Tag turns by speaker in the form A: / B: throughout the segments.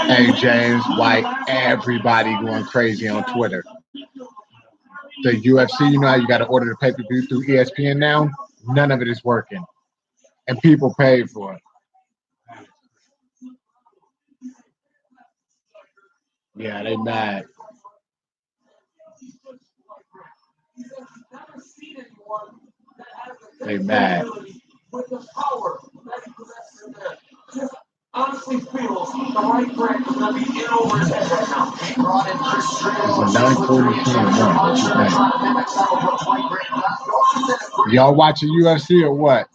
A: Hey, James, why everybody going crazy on Twitter? The UFC, you know how you got to order the pay-per-view through ESPN now? None of it is working. And people pay for it. Yeah, they mad. They mad. Honestly feels the right brand is going to be in over his head right now. He brought in Chris It's a 9:42. Y'all watching UFC or what?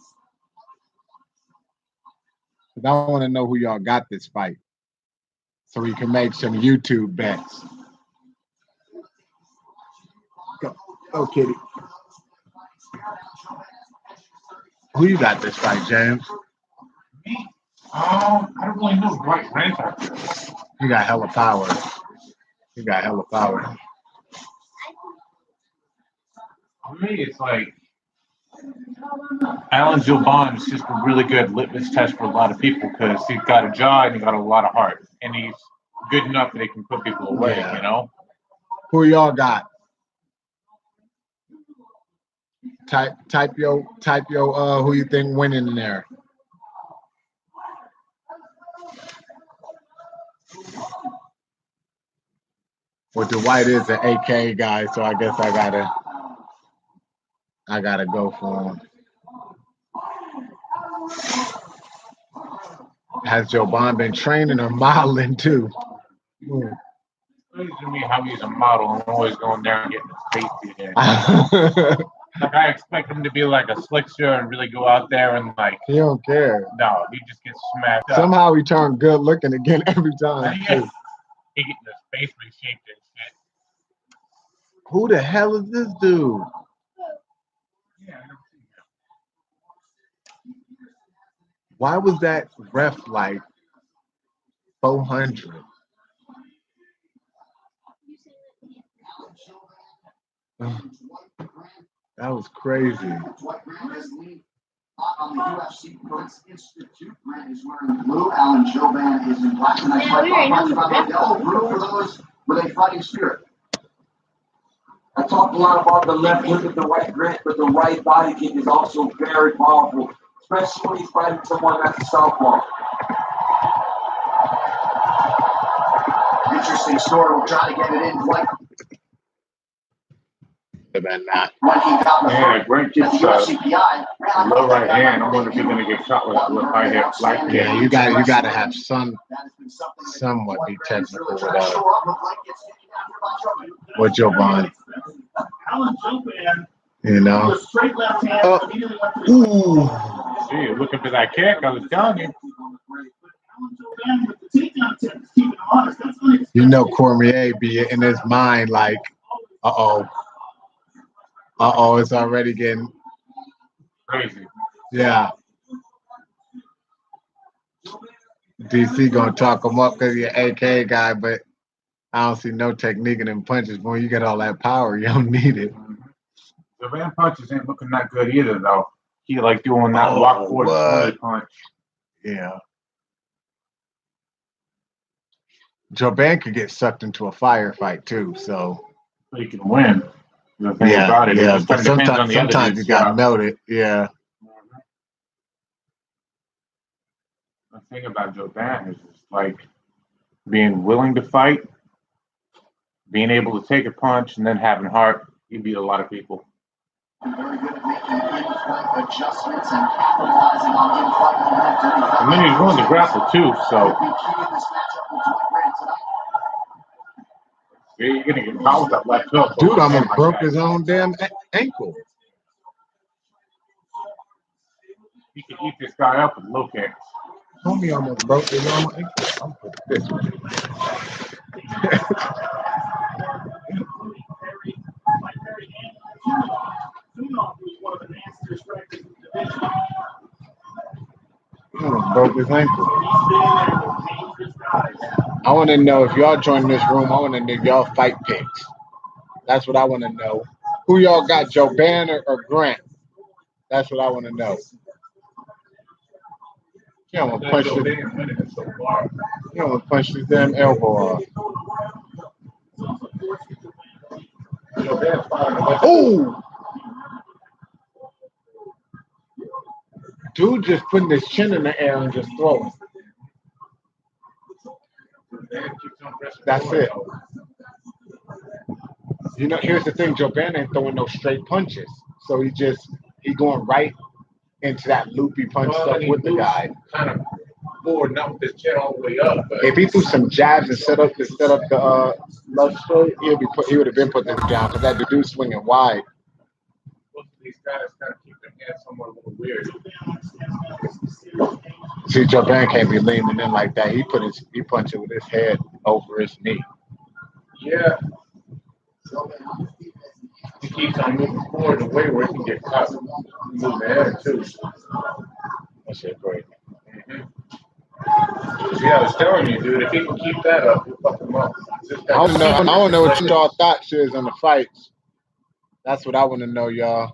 A: Because I want to know who y'all got this fight, so we can make some YouTube bets. Go, kitty. Who you got this fight, James?
B: Me? I don't really know right range out there.
A: You got hella power. You got hella power.
B: For me, it's like Alan Gilbon is just a really good litmus test for a lot of people because he's got a jaw and he's got a lot of heart, and he's good enough that he can put people away.
A: Yeah.
B: You know.
A: Who y'all got? Type your who you think winning in there. Well, Dwight is an AK guy, so I guess I gotta go for him. Has Joe Bond been training or modeling too?
B: It's crazy to me how he's a model and always going there and getting his face beat in. Like I expect him to be like a slickster and really go out there and like.
A: He don't care.
B: No, he just gets smashed up.
A: Somehow he turned good looking again every time. Too.
B: He getting his face reshaped and shit.
A: Who the hell is this dude?
B: Yeah, I never seen him.
A: Why was that ref like 400? That was crazy.
C: On the UFC Points Institute, Grant is wearing blue. Alan Joban is in black. And that's blue for those with a fighting spirit. I talked a lot about the left hook and the right, Grant, but the right body kick is also very powerful, especially when he's fighting someone that's a southpaw. Interesting story. We'll try to get it in like.
A: Not.
B: Yeah, Grant gets low right hand. I wonder if he's gonna get shot with that right hand. Like
A: Yeah, you got to have somewhat be technical with your bond. You know. Ooh.
B: See, looking for that kick. I was telling you.
A: You know, Cormier be in his mind like, it's already getting
B: crazy.
A: Yeah. DC gonna talk him up because you're an AK guy, but I don't see no technique in them punches. Boy, you got all that power, you don't need it.
B: The van punches ain't looking that good either, though. He like doing that walk forward punch.
A: Yeah. Joban could get sucked into a firefight too, so
B: he can win. The thing
A: yeah,
B: about it,
A: yeah,
B: it
A: but sometimes you got melted. Yeah.
B: The thing about Joban is just like being willing to fight, being able to take a punch, and then having heart. He beat a lot of people.
C: Very good at making in-fight adjustments and capitalizing on in-fight momentum.
B: And then he's willing to grapple too, so. Yeah, you're gonna get caught with that left hook.
A: Dude almost broke his own damn ankle.
B: He could eat this guy up with low kicks.
A: Homie almost broke his own ankle. I'm put this one. Almost broke his ankle. I want to know if y'all join this room. I want to know y'all fight picks. That's what I want to know. Who y'all got, Joe Banner or Grant? That's what I want to know. You don't want to punch this. You don't want to punch this damn elbow off. Oh! Dude just putting his chin in the air and just throwing. That's it. You know, here's the thing, Joe Banner ain't throwing no straight punches. So he going right into that loopy punch stuff with the guy.
B: Kind of forward, not with his chin all the way up. But
A: if he threw some jabs and set up the left straight, he would have been put this down because that dude swinging wide.
B: Most of these guys kind of keep their hands somewhat a little weird.
A: See, Joe Banner can't be leaning in like that. He punched it with his head over his knee.
B: Yeah. He keeps on moving forward the way where he can get caught. Move ahead too.
A: That shit great.
B: Yeah, I was telling you, dude, if he can keep that up, he'll fuck him up.
A: I don't know what y'all thoughts is on the fights. That's what I want to know, y'all.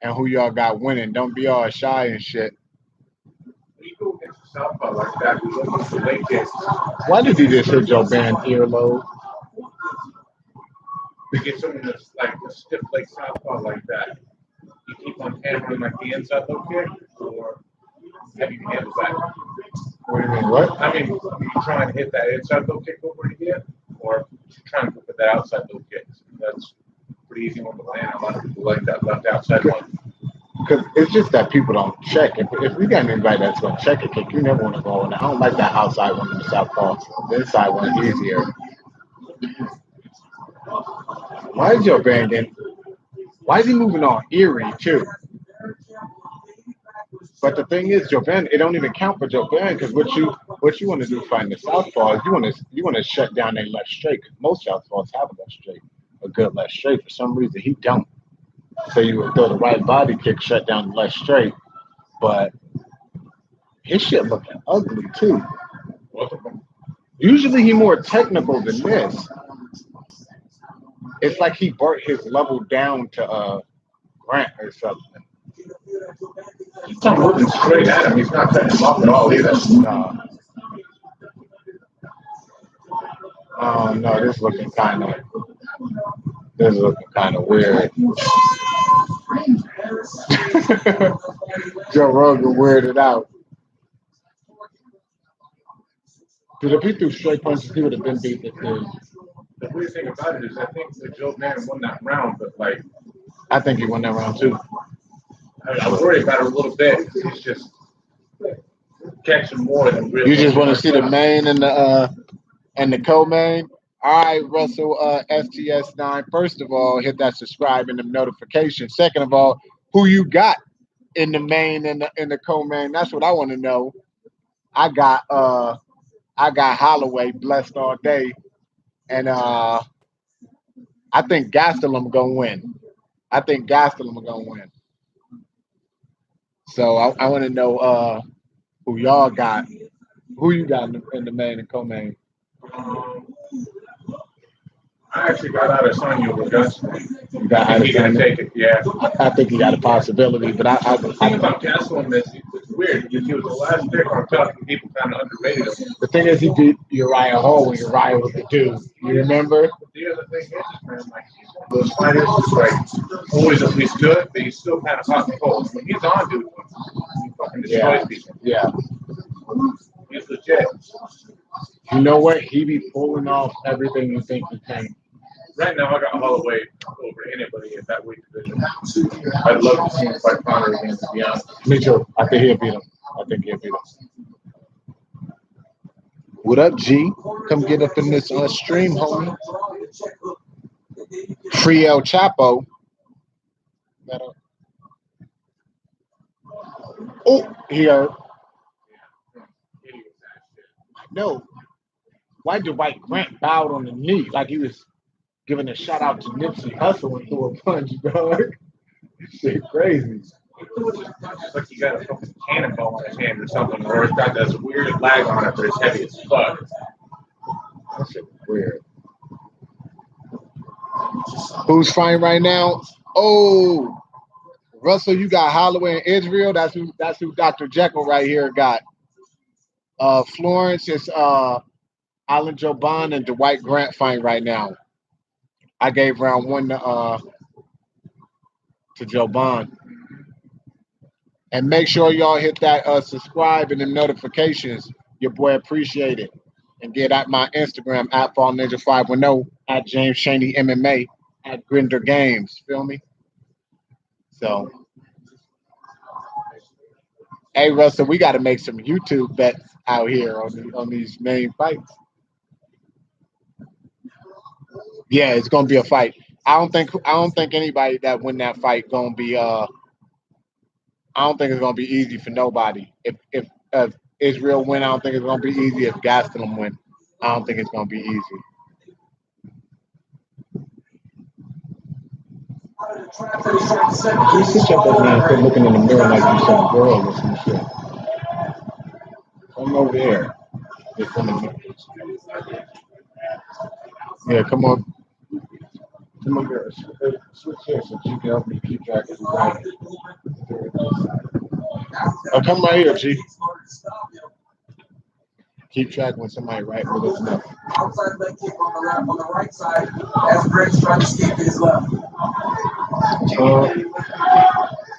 A: And who y'all got winning. Don't be all shy and shit.
B: You go against the southpaw like that, you look at the leg kicks.
A: Why did he just hit Joe Banner earlobe?
B: You get someone that's like a stiff leg southpaw like that. You keep on hammering like the inside low kick, or have you handled that?
A: What do you mean, what?
B: I mean, are you trying to hit that inside low kick over again, or trying to put that outside low kick? That's pretty easy one to land. A lot of people like that left outside one.
A: Because it's just that people don't check. If we got anybody that's going to check a kick, you never want to go on. I don't like that outside one in the southpaw. The inside one is easier. Why is Joe Banner getting? Why is he moving all eerie too? But the thing is, Joe Banner, it don't even count for Joe Banner because what you want to do fighting the southpaw is you want to shut down their left straight because most southpaws have a left straight, a good left straight. For some reason, he don't. So you would throw the right body kick, shut down the left straight, but his shit looking ugly too. Usually he more technical than this. It's like he brought his level down to Grant or something.
B: He's not moving straight at him. He's not cutting him off at all either.
A: No, this is looking kind of weird. Joe Rogan weirded out. Dude, if he threw straight punches, he would have been beat this dude.
B: The weird thing about it is I think that Joe Banner won that round, but like
A: I think he won that round too.
B: I worry about it a little bit. He's just catching more than really.
A: You just want to see the main and the co-main. All right, Russell STS9. First of all, hit that subscribe and the notification. Second of all, who you got in the main and the co-main? That's what I want to know. I got Holloway blessed all day, and I think Gastelum gonna win. So I want to know who y'all got. Who you got in the main and co-main?
B: I actually got out of Sonya with Gastelum.
A: You got out of
B: He's gonna take it, yeah.
A: I think he got a possibility, but
B: the thing about Gastelum is it's weird because he was the last pick on top and people kind of underrated him.
A: The thing is, he beat Uriah Hall when Uriah was the dude. You remember?
B: The other thing is, man, like he's one of those fighters who's like always at least good, but he's still kind of hot and cold. When he's on, dude, he fucking destroys people.
A: Yeah.
B: He's legit.
A: You know what? He be pulling off everything you think he can.
B: Right now, I got Holloway over anybody in that weight division. I'd love to see him fight Conor again, to be honest.
A: Me too. I think he'll beat him. What up, G? Come get up in this stream, homie. Free El Chapo. Oh, here. No. Why Dwight Grant bowed on the knee like he was giving a shout out to Nipsey Hussle and threw a punch, dog? Shit crazy.
B: He threw his punches like he got a fucking cannonball in his hand or something, or it's got this weird lag on it, but it's heavy as fuck.
A: That shit weird. Who's fighting right now? Oh, Russell, you got Holloway and Israel. That's who Dr. Jekyll right here got. Florence is Alan Joban and Dwight Grant fighting right now. I gave round one to Joban. And make sure y'all hit that subscribe and the notifications. Your boy appreciate it. And get at my Instagram at FallNinja510, at James Shaney MMA, at Grinder Games. Feel me? So, hey Russell, we got to make some YouTube bets out here on these main fights. Yeah, it's gonna be a fight. I don't think anybody that win that fight gonna be I don't think it's gonna be easy for nobody. If Israel win, I don't think it's gonna be easy. If Gastelum win, I don't think it's gonna be easy. You sit your butt down and quit looking in the mirror like you some girl or some shit. Come over there. Yeah, come on. Come on here. Switch here so you can help me keep track of the right. Oh, come right here, G. Keep track when somebody right with us left.
D: Outside leg kick on the right side as Greg's trying to escape his left.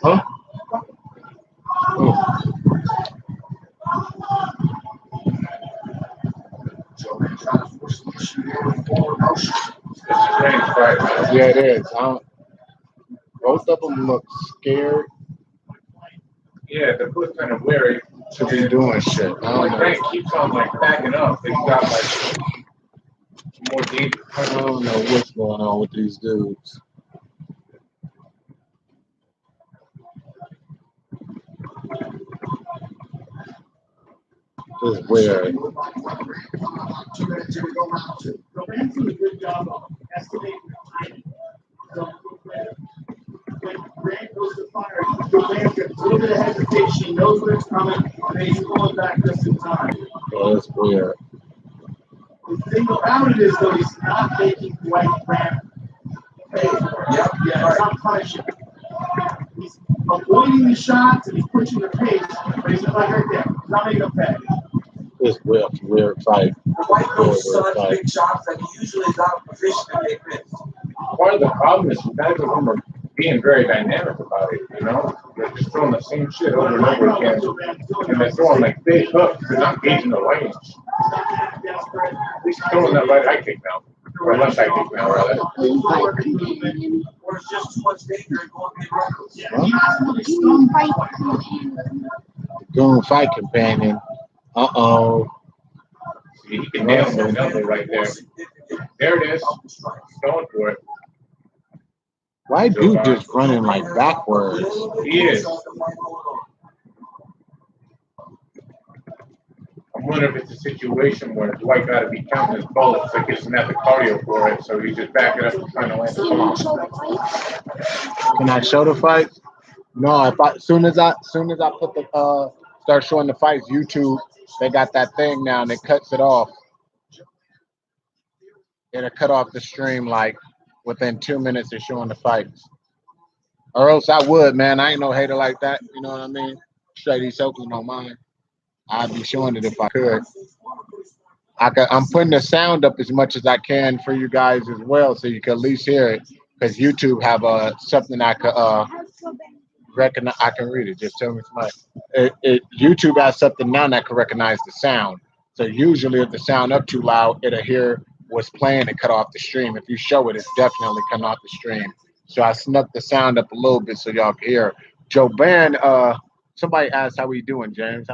A: Huh? Oh. Yeah, it is. Both of them look scared.
B: Yeah, they're both kind of wary
A: to be doing shit. I don't know.
B: Frank keeps on like backing up. He's got like more deep.
A: I don't know what's going on with these dudes. It's weird.
E: Grant's doing a good job of estimating the timing. So when Grant goes to fire, Grant gets a little bit of hesitation, knows where it's coming, and then he's pulling back just in time.
A: Oh, that's weird.
E: The thing about it is, though, he's not making Dwight Grant pay for it. Yeah, it's not punishing. He's avoiding the shots and he's pushing the pace, but he's not like right there. He's not making him pay.
A: It's weird fight.
D: The white goes such big shots that he usually is out of position to make this.
B: Part of the problem is neither of them are being very dynamic about it, you know? They're just throwing the same shit over and over again. And they're throwing like big hooks. They're not gauging the range. He's throwing that right eye kick now. Or left eye kick now, rather.
D: Or it's just too much danger and going big runners.
A: Goon fight companion. Uh-oh.
B: See, he can nail the number right there. There it is. He's going for it.
A: Why dude just running like backwards?
B: He is. I'm wondering if it's a situation where Dwight got to be counting his bullets, so he doesn't have the cardio for it, so he's just backing up and trying to land the bomb.
A: Can I show the fight? No, as soon as I put the start showing the fights, YouTube, they got that thing now and it cuts it off. It'll cut off the stream like within 2 minutes of showing the fights. Or else I would, man. I ain't no hater like that. You know what I mean? Straight East Oakland on mine. I'd be showing it if I could. I'm putting the sound up as much as I can for you guys as well, so you can at least hear it. Because YouTube have something I could recognize. I can read it. Just tell me somebody. YouTube has something now that can recognize the sound. So usually, if the sound up too loud, it'll hear what's playing and cut off the stream. If you show it, it's definitely cutting off the stream. So I snuck the sound up a little bit so y'all can hear. Joe Ban, somebody asked how he doing, James.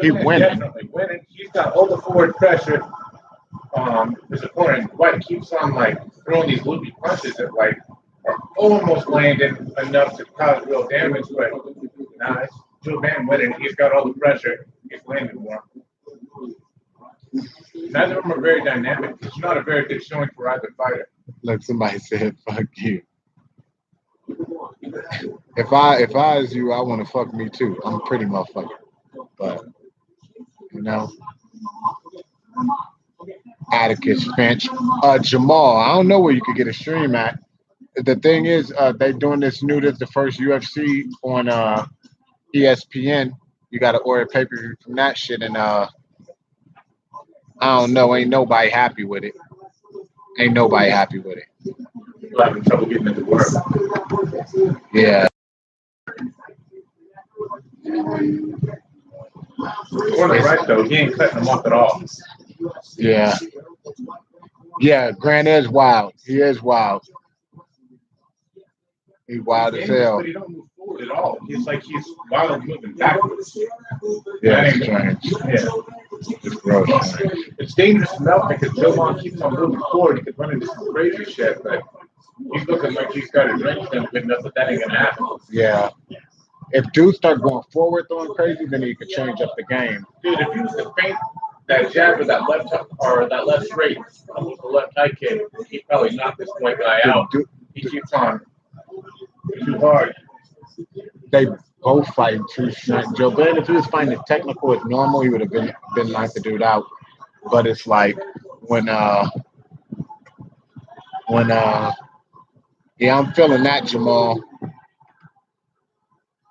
A: He winning.
B: Definitely winning. He's got all the forward pressure. His opponent White keeps on like throwing these loopy punches that like are almost landing enough to cause real damage, but nah, it's Joe Ban winning. He's got all the pressure. He's landing more. Neither of them are very dynamic. It's not a very good showing for either fighter.
A: Like somebody said, fuck you. If I was you, I want to fuck me too. I'm a pretty motherfucker. But, you know, Atticus Finch. Jamal, I don't know where you could get a stream at. The thing is, they doing this the first UFC on ESPN. You got to order pay-per-view from that shit, and I don't know, ain't nobody happy with it. Ain't nobody happy with it.
B: We're having trouble getting it to work.
A: Yeah.
B: Corner's right though. He ain't cutting them off at all.
A: Yeah. Yeah, Grant is wild. He is wild. He's wild as hell.
B: But he don't move forward at all. He's like he's wildly moving backwards.
A: Yeah, it's strange.
B: Yeah.
A: It's gross. Strange.
B: It's dangerous enough because Joe Long keeps on moving forward. He could run into some crazy shit, but he's looking like he's got his range done good enough that that ain't gonna happen.
A: Yeah. If dudes start going forward throwing crazy, then he could change up the game.
B: Dude, if he was to feint that jab or that left hook or that left straight, almost a left high kick, he'd probably knock this white guy out. He keeps on too hard.
A: They both fighting too strong. Joe Ben, if he was fighting technical as normal, he would have been knocked the dude out. But it's like when yeah, I'm feeling that, Jamal.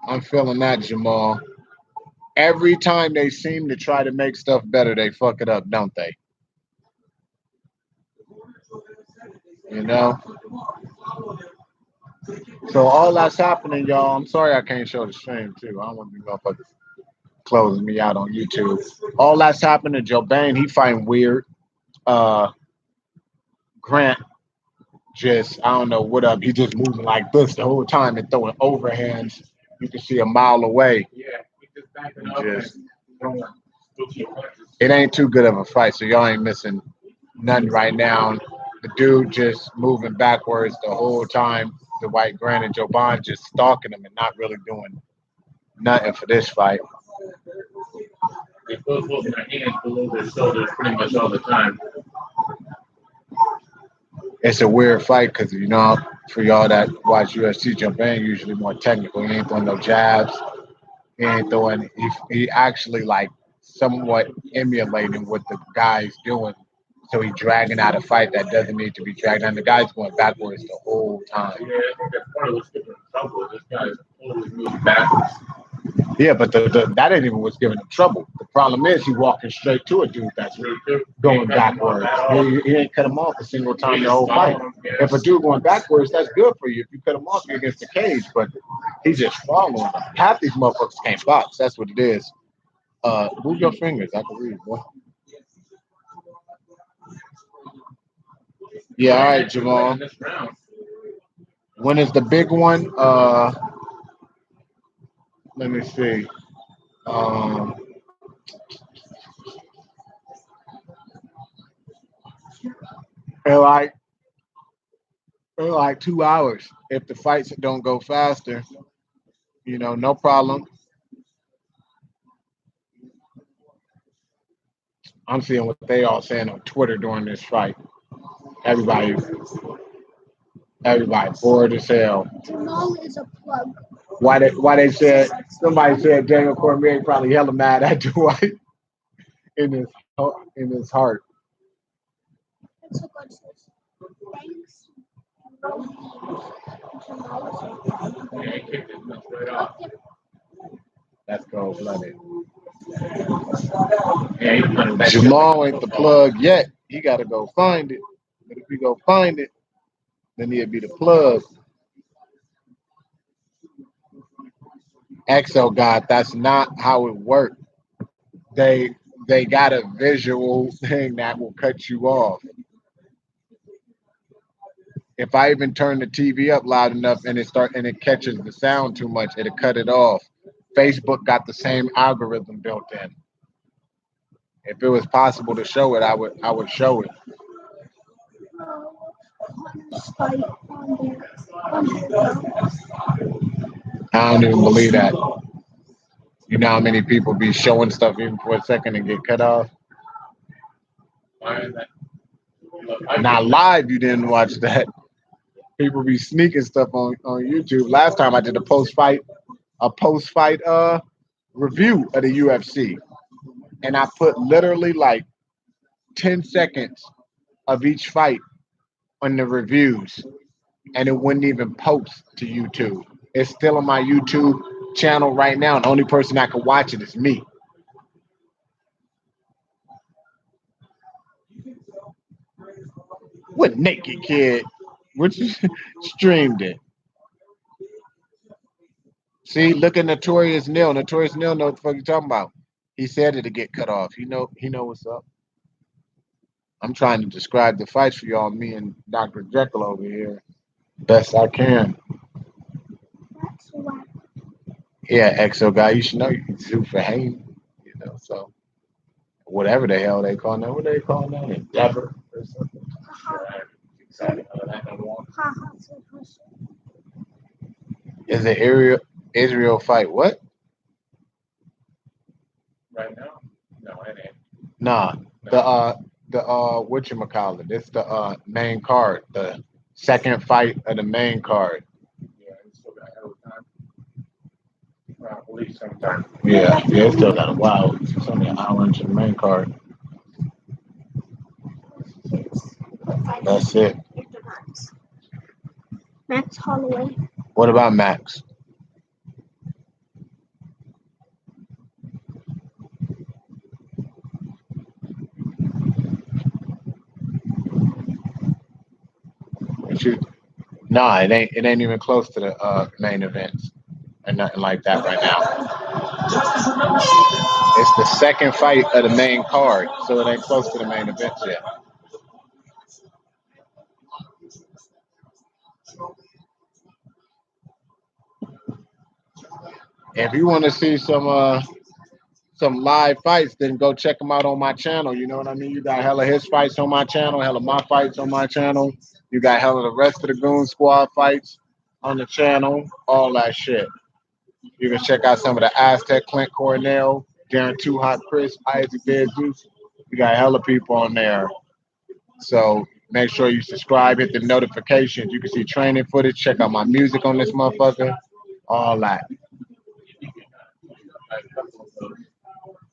A: I'm feeling that, Jamal. Every time they seem to try to make stuff better, they fuck it up, don't they? You know? So all that's happening, y'all. I'm sorry I can't show the stream, too. I don't want to be motherfuckers closing me out on YouTube. All that's happening, Joe Bain, he find weird. Grant just, I don't know what up. He just moving like this the whole time and throwing overhands. You can see a mile away.
B: Yeah, he's just backing up and throwing spooky punches.
A: It ain't too good of a fight, so y'all ain't missing nothing right now. The dude just moving backwards the whole time. The white Grant and Joe Bond just stalking him and not really doing nothing for this fight.
B: They both holding their hands below their shoulders pretty much all the time.
A: It's a weird fight because, you know, for y'all that watch UFC, Joe Bang usually more technical. He ain't throwing no jabs. He ain't throwing. He actually like somewhat emulating what the guy's doing. So he's dragging out a fight that doesn't need to be dragged out. The guy's going backwards the whole time.
B: Yeah, I think that's part of what's giving him trouble. This guy is totally moving backwards.
A: Yeah, but that ain't even what's giving him trouble. The problem is he walking straight to a dude that's going backwards. He ain't cut him off a single time the whole fight. If a dude going backwards, that's good for you. If you cut him off, you're against the cage. But he's just following him. Half these motherfuckers can't box. That's what it is. Move your fingers. I can read, boy. Yeah, all right, Jamal. When is the big one? Let me see. In like 2 hours. If the fights don't go faster, you know, no problem. I'm seeing what they all saying on Twitter during this fight. Everybody bored as hell.
F: Jamal is a plug.
A: Why they said somebody said Daniel Cormier probably hella mad at Dwight in his heart.
F: That's what God says. Thanks.
B: Yeah, he kicked his nuts right off.
A: That's cold-blooded.
B: Yeah, he's running back.
A: Jamal ain't the plug yet. He got to go find it. But if we go find it, then he'll be the plug. Exo God, that's not how it works. They got a visual thing that will cut you off. If I even turn the TV up loud enough and it catches the sound too much, it'll cut it off. Facebook got the same algorithm built in. If it was possible to show it, I would show it. I don't even believe that. You know how many people be showing stuff even for a second and get cut off? Not live, you didn't watch that. People be sneaking stuff on YouTube. Last time I did a post-fight review of the UFC. And I put literally like 10 seconds of each fight on the reviews, and it wouldn't even post to YouTube. It's still on my YouTube channel right now, and the only person that can watch it is me. What naked kid? Which streamed it? See, look at Notorious Neil. Notorious Neil know what the fuck you talking about. He said it'd get cut off. He know what's up. I'm trying to describe the fights for y'all, me and Dr. Jekyll over here, best I can.
F: That's why.
A: Yeah, Exo guy, you should know you can sue for hate, so whatever the hell they call that. What they call that? Endeavor or something. Excited about that no more. Is it Israel fight? What?
B: Right now? No, it ain't.
A: Nah. The whatchamacallit. It's the main card. The second fight of the main card.
B: Yeah, it's still got hell of time. At least sometime.
A: Yeah, it's still got a while. It's only an hour into the main card. That's it.
F: Max Holloway.
A: What about Max? Nah, it ain't even close to the main events or nothing like that right now. It's the second fight of the main card, so it ain't close to the main events yet. If you want to see some live fights, then go check them out on my channel. You know what I mean? You got hella his fights on my channel, hella my fights on my channel. You got hella the rest of the Goon Squad fights on the channel, all that shit. You can check out some of the Aztec, Clint Cornell, Darren Too Hot Chris, Isaac Bearjuice. You got hella people on there. So make sure you subscribe, hit the notifications. You can see training footage, check out my music on this motherfucker, all that.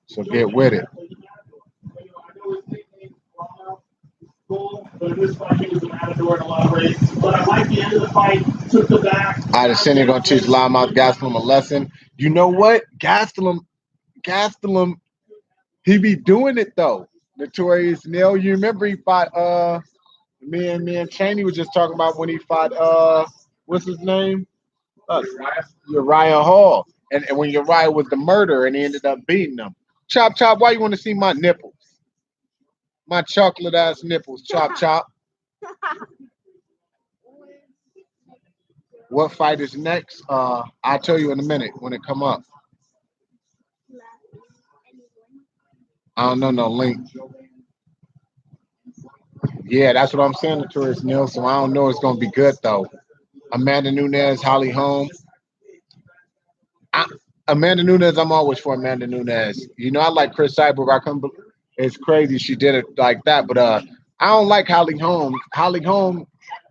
A: So get with it.
E: But this fight he was a matador in a lot of ways. But I like the end of the fight, took the back.
A: I just said they're gonna teach Loudmouth Gastelum a lesson. You know what? Gastelum, he be doing it though. Notorious Neil. You remember he fought me and Cheney was just talking about when he fought what's his name? Uriah Hall. And when Uriah was the murderer and he ended up beating him. Chop chop, why you want to see my nipples? My chocolate ass nipples, chop chop. What fight is next? I'll tell you in a minute when it come up. I don't know no link. Yeah, that's what I'm saying, Notorious Neil. So I don't know it's gonna be good though. Amanda Nunes, Holly Holm. Amanda Nunes, I'm always for Amanda Nunes. You know, I like Chris Cyborg. It's crazy she did it like that, but I don't like Holly Holm. Holly Holm,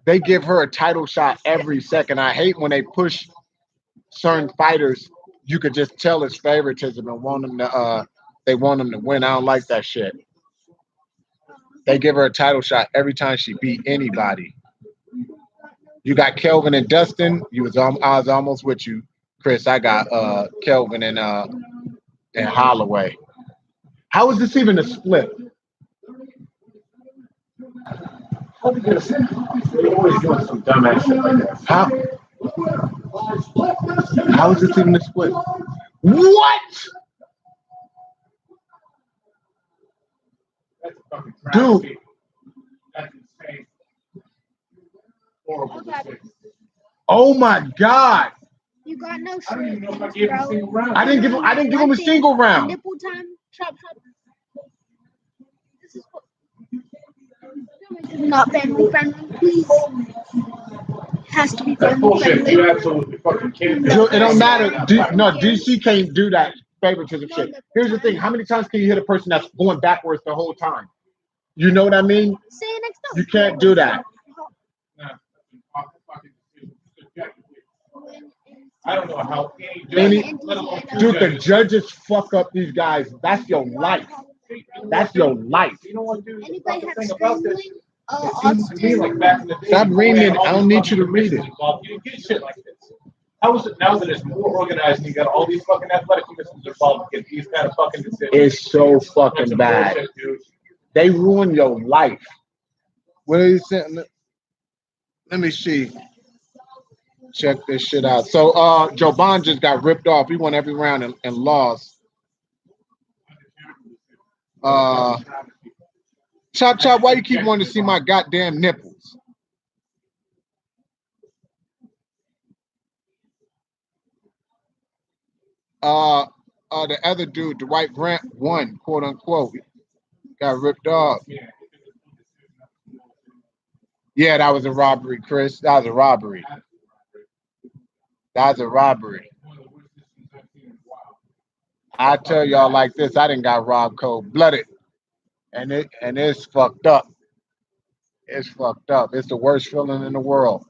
A: they give her a title shot every second. I hate when they push certain fighters. You could just tell it's favoritism and want them to they want them to win. I don't like that shit. They give her a title shot every time she beat anybody. You got Kelvin and Dustin. I was almost with you, Chris. I got Kelvin and Holloway. How is this even a split?
B: They always doing some dumbass shit like that.
A: How is this even a split? What?
B: That's a fucking
A: Dude.
B: That's insane. Horrible decision.
A: Oh my God.
F: You got no
B: I don't even know if I
F: shit,
B: gave him a
F: bro.
B: single round.
A: I didn't give him a single round.
F: Nipple time, chop chop. This is what. This is not family friendly, please. It has to be
B: That's
F: family
B: bullshit.
F: friendly.
B: You absolutely fucking can't.
A: It don't matter. DC can't do that favoritism shit. Here's the thing. How many times can you hit a person that's going backwards the whole time? You know what I mean?
F: See you next time.
A: You can't do that.
B: I don't know how
A: Dude, the judges fuck up these guys. That's your life. That's your life.
B: You know what, dude?
F: Anybody have
B: The thing about this,
F: scrambling?
B: It seems to me like back in the day.
A: Stop reading it.
B: all
A: I don't
B: these
A: need you to
B: fucking
A: read it.
B: commissions involved. You didn't get shit like this. How is it now that it's more organized and you got all these fucking athletic commissions involved to get these kind of fucking decisions?
A: It's so fucking bad.
B: Bullshit, dude.
A: They ruin your life. What are you saying? Let me see. Check this shit out. So Joban just got ripped off. He won every round and lost. Chop Chop, why you keep wanting to see my goddamn nipples? The other dude, Dwight Grant, won, quote unquote. Got ripped off. Yeah, that was a robbery, Chris. That was a robbery. That was a robbery. I tell y'all like this, I didn't got robbed cold blooded. And it's fucked up. It's fucked up. It's the worst feeling in the world.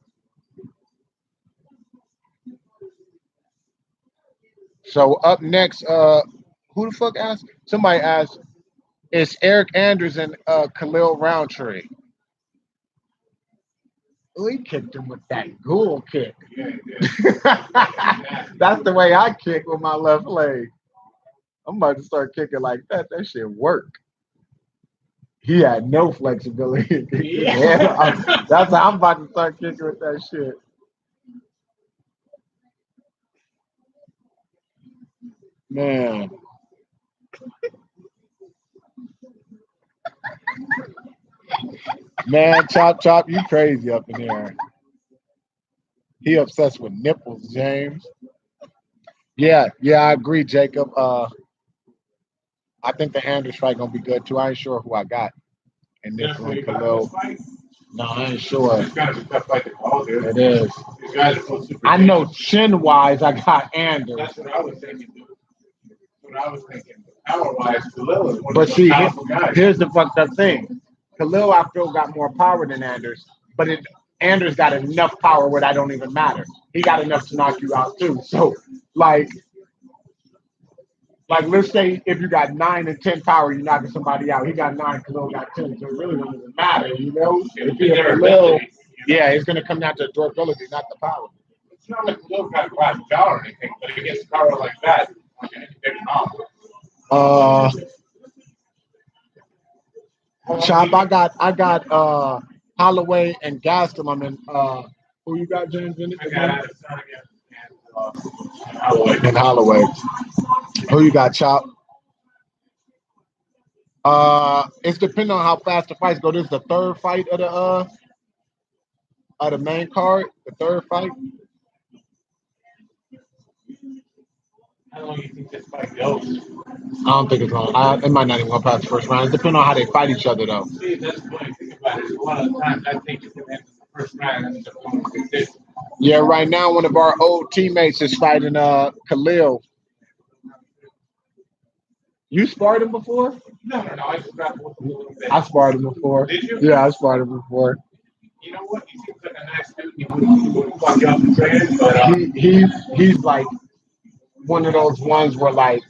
A: So up next, who the fuck asked? Somebody asked, it's Eric Anders and Khalil Roundtree. Oh, he kicked him with that ghoul kick. That's the way I kick with my left leg. I'm about to start kicking like that. That shit work. He had no flexibility. Yeah. That's how I'm about to start kicking with that shit. Man. Man, Chop Chop, you crazy up in here. He obsessed with nipples, James. Yeah, I agree, Jacob. I think the Anders fight gonna be good too. I ain't sure who I got in this one, Khalil. No, I ain't sure.
B: It's gotta be tough fight to call, dude.
A: It is.
B: These guys are so super.
A: I know chin-wise, I got Anders.
B: That's what I was thinking, dude. What I was thinking. Power-wise, Khalil is one
A: But
B: of
A: see,
B: the powerful guys.
A: here's the fucked up thing. Khalil, I feel, got more power than Anders, but Anders got enough power where that don't even matter. He got enough to knock you out too. So, like let's say if you got 9 and 10 power, you're knocking somebody out. He got 9, Khalil got 10, so it really don't even matter, you know? If you have Khalil, yeah, it's gonna come down to durability, not the power.
B: It's not like Khalil got a glass jaw or anything, but he gets power like that.
A: Chop, I got Holloway and Gastelum and who you got, James?
B: I got
A: And Holloway. Who you got, Chop? It's depending on how fast the fights go. This is the third fight of the main card. The third fight.
B: How long do you think this fight goes?
A: I don't think it's long. It might not even go past the first round. It depends on how they fight each other, though.
B: See, that's the funny thing about it. A lot of times I think it's going to end in the first round and end up going to decision.
A: Yeah, right now one of our old teammates is fighting Khalil. You sparred him before?
B: No. I just got with him a little bit.
A: I sparred him before.
B: Did you?
A: Yeah, I sparred him before.
B: You know what? He seems like a nice dude. He wouldn't fuck you up and training, but
A: He's like one of those ones where like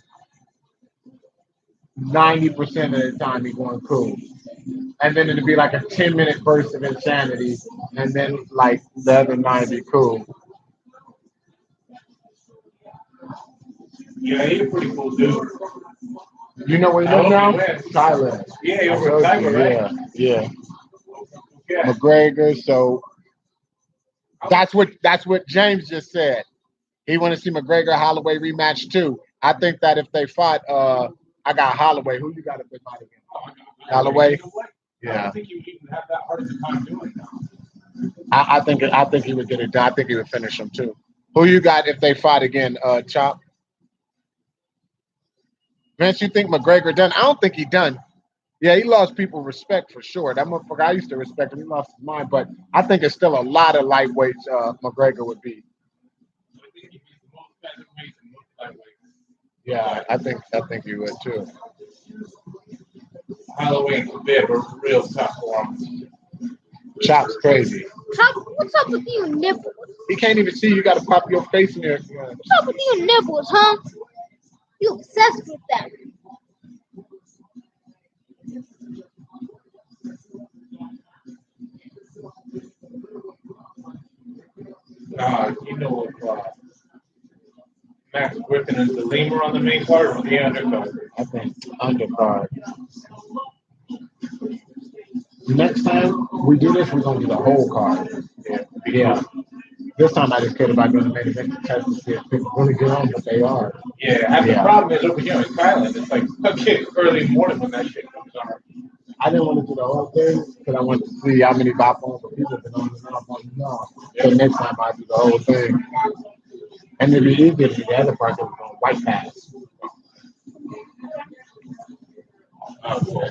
A: 90% of the time he's going cool. And then it'd be like a 10-minute burst of insanity, and then like the other 90 cool.
B: yeah, he's a pretty cool dude.
A: You know where he lives now? Thailand.
B: Yeah, over in Thailand, right?
A: Yeah.
B: Yeah.
A: McGregor. So that's what James just said. He want to see McGregor Holloway rematch too. I think that if they fought, I got Holloway. Who you got if they fight again? Holloway.
B: You know what? I
A: Yeah.
B: don't think you even have that hard of a time doing that.
A: I think he would get it done. I think he would finish him too. Who you got if they fought again? Chop. Vince, you think McGregor done? I don't think he done. Yeah, he lost people respect for sure. That motherfucker, I used to respect him. He lost his mind, but I think it's still a lot of lightweights McGregor would be. Yeah, I think he would too.
B: Holloway and Khabib are real tough for him.
A: Chop's crazy.
F: Chop, what's up with you nipples?
A: He can't even see. You got to pop your face in there.
F: What's up with you nipples, huh? You obsessed with them.
B: You know, if Max Griffin is the lemur on the main card or the undercard?
A: I think undercard. Next time we do this, we're gonna do the whole card. Yeah. This time I just cared about doing the main event to test to see if people really good on, but they are.
B: Yeah, and the problem is over here in Thailand, it's like okay, early morning when that shit comes on.
A: I didn't want to do the whole thing because I wanted to see how many bop-ons but people have been on and off. So next time I do the whole thing. And it'd be easier to do the other part that was on White Pass.
B: Okay.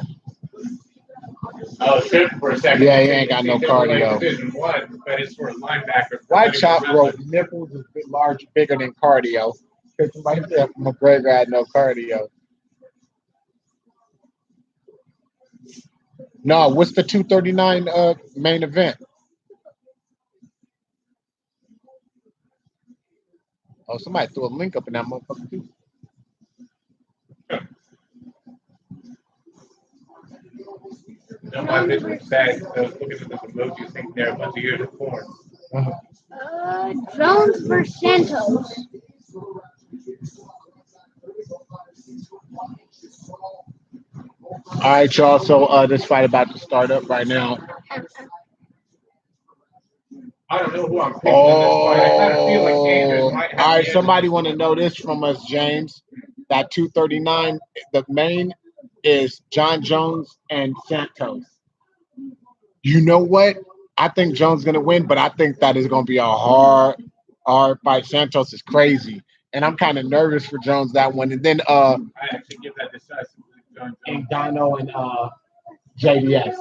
B: I was tripping for a second.
A: Yeah, he ain't got no cardio.
B: Like Division 1, but it's for a linebacker.
A: White Chop wrote nipples is large, bigger than cardio. Because somebody said McGregor had no cardio. No, what's the 239 main event? Oh, somebody threw a link up in that motherfucker too.
B: No, my vision was sad. I was looking at the emojis thinking there a bunch of years of porn.
F: Jones versus Santos.
A: All right, y'all. So this fight about to start up right now.
B: I don't know who I'm picking in this fight. I kind of feel like Andrews might have.
A: All right, somebody want to know this from us, James. That 239, the main is John Jones and Santos. You know what? I think Jones is going to win, but I think that is going to be a hard fight. Santos is crazy. And I'm kind of nervous for Jones that one. And then
B: I actually give that decisively to John Jones.
A: Ngannou and JDS.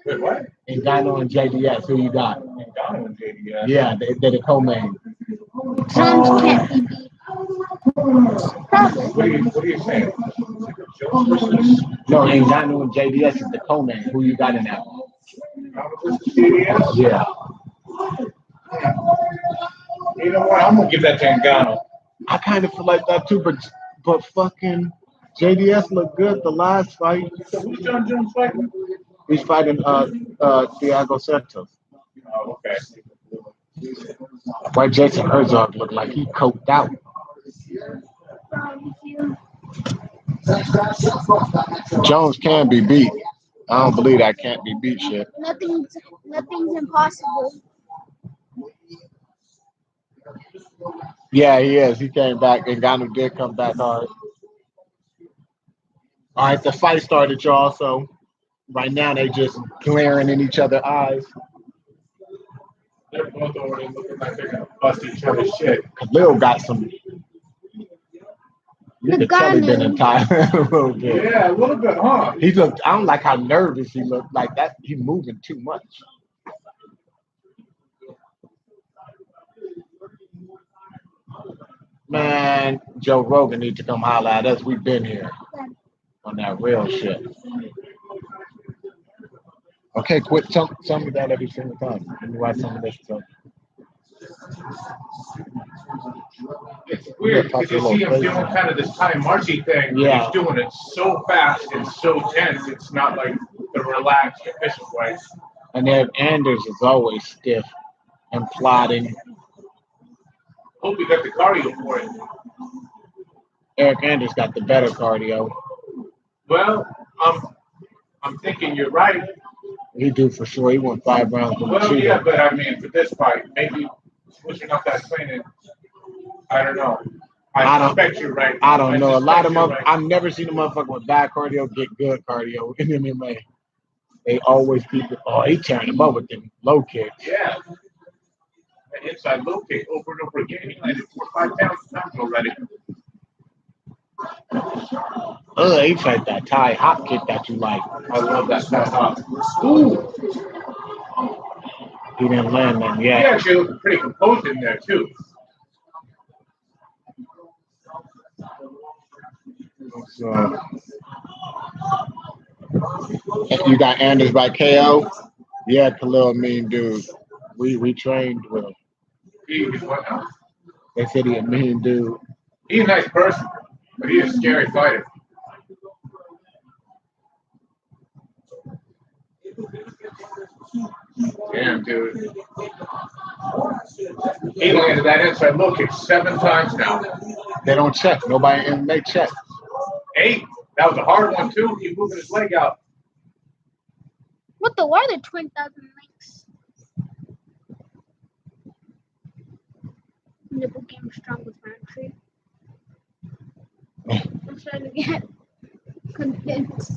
B: Wait, what?
A: Ngannou and JDS. Who you got?
B: Ngannou and JDS.
A: Yeah, they're the co-main.
F: Jones can't be beat. Probably.
B: What are you saying? Jones versus
A: No, Ngannou and JDS is the co-main. Who you got in that one?
B: Ngannou versus JDS?
A: Yeah.
B: You know what? I'm gonna give that to Ngannou.
A: I kind of feel like that too, but fucking JDS looked good the last fight.
B: So who's John Jones fighting?
A: He's fighting Thiago Santos.
B: Oh, okay.
A: Why Jason Herzog looked like he coked out. Jones can be beat. I don't believe that can't be beat shit.
F: Nothing's impossible.
A: Yeah, he is. He came back. Ngannou did come back hard. All right, the fight started, y'all. So right now they just glaring in each other's eyes.
B: They're both already looking like they're gonna bust each other's shit.
A: Khalil got some. You could tell he been in Thailand a little bit.
B: Yeah, a little bit, huh?
A: He looked. I don't like how nervous he looked. Like that, he moving too much. Man, Joe Rogan need to come holler at us. We've been here on that real shit. Okay, quit some of that every single time. Let me watch some of this stuff.
B: It's weird because you see him doing kind of this Thai marchy thing.
A: Yeah.
B: He's doing it so fast and so tense. It's not like the relaxed, efficient way.
A: And then Anders is always stiff and plodding.
B: Hope you got the cardio for it.
A: Eric Anders got the better cardio.
B: Well, I'm thinking you're right.
A: He do for sure. He won 5 rounds with
B: Well,
A: Cheetah.
B: yeah, but I mean, for this fight, maybe switching up that training. I don't know. I suspect you're right.
A: I don't know. A lot of
B: right.
A: I've never seen a motherfucker with bad cardio get good cardio in MMA. They always keep it. Oh, he tearing him up with them low kicks.
B: Yeah. An inside low kick over and over again. He landed 4 or 5 times already.
A: He tried that Thai hop kick that you like.
B: I love that Thai hop.
A: Ooh. He didn't land them
B: He
A: yet.
B: actually looked pretty composed in there, too.
A: So, you got Anders by KO? Yeah, Khalil, mean dude. We trained with him.
B: He's what now?
A: They said he a mean dude.
B: He's a nice person, but he's a scary fighter. Damn, dude. He landed that inside low kick 7 times now.
A: They don't check. Nobody in make check.
B: 8. That was a hard one too. He's moving his leg out.
F: What the? Why are there 20,000 links? Nipple game strong with Roundtree. I'm trying to get convinced.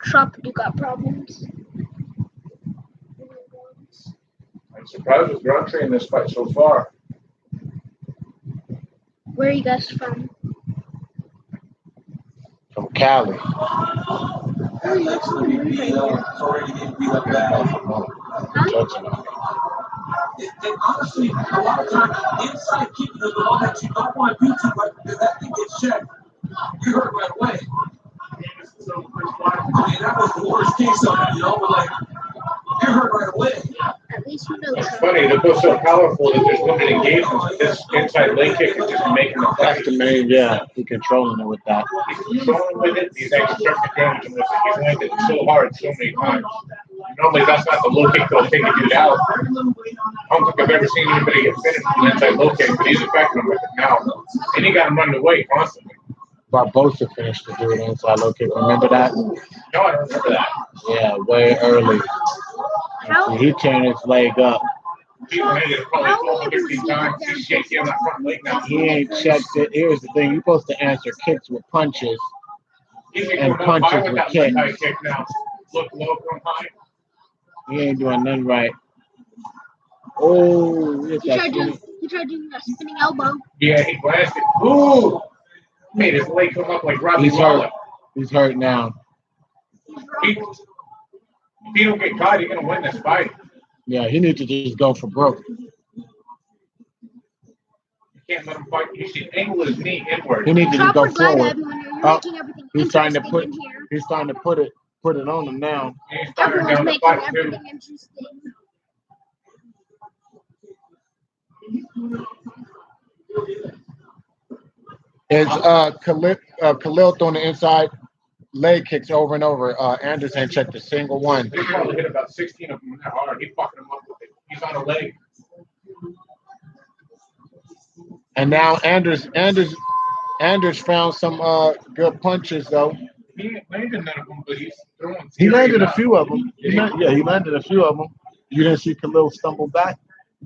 F: Trump, you got problems.
B: I'm surprised with Roundtree in this fight so far.
F: Where are you guys from?
A: From Cali.
D: Sorry, you didn't beat up bad. And honestly, a lot of times, inside kicking is the one that you don't want to do too much because that thing gets checked. You hurt right away. I mean, that was the worst case of it, but like, you hurt right away.
F: At least you know.
B: It's funny, they're both so powerful that there's limited engagements, but this inside leg kick is just making the
A: That's the main, yeah. He's controlling it with that.
B: He's controlling with it. He's actually starting to damage him with it. He's landed so hard so many times. Normally, that's not the low kick that'll take a dude out. I don't think I've ever seen anybody get finished with an inside low kick, but he's affecting him with it now. And he got him running away constantly.
A: Barbosa finished the dude inside low kick. Remember that?
B: No, I don't remember that.
A: Yeah, way early.
F: How?
A: He turned his leg up.
B: He landed probably 12 or 15 times. He's shaking on that front leg now.
A: He ain't checked it. Here's the thing. You're supposed to answer kicks with punches.
B: He's
A: And
B: going
A: punches
B: high with
A: with
B: that
A: kicks.
B: high kick now. Look low, come high.
A: He ain't doing nothing right. Oh,
F: He tried doing a spinning elbow.
B: Yeah, he blasted. Ooh! Made his leg come up like Robbie
A: He's
B: Lawler.
A: hurt. He's hurt now.
B: If he don't get caught, he's going to win this fight.
A: Yeah, he needs to just go for broke.
B: You can't let him fight. You should angle his knee inward.
A: He needs to just go forward.
F: You're making everything
A: He's trying to
F: interesting in here.
A: He's trying to put it on him now.
B: He's firing
F: Everyone's
B: down the
F: making
B: fight, too.
F: everything interesting.
A: Is Khalil throwing the inside leg kicks over and over. Anderson checked a single one.
B: They probably hit about 16 of them that hard. He fucking him up with it. He's on a leg.
A: And now Anders found some good punches though.
B: He ain't landed none of them, but he's throwing.
A: He landed a few of them. He landed a few of them. You didn't see Khalil stumble back?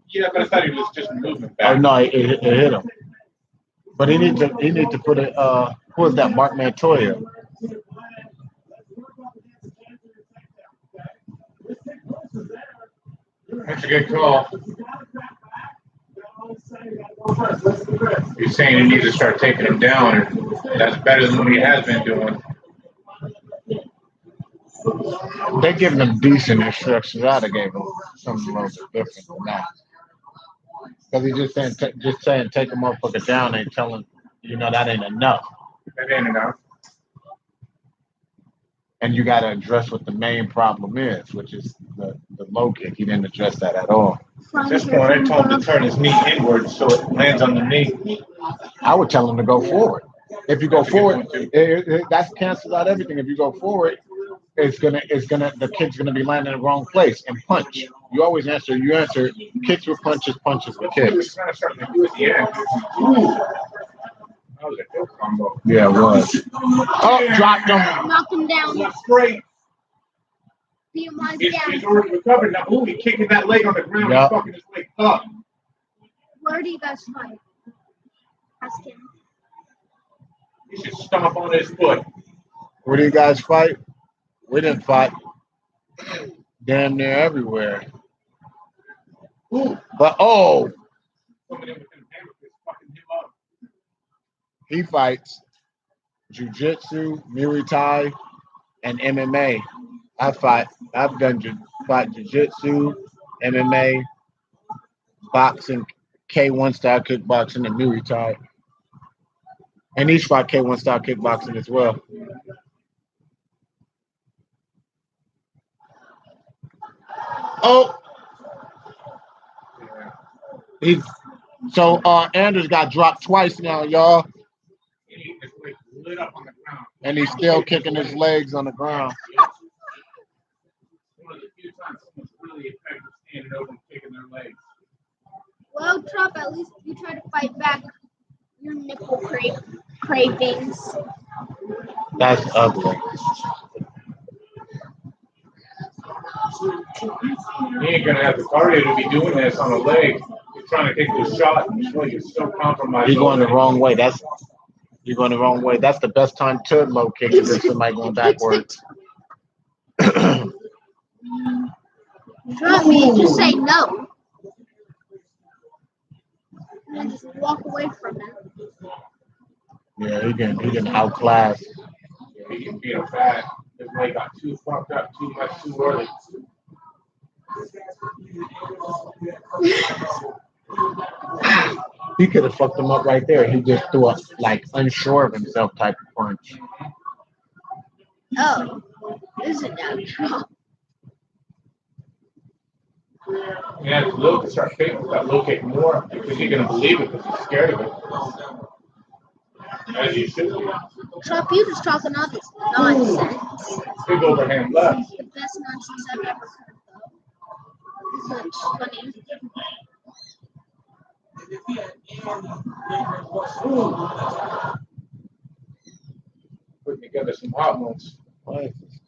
B: Yeah, but I thought he was just moving
A: Oh
B: back.
A: no, it hit him. But he need to put it. Who was that? Mark Montoya.
B: That's a good call. He's saying he needs to start taking him down, and that's better than what he has been doing.
A: They're giving him decent instructions. I'd have gave him something a little bit different than that. Because he's just saying take a motherfucker down and telling that ain't enough.
B: That ain't enough.
A: And you got to address what the main problem is, which is the low kick. He didn't address that at all.
B: At this point, I told him to turn his knee inward so it lands on the knee.
A: I would tell him to go forward. If you go forward, that cancels out everything. If you go forward, the kick's gonna be landing in the wrong place and punch. You always answer kicks with punches, punches with
B: He was
A: kicks.
B: trying to start to do at the end. Ooh. That was a good combo.
A: Yeah, it was. Oh, dropped him.
F: Knocked him down.
B: That's great.
F: Beat him on his
B: He's
F: gas.
B: already recovered now. Ooh, he's kicking that leg on the ground.
A: Yep.
B: He's fucking his leg up.
F: Where do you guys fight? Ask him.
B: He should stomp on his foot.
A: Where do you guys fight? We didn't fight. Damn near everywhere.
B: Ooh.
A: But
B: Coming in with them hammer fists, fucking him up.
A: he fights jiu-jitsu, Muay Thai, and MMA. I've done jiu-jitsu, MMA, boxing, K1 style kickboxing, and Muay Thai. And he's fought K1 style kickboxing as well. Oh, Anders got dropped twice now, y'all,
B: He is like lit up on the ground.
A: and he's still kicking his legs on the ground.
F: Trump, at least you try to fight back your nipple cravings.
A: That's ugly.
B: You ain't gonna have the cardio to be doing this on a leg. You're trying to take the shot and you're still compromised.
A: You're going the wrong way. You're going the wrong way. That's the best time to low kick is if somebody going backwards.
F: Trump me, just say no. And then just walk away from it.
A: Yeah, he can outclass.
B: Yeah, he can beat him back. His leg got too fucked up too much too early.
A: He could have fucked him up right there. He just threw a unsure of himself type of punch.
F: Oh, is it now, Trump?
B: Yeah, Luke can start faking that low kick more because you're gonna believe it because he's scared of it. As you should be.
F: Trump, you just talking all this nonsense.
B: Big overhand left.
F: The best nonsense I've ever heard, though. That's funny.
B: Putting together some hot ones.
A: What is this?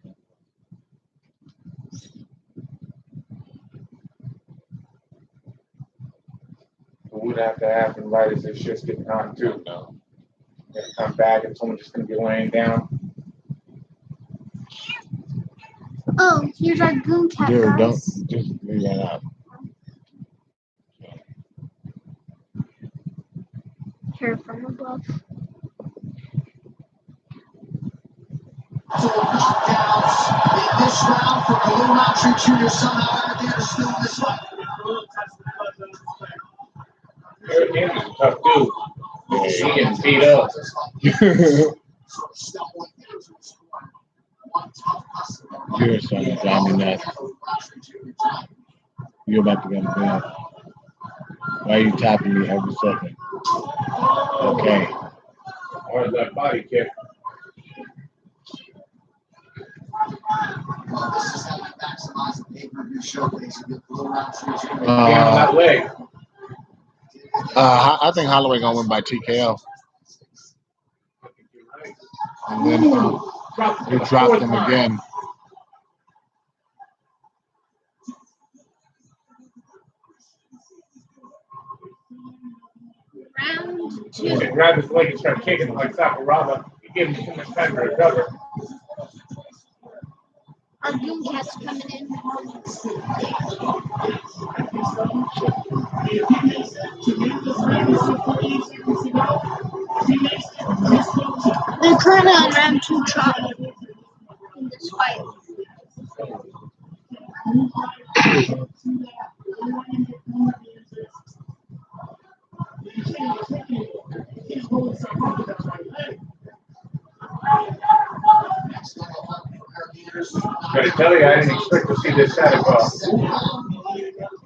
B: What would have to happen right as this shit's getting hot too. No. Gonna come back and someone's just gonna be laying down.
F: Oh, here's our Goon cat,
A: Dude, don't
F: guys.
A: just leave that out.
F: Here from above.
C: So knockdowns in this round for Khalil Roundtree Jr. Somehow everything is still in this fight.
B: Eric Anderson's a tough dude. Yeah, he getting beat up.
A: You're son of drive me nuts. You're about to go to bed. Why are you tapping me every second? Okay.
B: Or that body kick.
C: This is how you maximize the pay-per-view showcase with Khalil Roundtree Jr.
B: Get on that leg.
A: I think Holloway gonna win by TKO. And then he dropped him again.
F: Round
B: He
F: 2.
B: can grab his leg and start kicking him like Sakuraba. You give him too much time to recover.
F: Our Goon cat's coming in. They're currently on round 2 Trump in this fight.
B: But I tell you, I didn't expect to see this kind of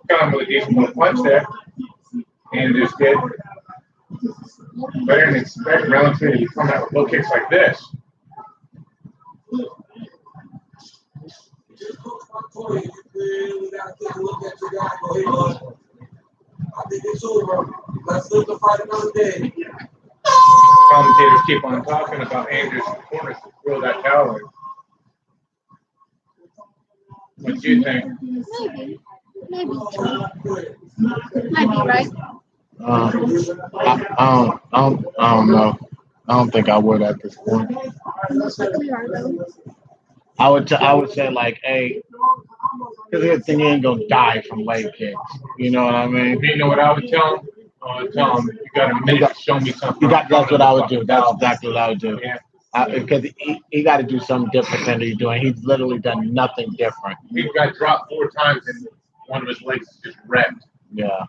B: kind of a decent punch there. And this kid. But I didn't expect Roundtree to come out with low kicks like this.
D: I think it's over. Let's live to fight another day.
B: Commentators keep on talking about Andrew's corners to throw that towel in. What do you think?
F: Maybe. Maybe Trump. Might be right.
A: I don't know. I don't think I would at this point.
F: Most likely are, though.
A: I would say like, hey, because the thing ain't gonna die from leg kicks. You know what I mean?
B: You know what I would tell him? Tell him, you got a minute to show me something.
A: That's what I would do. That's exactly what I would do.
B: Yeah.
A: Because he got to do something different than he's doing. He's literally done nothing different.
B: He got dropped 4 times and one of his legs is just wrecked.
A: Yeah.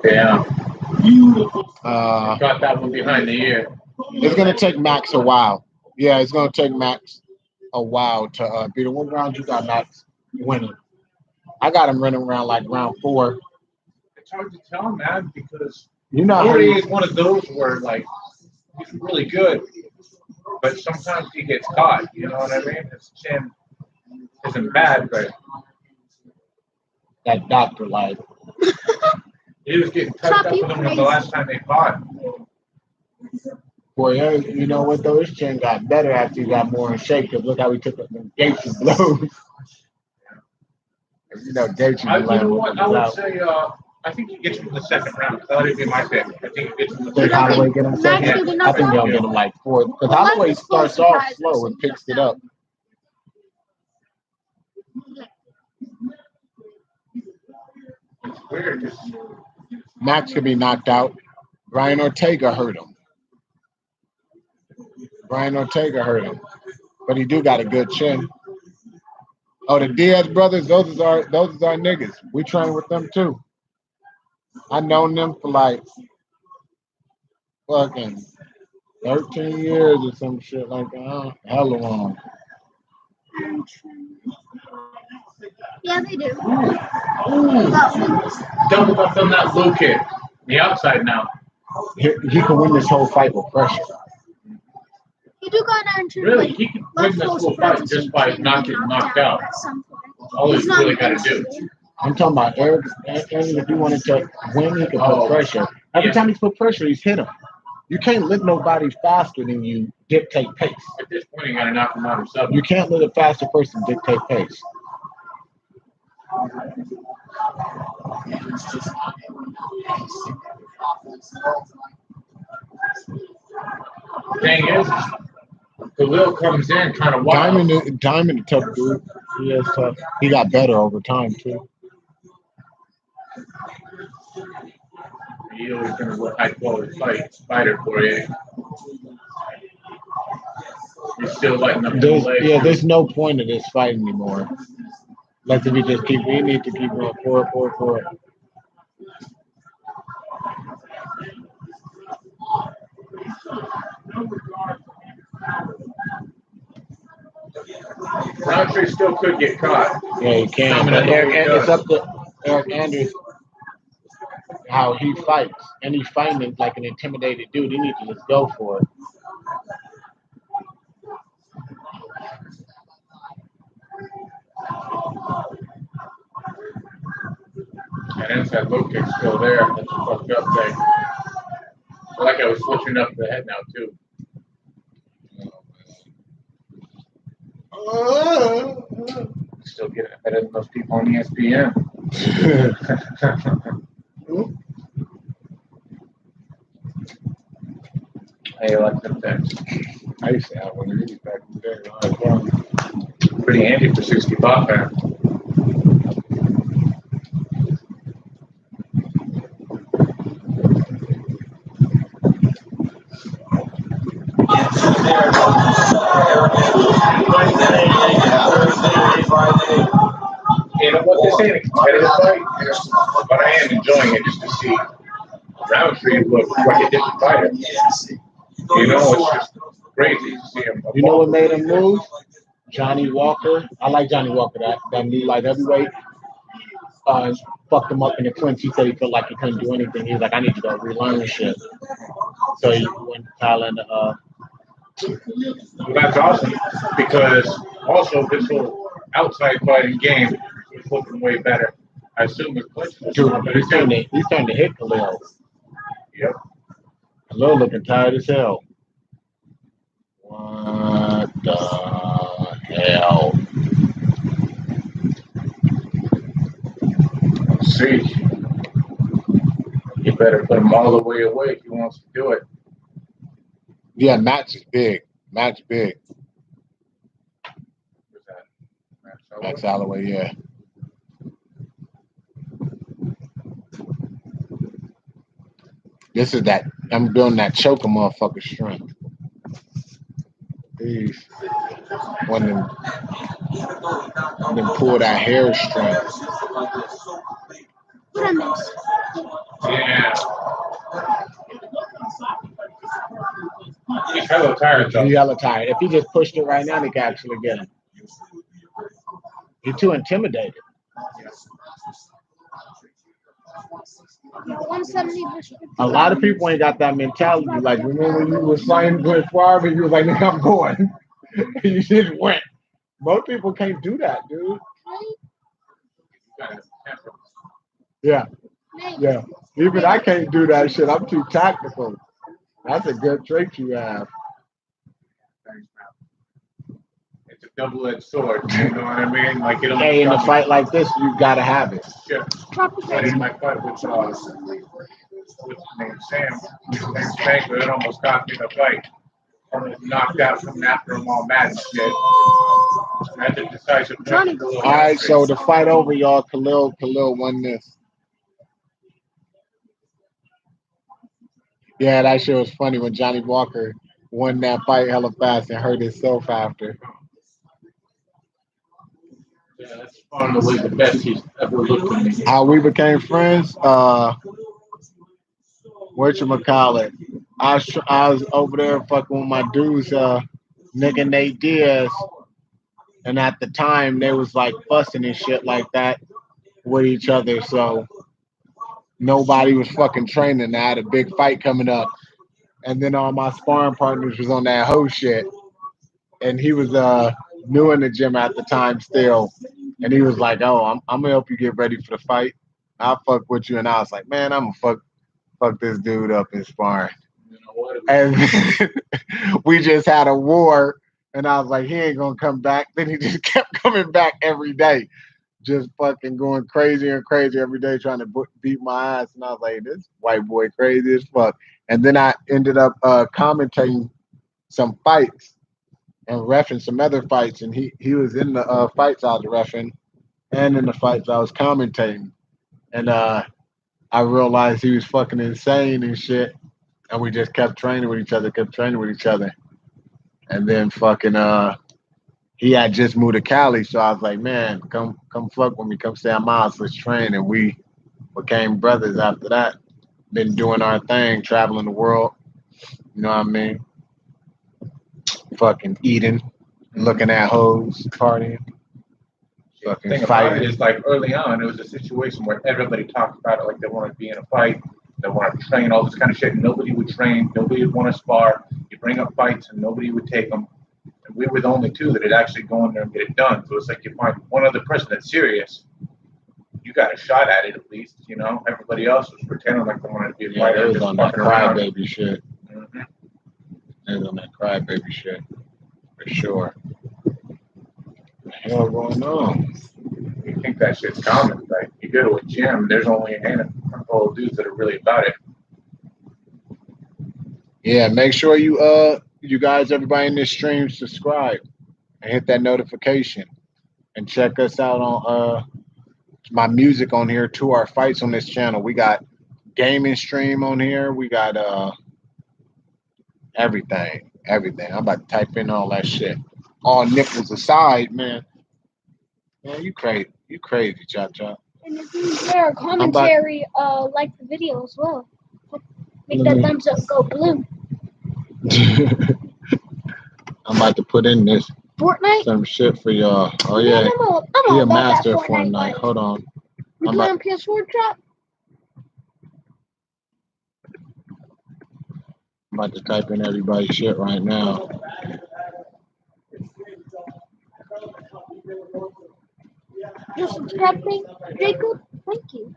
B: Yeah. Got that one behind the ear.
A: It's gonna take Max a while. Yeah, it's gonna take Max a while to beat him. What round you got Max winning? I got him running around like round 4.
B: It's hard to tell, man, because
A: You know,
B: Poirier is one of those where, like, he's really good, but sometimes he gets caught. You know what I mean? His chin isn't bad, but
A: that doctor like.
B: He was getting touched up with him the last time they fought.
A: Boy, you know what though? His chin got better after he got more in shape. Cause look how he took up them Gaethje blows. You know, Gaethje.
B: You know what? I would say, I think he gets him in the second round. That would be my pick. I think he gets him in the
A: Think
B: second round.
A: Holloway get him second? I think they'll get him like fourth. Because Holloway starts off slow and picks it up.
B: It's weird. Just,
A: Max could be knocked out. Brian Ortega hurt him. But he do got a good chin. Oh, the Diaz brothers, those is our niggas. We train with them too. I known them for like fucking 13 years or some shit like that. Hella long.
F: Yeah, they do.
B: double up on that low kick. The outside now.
A: He can win this whole fight with pressure.
F: You do go down to
B: Really, he can win this whole fight just by not getting knocked out. All he's really got to do.
A: I'm talking about Eric. If he wanted to win, he could put pressure. Every time he's put pressure, he's hit him. You can't lift nobody faster than you dictate pace.
B: At this point, you got to knock him out himself.
A: You can't let a faster person dictate pace.
B: Thing is, Khalil comes in kind of wild.
A: Diamond, a tough dude. He is tough. He got better over time too.
B: He always been a high quality fighter for you. He's still letting them do legs.
A: Yeah, there's no point of this fight anymore. Like if we need to keep going forward.
B: Roundtree still could get caught.
A: Yeah, he can. But it's up to Eric Andrews how he fights. And he's fighting like an intimidated dude. He needs to just go for it.
B: And inside low kick's still there. That's a fucked up thing. I like I was switching up the head now too. Still getting it better than most people on ESPN. Hey, I like them things.
A: I used to have one of these back in the day.
B: Pretty handy for 65 pounds. You know what, this ain't a competitive fight, but I am enjoying it just to see Roundtree look like a different fighter. You know, it's just crazy to see him.
A: You know what made him move? Johnny Walker. I like Johnny Walker, that new light heavyweight. Fucked him up in the clinch. He said he felt like he couldn't do anything. He was like, I need to go relearn shit. So he went to Thailand.
B: Well, that's awesome because also this whole outside fighting game is looking way better. I assume his clinch was
A: he's starting to hit Khalil.
B: Yep.
A: Khalil looking tired as hell. What the hell?
B: Let's see. You better put him all the way away if he wants to do it.
A: Yeah, Max is big. Max big.
B: Who's that?
A: Max Holloway, yeah. This is that. I'm building that choker motherfucker strength. These. When them pull that hair strength.
F: What I miss?
B: Yeah. He's hella tired though.
A: He's hella tired. If he just pushed it right now, they could actually get him. He's too intimidated.
F: 170 versus 50.
A: A lot of people ain't got that mentality. Like, remember when you was fighting with Favre and you was like, nigga, I'm going. You just went. Most people can't do that, dude. Yeah,
F: Maybe.
A: yeah. Even I can't do that shit. I'm too tactical. That's a good trait you have.
B: It's a double-edged sword. You know what I mean? Like it'll
A: Hey, in a
B: got me
A: fight like this, you gotta have it.
B: shit.
F: Drop the
B: But in
F: face.
B: my fight with named Sam, named Frank, it almost cost me the fight. Almost knocked out from after him all mad and shit. That's a decisive
F: Johnny,
B: punch.
A: All right, so the fight over, y'all. Khalil won this. Yeah, that shit was funny when Johnny Walker won that fight hella fast and hurt himself after.
B: Yeah, that's probably the best he's ever looked at me.
A: How we became friends? Whatchamacallit? I was over there fucking with my dudes, nigga Nate Diaz, and at the time they was like fussing and shit like that with each other, so nobody was fucking training. I had a big fight coming up, and then all my sparring partners was on that hoe shit, and he was new in the gym at the time still, and he was like, "Oh, I'm gonna help you get ready for the fight. I'll fuck with you," and I was like, "Man, I'm gonna fuck this dude up in sparring."
B: You know what?
A: And we just had a war, and I was like, he ain't gonna come back. Then he just kept coming back every day, just fucking going crazy and crazy every day, trying to beat my ass. And I was like, this white boy crazy as fuck. And then I ended up commentating some fights and reffing some other fights, and he was in the fights I was reffing and in the fights I was commentating, and I realized he was fucking insane and shit. And we just kept training with each other, And then fucking he had just moved to Cali, so I was like, man, come fuck with me, come stay at my house, let's train. And we became brothers after that. Been doing our thing, traveling the world, you know what I mean? Fucking eating, looking at hoes, partying,
B: The
A: fucking
B: thing about it
A: fighting.
B: is, like early on, it was a situation where everybody talked about it like they wanted to be in a fight, they wanted to train, all this kind of shit. Nobody would train, nobody would want to spar. You bring up fights, and nobody would take them. And we were the only two that had actually go in there and get it done. So it's like you find one other person that's serious, you got a shot at it at least, you know. Everybody else was pretending like they wanted to be a
A: Yeah,
B: fighter.
A: they was
B: just
A: on that
B: fucking around.
A: crybaby shit.
B: Mhm.
A: They was on that crybaby shit, for sure. What the hell going on?
B: You think that shit's common? Like you go to a gym, there's only a handful of dudes that are really about it.
A: Yeah, make sure you guys, everybody in this stream, subscribe and hit that notification and check us out on my music on here too, our fights on this channel. We got gaming stream on here. We got everything. I'm about to type in all that shit. All nipples aside, man. Man, you crazy, Chop Chop.
F: And if you share a commentary, like the video as well. Make that thumbs up go blue.
A: I'm about to put in this
F: Fortnite?
A: some shit for y'all. Oh yeah,
F: I'm all
A: he a
F: about that
A: master of
F: Fortnite.
A: Fortnite. Hold on.
F: You
A: I'm
F: play
A: about-
F: on PS4, Chop?
A: I'm about to type in everybody's shit right now.
F: You subscribe me, Jacob? Thank you.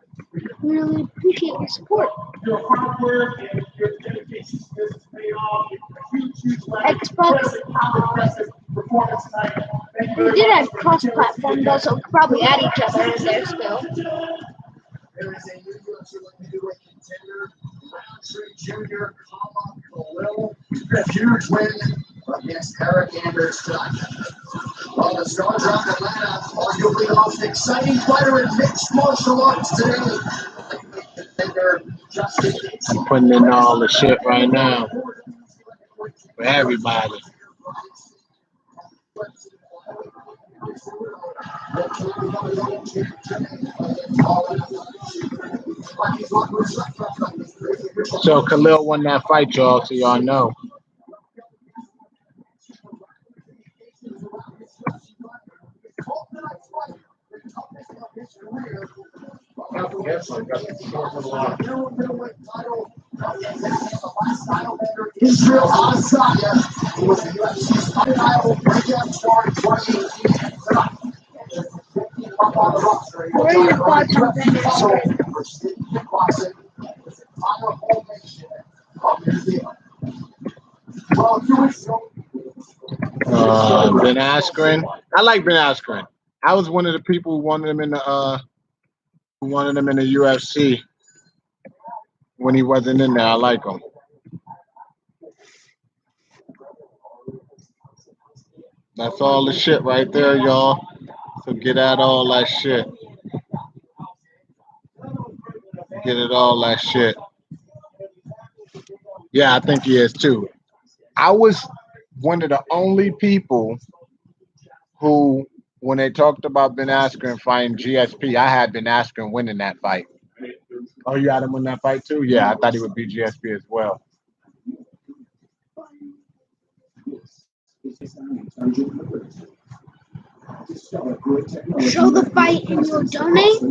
F: Really appreciate your support.
E: Your hard work and your dedication to this is paid off.
F: Xbox.
E: Impressive performance tonight. Thank you
F: We
E: very
F: did
E: much
F: have
E: for
F: cross-platform though, so we could probably add each other in there still.
C: There is a new UFC heavyweight contender, Roundtree Jr., Khalil. A huge win against Eric Anderson. Well, the Stars out of Atlanta, arguably the most exciting fighter in mixed martial arts today.
A: I'm putting in all the shit right now for everybody. So Khalil won that fight, y'all, so y'all know.
C: Israel Adesanya, who was the UFC's title breakout star in 2018.
F: What are your thoughts on that?
A: Ben Askren. I like Ben Askren. I was one of the people who wanted him in the UFC when he wasn't in there. I like him. That's all the shit right there, y'all. So get at all that shit. Get it all that shit. Yeah, I think he is too. I was one of the only people who, when they talked about Ben Askren fighting GSP, I had Ben Askren winning that fight. Oh, you had him win that fight too? Yeah, I thought he would beat GSP as well.
F: Show the fight and you'll donate.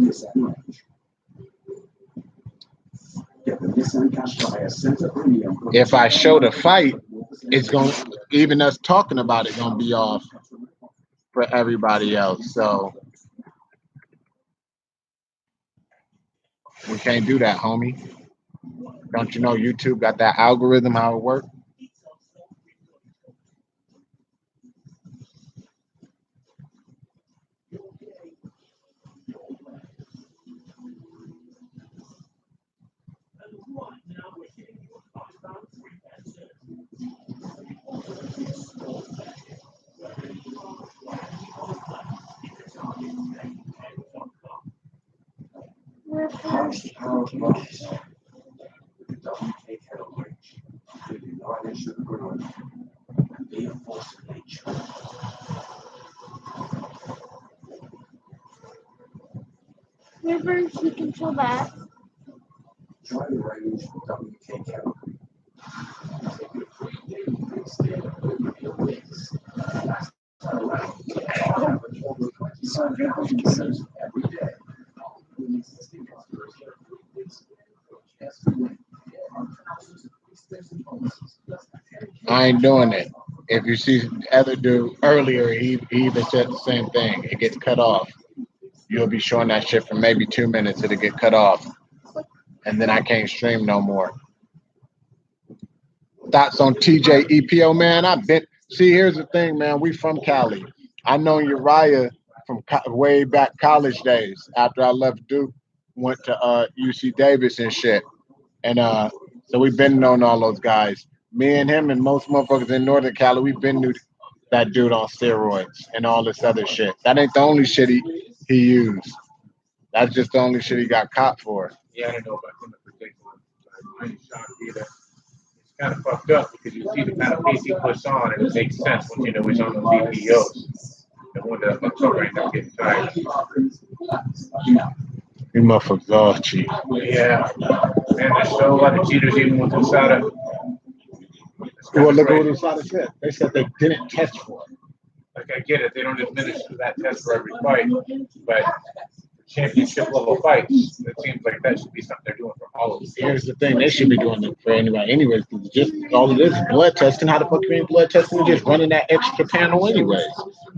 A: If I show the fight, it's going to, even us talking about it, going to be off for everybody else. So we can't do that, homie. Don't you know YouTube got that algorithm, how it works?
F: Rivers, you control that. So Rivers can see.
A: I ain't doing it. If you see the other dude earlier, he even said the same thing. It gets cut off. You'll be showing that shit for maybe 2 minutes. It'll get cut off. And then I can't stream no more. Thoughts on TJ EPO, man? Here's the thing, man. We from Cali. I know Uriah from way back college days. After I left Duke, went to UC Davis and shit. And so we've been knowing all those guys. Me and him and most motherfuckers in Northern Cali, we've been knew that dude on steroids and all this other shit. That ain't the only shit he used. That's just the only shit he got caught for.
B: Yeah, I don't know about him in particular. I ain't shocked either. It's kind of fucked up because you see the kind of piece he puts on, and it makes sense once you know he's on those EPOs. And when the fuck's over, ain't not getting tired.
A: You motherfuckers all cheat.
B: Yeah. Man, there's still a lot of cheaters even with USADA.
A: Well, look at what USADA said. They said they didn't test for it.
B: Like, I get it. They don't administer that test for every fight. But championship level fights, it seems like that should be something they're doing for all of them.
A: Here's the thing. They should be doing it for anybody. Anyways, just all of this blood testing. How the fuck you ain't blood testing? You're just running that extra panel anyways.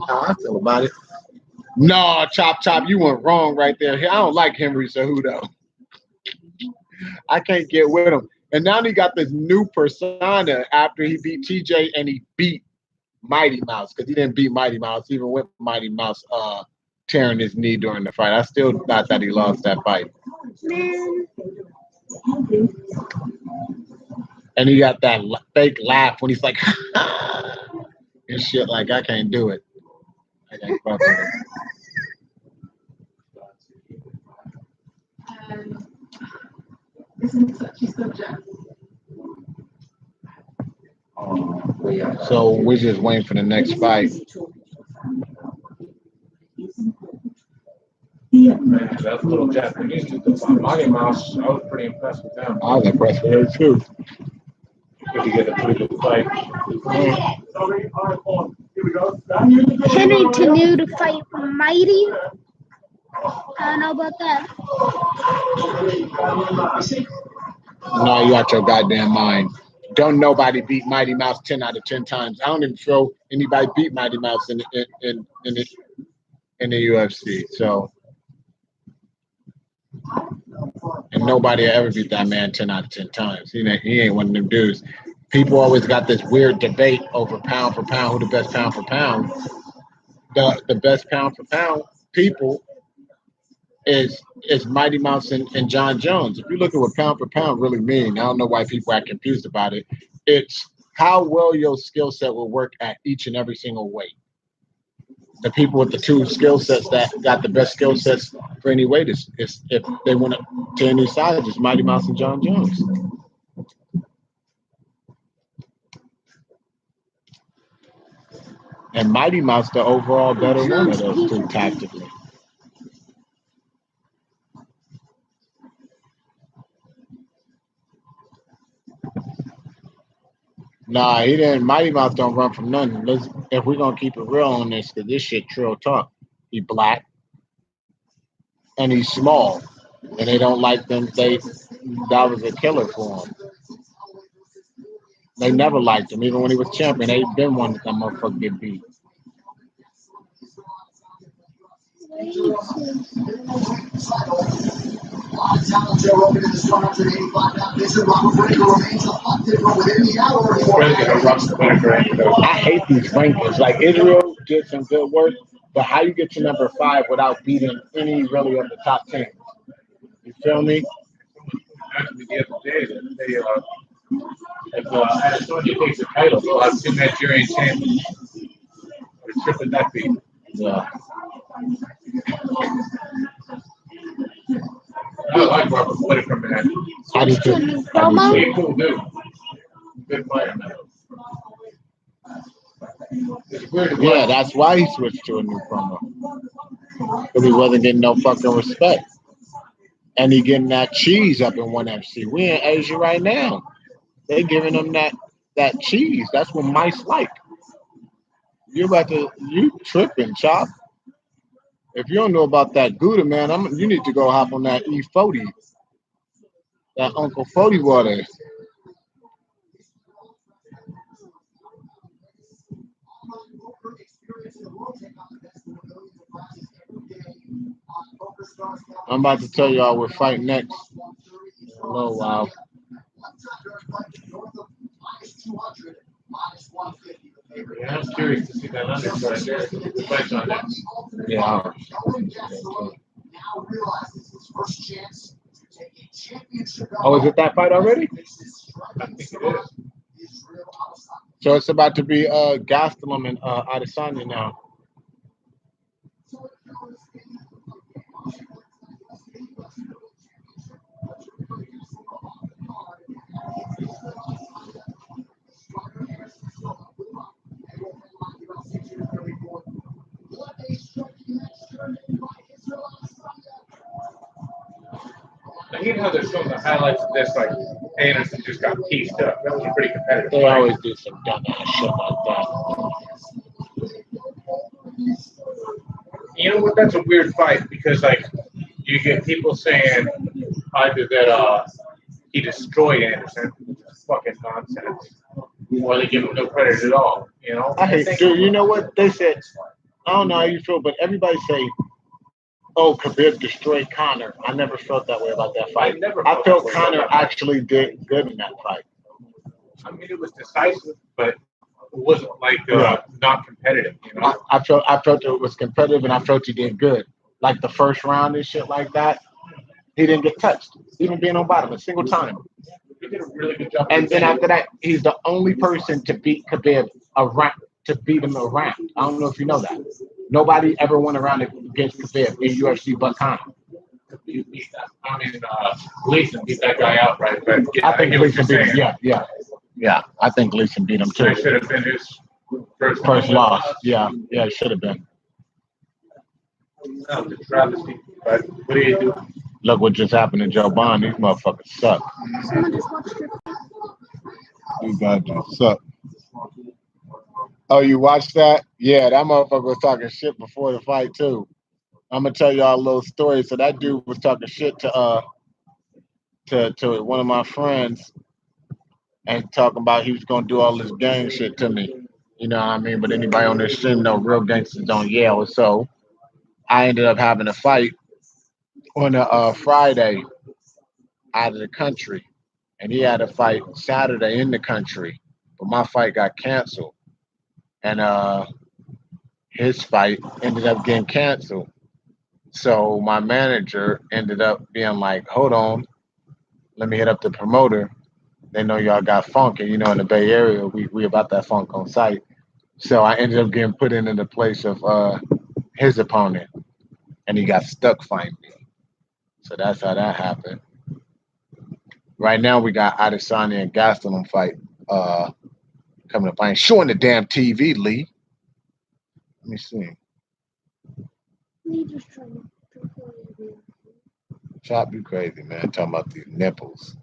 A: How I feel about it. No, Chop, you went wrong right there. I don't like Henry Cejudo. I can't get with him. And now he got this new persona after he beat TJ and he beat Mighty Mouse, because he didn't beat Mighty Mouse, even with Mighty Mouse tearing his knee during the fight. I still thought that he lost that fight.
F: Man.
A: And he got that fake laugh when he's like, and shit, like, I can't do it. I can't fuck with it. So we're just waiting for the next fight.
B: Man, that little Japanese dude, Mighty Mouse, I was pretty impressed with them.
A: I was impressed with her too.
B: Put together a pretty good fight.
F: Henry Tenu to fight Mighty. I don't know about that.
A: No, you out your goddamn mind. Don't nobody beat Mighty Mouse 10 out of 10 times. I don't even feel anybody beat Mighty Mouse in the UFC. So And nobody will ever beat that man 10 out of 10 times. He ain't one of them dudes. People always got this weird debate over pound for pound, who the best pound for pound. The best pound for pound people is Mighty Mouse and John Jones. If you look at what pound for pound really mean, I don't know why people are confused about it. It's how well your skill set will work at each and every single weight. The people with the two skill sets that got the best skill sets for any weight is if they want to any size, it's Mighty Mouse and John Jones. And Mighty Mouse, the overall better one of those two tactically. Nah, he didn't. Mighty Mouse don't run from nothing. If we're gonna keep it real on this, because this shit trill talk. He black and he's small, and they don't like them. That was a killer for him. They never liked him, even when he was champion. They been wanting that motherfucker get beat. I hate these rankings. Like Israel did some good work, but how you get to number 5 without beating any really of the top 10? You feel me?
B: The other day that they if Antonio takes the title, he'll have 2 Nigerian champions. Or triple that beat.
A: Yeah.
B: I like Robert Whittaker, man.
A: I do too.
B: He's a cool dude. Good fighter, man.
A: Yeah, that's why he switched to a new promo. Because he wasn't getting no fucking respect. And he getting that cheese up in 1FC. We in Asia right now. They giving him that cheese. That's what mice like. You tripping, Chop. If you don't know about that Gouda, man, you need to go hop on that E40. That Uncle 40 water. I'm about to tell y'all we're fighting next. Oh, wow.
B: Yeah, I'm curious to see that undercard there. The fight's on that.
A: Yeah. Oh, is it that fight already?
B: I think it is.
A: So it's about to be Gastelum and Adesanya now.
B: I hate how they're showing the highlights of this, like Anderson just got pieced up. That was a pretty competitive
A: They
B: fight.
A: always do some dumbass shit like that.
B: You know what? That's a weird fight because, like, you get people saying either that he destroyed Anderson, which is fucking nonsense, or they give him no credit at all. You know?
A: I hate, dude. You know what they said? I don't know how you feel, but everybody say, "Oh, Khabib destroyed Conor." I never felt that way about that fight. I felt Conor actually did good in that fight.
B: I mean, it was decisive, but it wasn't like not competitive. You know?
A: I felt it was competitive, and I felt he did good. Like the first round and shit like that, he didn't get touched, even being on bottom a single time.
B: He did a really good job.
A: And then after that, he's the only person to beat Khabib around. To beat him around. I don't know if you know that. Nobody ever went around against Khabib in UFC but Conor.
B: Gleason beat that guy out, right? But yeah,
A: I think Gleason beat him. Yeah. I think Gleason beat him too.
B: That should have been his
A: first loss. Yeah, it should have been.
B: That was a travesty. But what do you do?
A: Look what just happened to Joe Bond. These motherfuckers suck.
F: Someone just watched your
A: These guys just suck. Oh, you watched that? Yeah, that motherfucker was talking shit before the fight too. I'm gonna tell y'all a little story. So that dude was talking shit to one of my friends and talking about he was gonna do all this gang shit to me. You know what I mean? But anybody on this stream know real gangsters don't yell. So I ended up having a fight on a Friday out of the country, and he had a fight Saturday in the country, but my fight got canceled, and his fight ended up getting canceled. So my manager ended up being like, "Hold on, let me hit up the promoter. They know y'all got funk, and in the Bay Area, we about that funk on site." So I ended up getting put in the place of his opponent, and he got stuck fighting me. So that's how that happened. Right now we got Adesanya and Gastelum fight coming up. I ain't showing the damn TV, Lee. Let me see.
F: Me just trying to record it.
A: Chop, you crazy, man. Talking about these nipples.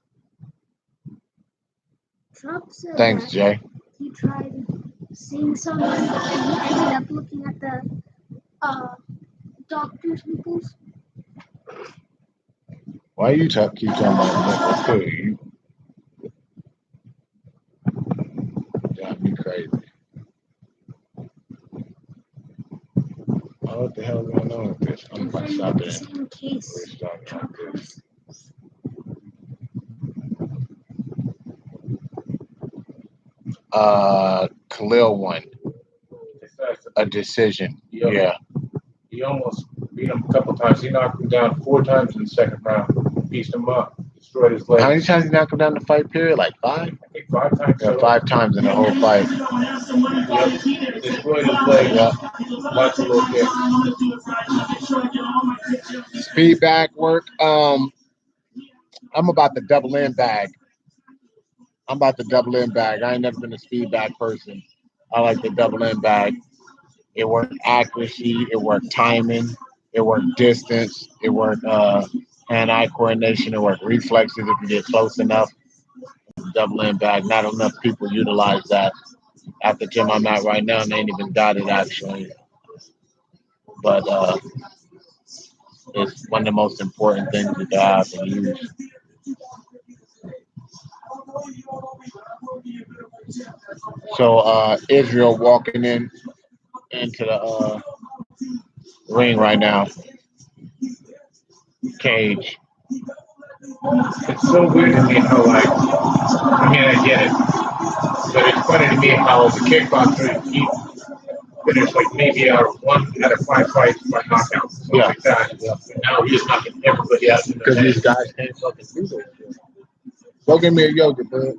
F: Trump said
A: Thanks,
F: that
A: Jay.
F: he tried seeing someone and he ended up looking at the doctor's nipples.
A: Why you keep talking about nipples too? You drive me crazy. Oh, what the hell going on with this? I'm about to stop it.
F: In case Trump comes.
A: Khalil won a decision. Yeah.
B: He almost beat him a couple times. He knocked him down 4 times in the second round. Pieced him up. Destroyed his legs.
A: How many times did he knock him down the fight period? Like 5?
B: I think 5 times.
A: Yeah, 5 times in the whole fight.
B: Yep. Destroyed his legs.
A: Yeah.
B: Lots of little kicks.
A: Speed bag work. I'm about to double in bag. I ain't never been a speed bag person. I like the double in bag. It worked accuracy. It worked timing. It worked distance. It worked hand-eye coordination. It worked reflexes if you get close enough. Double in bag. Not enough people utilize that. At the gym I'm at right now, and they ain't even got it actually. But it's one of the most important things you can have and use. So Israel walking into the ring right now. Cage.
B: It's so weird to me how, I get it. But it's funny to me how the kickboxer, he finished maybe 1 out of 5 fights by knockout. Something like that. Yeah. And now he's knocking everybody out.
A: Because these guys can't fucking do this shit. Go get me a yogurt, bud.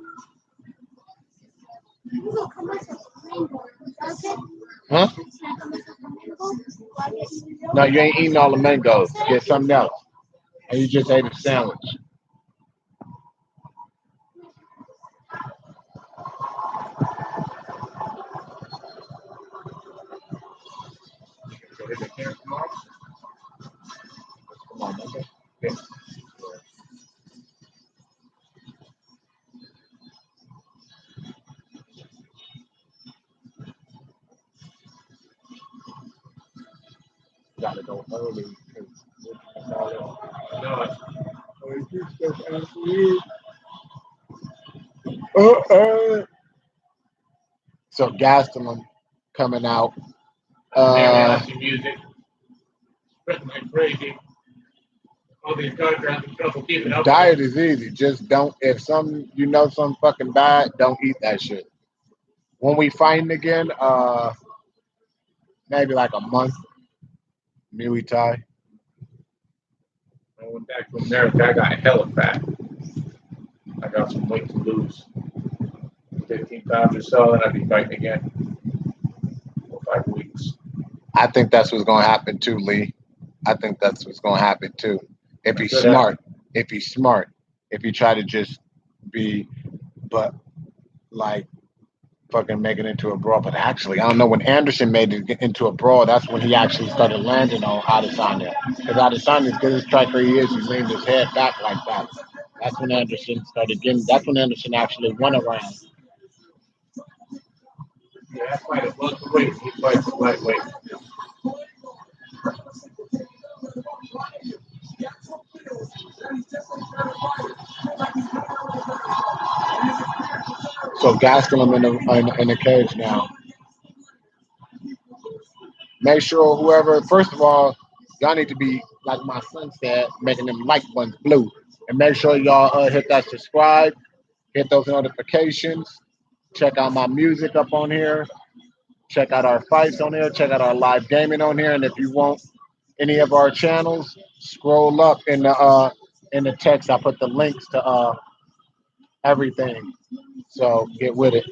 A: Huh? No, you ain't eating all the mangoes. Get something else. And you just ate a sandwich. Come on, Monday. Yeah. Gotta go early. So Gastelum coming out.
B: Music. Spreading like crazy. All these guys are having trouble keeping up.
A: Diet is easy. Just don't. If something fucking bad, don't eat that shit. When we fighting again, maybe like a month. Muay Thai.
B: I went back to America. I got hella fat. I got some weight to lose. 15 pounds or so, and I'd be fighting again. 4 or 5 weeks.
A: I think that's what's gonna happen too, Lee. I think that's what's gonna happen too. If he's smart. If he's smart. If he try to just be, but like fucking make it into a brawl. But actually, I don't know, when Anderson made it into a brawl, that's when he actually started landing on Adesanya. Because Adesanya, as good as striker he is, he leaned his head back like that. That's when Anderson started getting. That's when Anderson actually won a round.
B: Yeah, that fight is welterweight. He fights lightweight.
A: So Gastelum in the cage now. Make sure whoever, first of all, y'all need to be like my son said, making them like buttons blue. And make sure y'all hit that subscribe, hit those notifications, check out my music up on here, check out our fights on here, check out our live gaming on here. And if you want any of our channels, scroll up in the text. I put the links to everything. So get with it.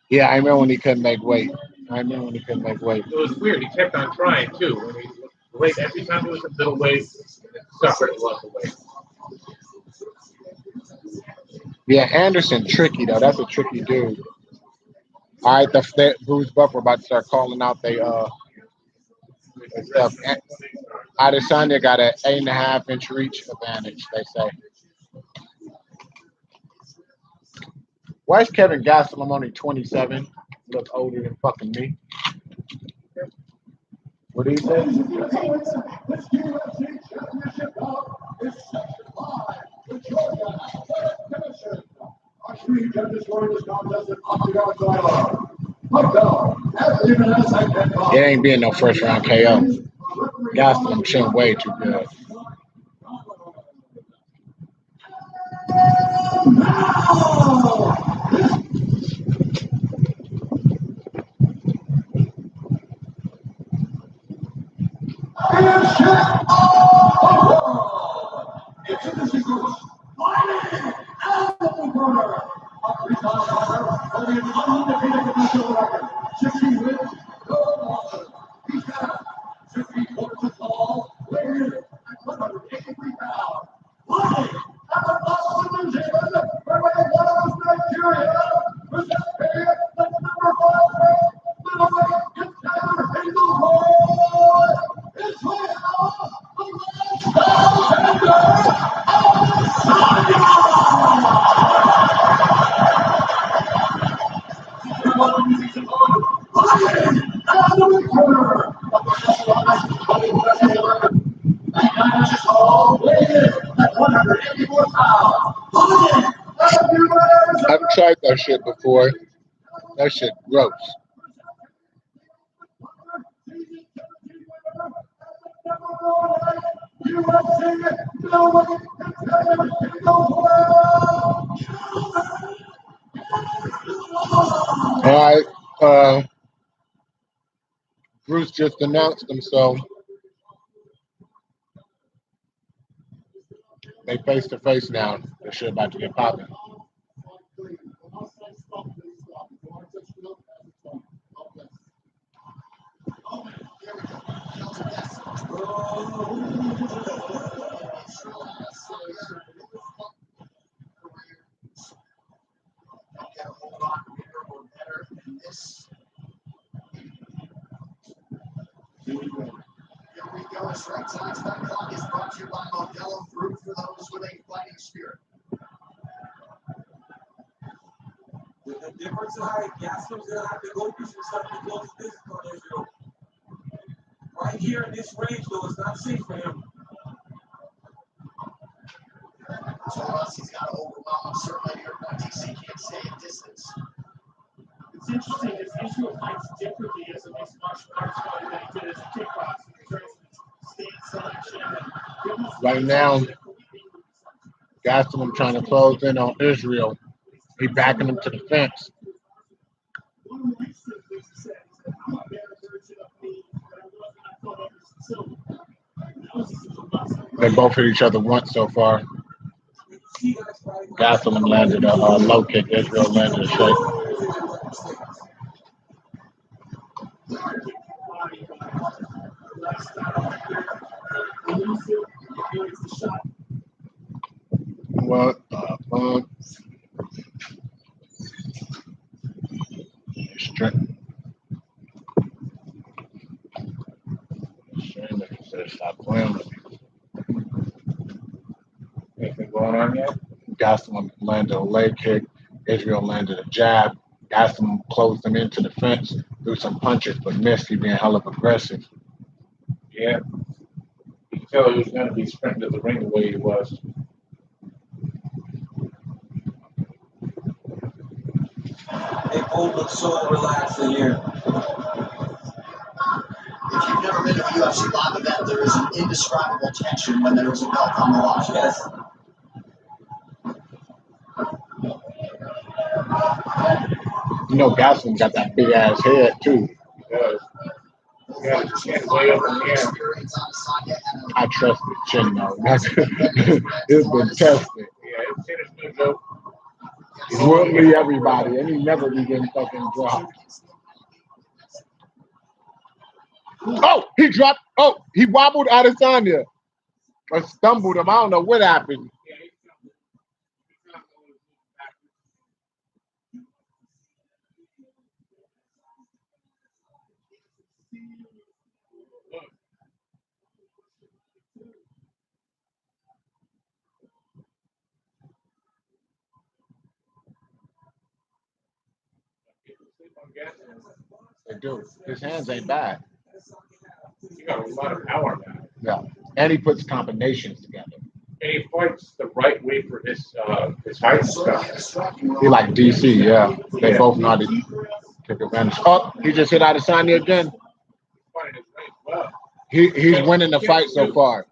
A: Yeah, I remember when he couldn't make weight.
B: It was weird. He kept on trying too. When he weight every time it was a little weight, suffered a lot of weight.
A: Yeah, Anderson tricky though. That's a tricky dude. All right, the Bruce Buff, we're about to start calling out they stuff. Adesanya got an 8.5-inch reach advantage, they say. Why is Kevin Gastelum only 27? Looks older than fucking me. What do you say? It ain't being no first round KO. Gastelum showing way too good. I've tried that shit before. That shit gross. All right. Bruce just announced himself. They face to face now. This shit about to get popping.
C: Here we go. StrikeTimes.com is brought to you by Modelo Fruit for those with a fighting spirit.
D: With the difference in height, Gastelum's gonna have to go through some stuff to close the distance on Israel. Right here in this range, though, it's not safe for him.
C: So else he's got to overwhelm him. Certainly, your point, DC can't stay at distance.
E: It's interesting as Israel fights differently as a mixed martial arts fighter than he did as a kickboxer. In terms of stance selection.
A: Right now, Gastelum trying to close in on Israel. He backing him to the fence. They both hit each other once so far. Gastelum landed a low kick. Israel landed a straight. What the fuck? Straight. Stop playing with me.
B: Anything going on yet?
A: Gastelum landed a leg kick. Israel landed a jab. Gastelum closed him into the fence, threw some punches, but missed. He being hella aggressive.
B: Yeah. You can tell he was going to be sprinting to the ring the way he was.
D: They both look so relaxed in here.
C: If you you've never been to a UFC live event, there is an indescribable tension when there is a belt on the line. Yes.
A: You know, Gaston got that big ass head too.
B: Yeah, his chin way up in the air.
A: I trust his chin though. It's been tested.
B: Yeah, his chin is no joke.
A: He won't leave everybody, and he never be getting fucking dropped. Oh, he dropped. Oh, he wobbled Adesanya. Or stumbled him. I don't know what happened. They do. His hands ain't bad.
B: He got a lot of power now.
A: Yeah. And he puts combinations together.
B: And he fights the right way for his height and stuff.
A: He like DC, yeah. They both know how to take advantage. Oh, he just hit Adesanya again.
B: Fighting his range well.
A: He's winning the fight so far.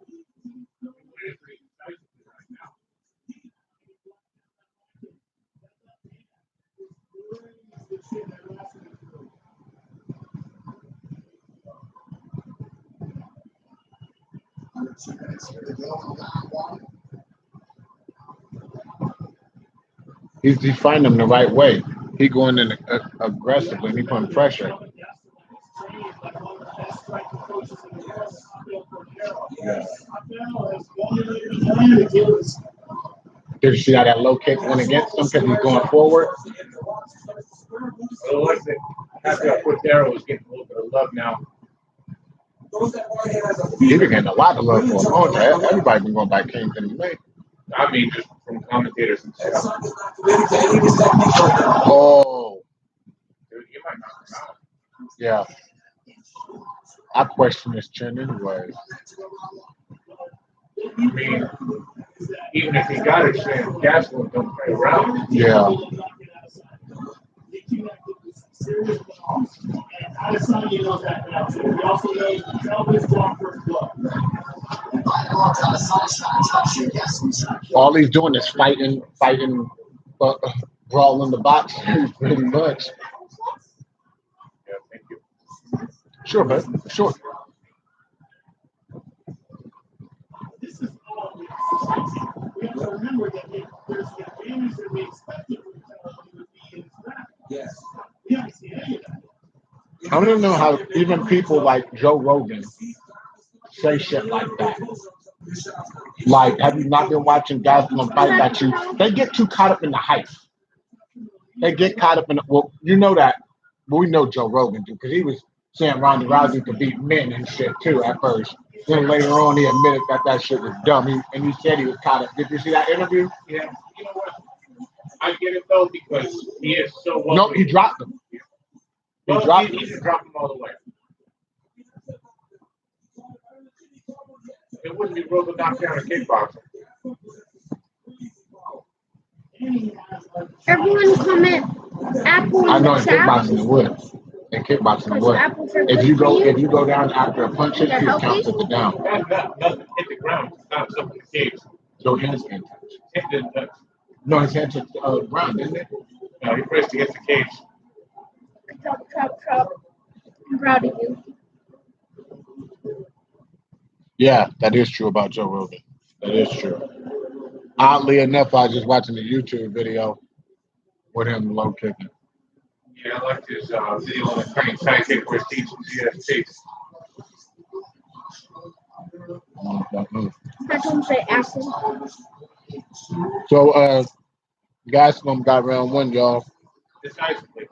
A: He's defining them the right way. He going in aggressively and he putting pressure. Yeah. Did you see how that low kick went against him because he's going forward?
B: I like that. After Poirier was getting a little bit of love now.
A: He been getting a lot of love for him. Oh, everybody been going back King to the May.
B: I mean, just from commentators and stuff.
A: Oh.
B: Dude, you might knock him out.
A: Yeah. I question his chin anyway.
B: I mean, even if he got it, saying Gaston don't play around.
A: Yeah.
E: Adesanya knows that now too. He also knows to tell his doctor's blood.
A: All he's doing is fighting, brawling the box, pretty much.
B: Yeah, thank you.
A: Sure, bud. Sure.
E: This is all we have to remember that there's the advantage that we expected from the would be in his back.
D: Yes.
E: We haven't seen any of that.
A: I don't know how even people like Joe Rogan say shit like that. Like, have you not been watching guys in fight that you? They get too caught up in the hype. They get caught up in the, well, you know that. Well, we know Joe Rogan do because he was saying Ronda Rousey could beat men and shit too at first. Then later on, he admitted that shit was dumb. He said he was caught up. Did you see that interview?
B: Yeah, you know what? I get it though because he is so well.
A: No, he dropped him. He
B: Well,
A: dropped
B: he
A: him.
B: didn't drop him all the way. It wouldn't be real to knock down a kickboxer.
F: Everyone comment Apple.
A: I know in
F: in the chat.
A: kickboxing it would. In kickboxing it would. If you go down after a punch hit, he counts at the down.
B: Nothing hit the ground. It's not something the cage.
A: So hands can't touch.
B: Hit didn't touch.
A: No, his hands touched the ground, didn't it?
B: No, he pressed against the cage.
F: Chop. I'm proud of you.
A: Yeah, that is true about Joe Rogan. That is true. Oddly enough, I was just watching a YouTube video with him low kicking.
B: Yeah, I liked his video on the training sidekick where he's teaching GSP.
F: I don't say Apple.
A: So, Gaston got round one, y'all.
B: Decisively.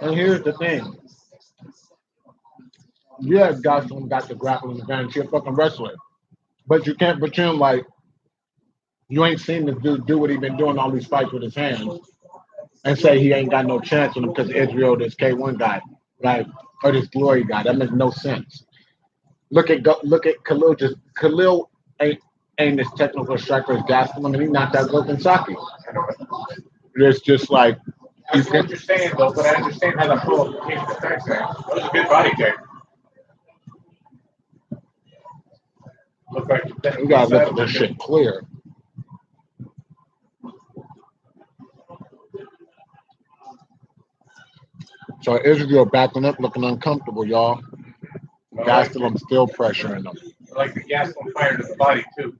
A: And here's the thing. Yeah, Gaston got the grappling advantage. You're a fucking wrestler. But you can't pretend like you ain't seen the dude do what he been doing all these fights with his hands and say he ain't got no chance on him because Israel, this K1 guy, like, or this Glory guy. That makes no sense. Look at Khalil. Khalil ain't ain't as technical striker as Gastelum, and he knocked out Gokensaki. It's just like
B: I see what you're saying, though, but I understand how the whole case affects that. That was a good body kick. Look like
A: you gotta look at this shit clear. So Israel backing up, looking uncomfortable, y'all. Gastelum still pressuring them.
B: I like the Gastelum fire to the body, too.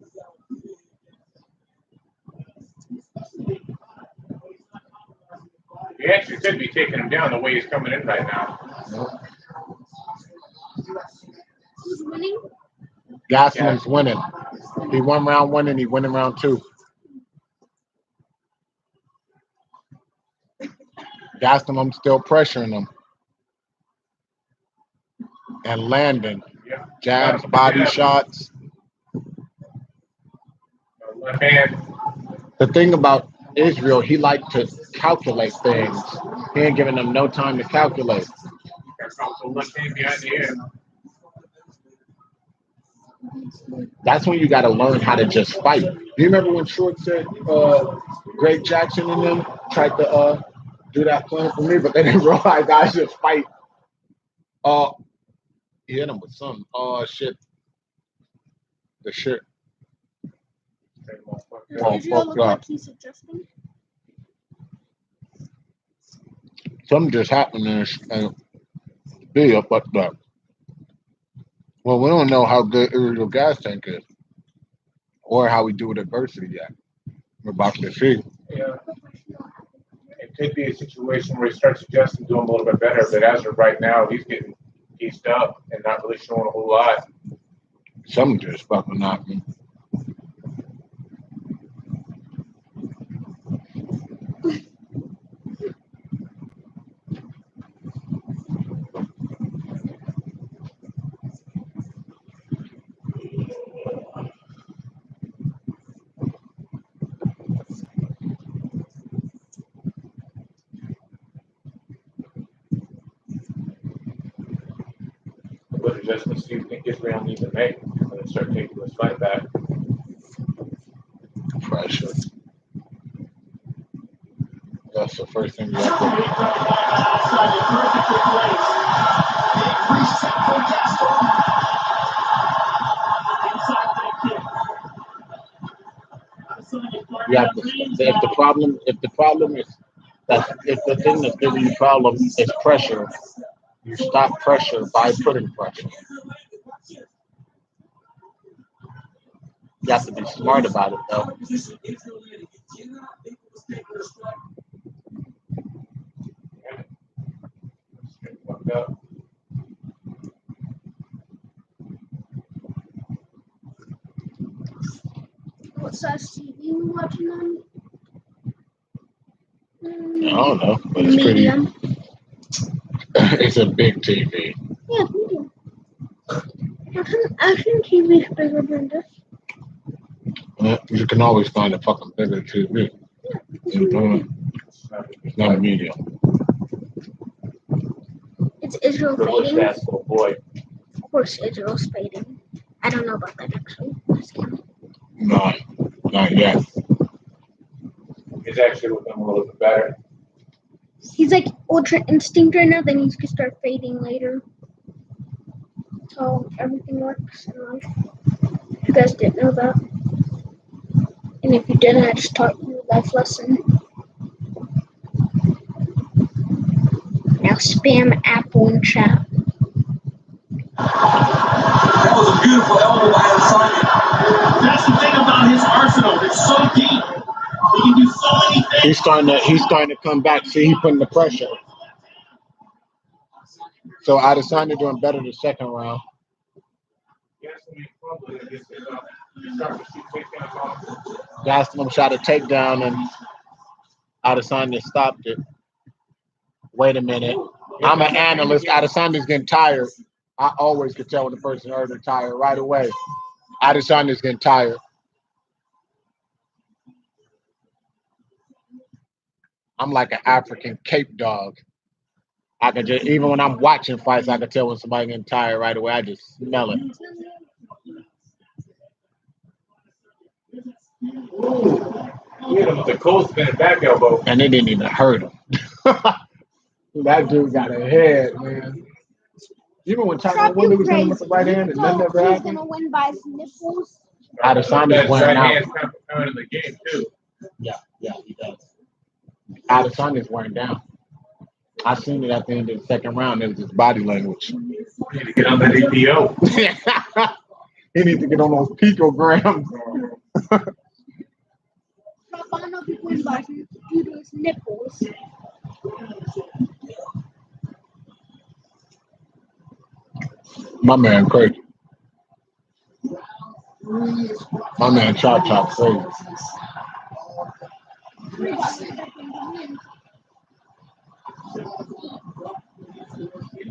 B: He actually could be taking him down the way he's coming in right now.
F: Who's winning?
A: Gastelum's winning. He won round one and he winning round two. Gastelum's still pressuring him. And landing.
B: Yep.
A: Jabs, body shots.
B: Left hand.
A: The thing about Israel, he liked to calculate things. He ain't giving them no time to calculate.
B: The left hand behind the ear.
A: That's when you got to learn how to just fight. Do you remember when Short said Greg Jackson and them tried to do that plan for me, but they didn't realize I should fight. He hit him with something. Oh, shit. The shit. Oh,
F: Israel
A: fucked
F: look
A: up.
F: like he's adjusting.
A: Something just happened in this video, fucked up. Well, we don't know how good Israel gas tank is or how we do with adversity yet. We're about to see.
B: Yeah. It could be a situation where he starts adjusting, doing a little bit better, but as of right now, he's getting eased up and not really showing a whole lot.
A: Something just fucking happened.
B: What adjustments do you think Israel needs to make when they start taking this fight back?
A: Pressure. That's the first thing you have to do. You have to, if the problem is that if the thing that's giving you problem is pressure, you stop pressure by putting pressure. You have to be smart about it, though.
F: What size TV you watching on?
A: I don't know, but it's
F: Medium.
A: pretty. It's a big TV.
F: Yeah, medium. I think TV is bigger than this.
A: You can always find a fucking bigger TV. It's not a medium.
F: It's Israel
B: Privileged
F: fading.
B: ass little boy.
F: Of course, Israel's fading. I don't know about that actually.
A: No, not yet.
B: He's actually looking a little bit better.
F: He's like ultra instinct right now. Then he's gonna start fading later. That's how everything works in life. If you guys didn't know that, and if you didn't, I just taught you a life lesson. Now spam Apple in chat.
D: That was a beautiful elbow by Adesanya.
E: That's the thing about his arsenal. It's so deep. He can do so many things.
A: He's starting to come back. See, he putting the pressure. So Adesanya doing better the second round. Gastelum shot a takedown and Adesanya stopped it. Wait a minute. I'm an analyst. Adesanya's getting tired. I always could tell when the person heard they're tired right away. Adesanya's getting tired. I'm like an African Cape dog. I could just, even when I'm watching fights, I could tell when somebody getting tired right away. I just smell it.
B: Ooh. He hit him with the cold spinning back elbow.
A: And it didn't even hurt him. That dude got a head, man. Even when Tyron
F: Trump,
A: Woodley
F: you
A: was in him with
F: crazy.
A: the right hand and nothing
F: So
A: ever
F: he's
A: happened.
F: gonna win by his nipples.
A: Adesanya's
B: That
A: wearing
B: right
A: out.
B: hand's kind of coming in the game, too.
A: Yeah, he does. Adesanya's wearing down. I seen it at the end of the second round. It was his body language.
B: You need to get on that EPO.
A: He needs to get on those picograms.
F: Trump, I don't know if he wins by due to his nipples.
A: My man crazy. My man chop crazy.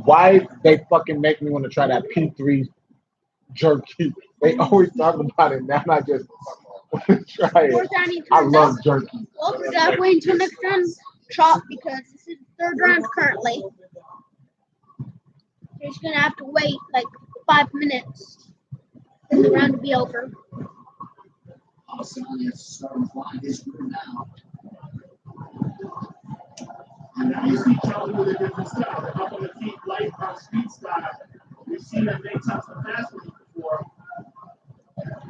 A: Why they fucking make me want to try that P3 jerky? They always talk about it. Now I just want to try
F: Fourth
A: it.
F: down, he
A: I
F: turns
A: love
F: up.
A: jerky.
F: Well, that way until next round, chop, because this is third round currently. You're just gonna have to wait like 5 minutes for the round to be over.
C: Adesanya's starting to find his groove now. And now you see Kelly with a different style. They're up on the feet, light, speed style. We've seen that many times in the past before.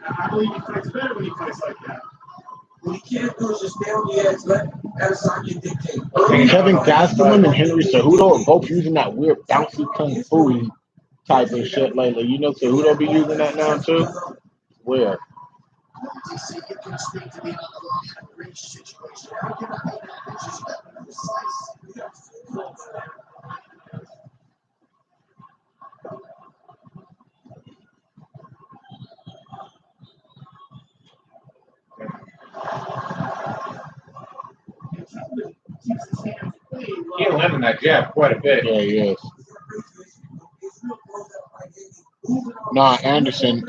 C: I believe he fights better when he fights like that.
D: What he can't do is just stay on the edge, let Adesanya dictate.
A: Kevin Gastelum and Henry Cejudo are both using that weird bouncy kung fu type of shit lately. You know Cejudo be using that now too? Where?
B: He landing that jab quite a bit.
A: Yeah, he is. Nah, Anderson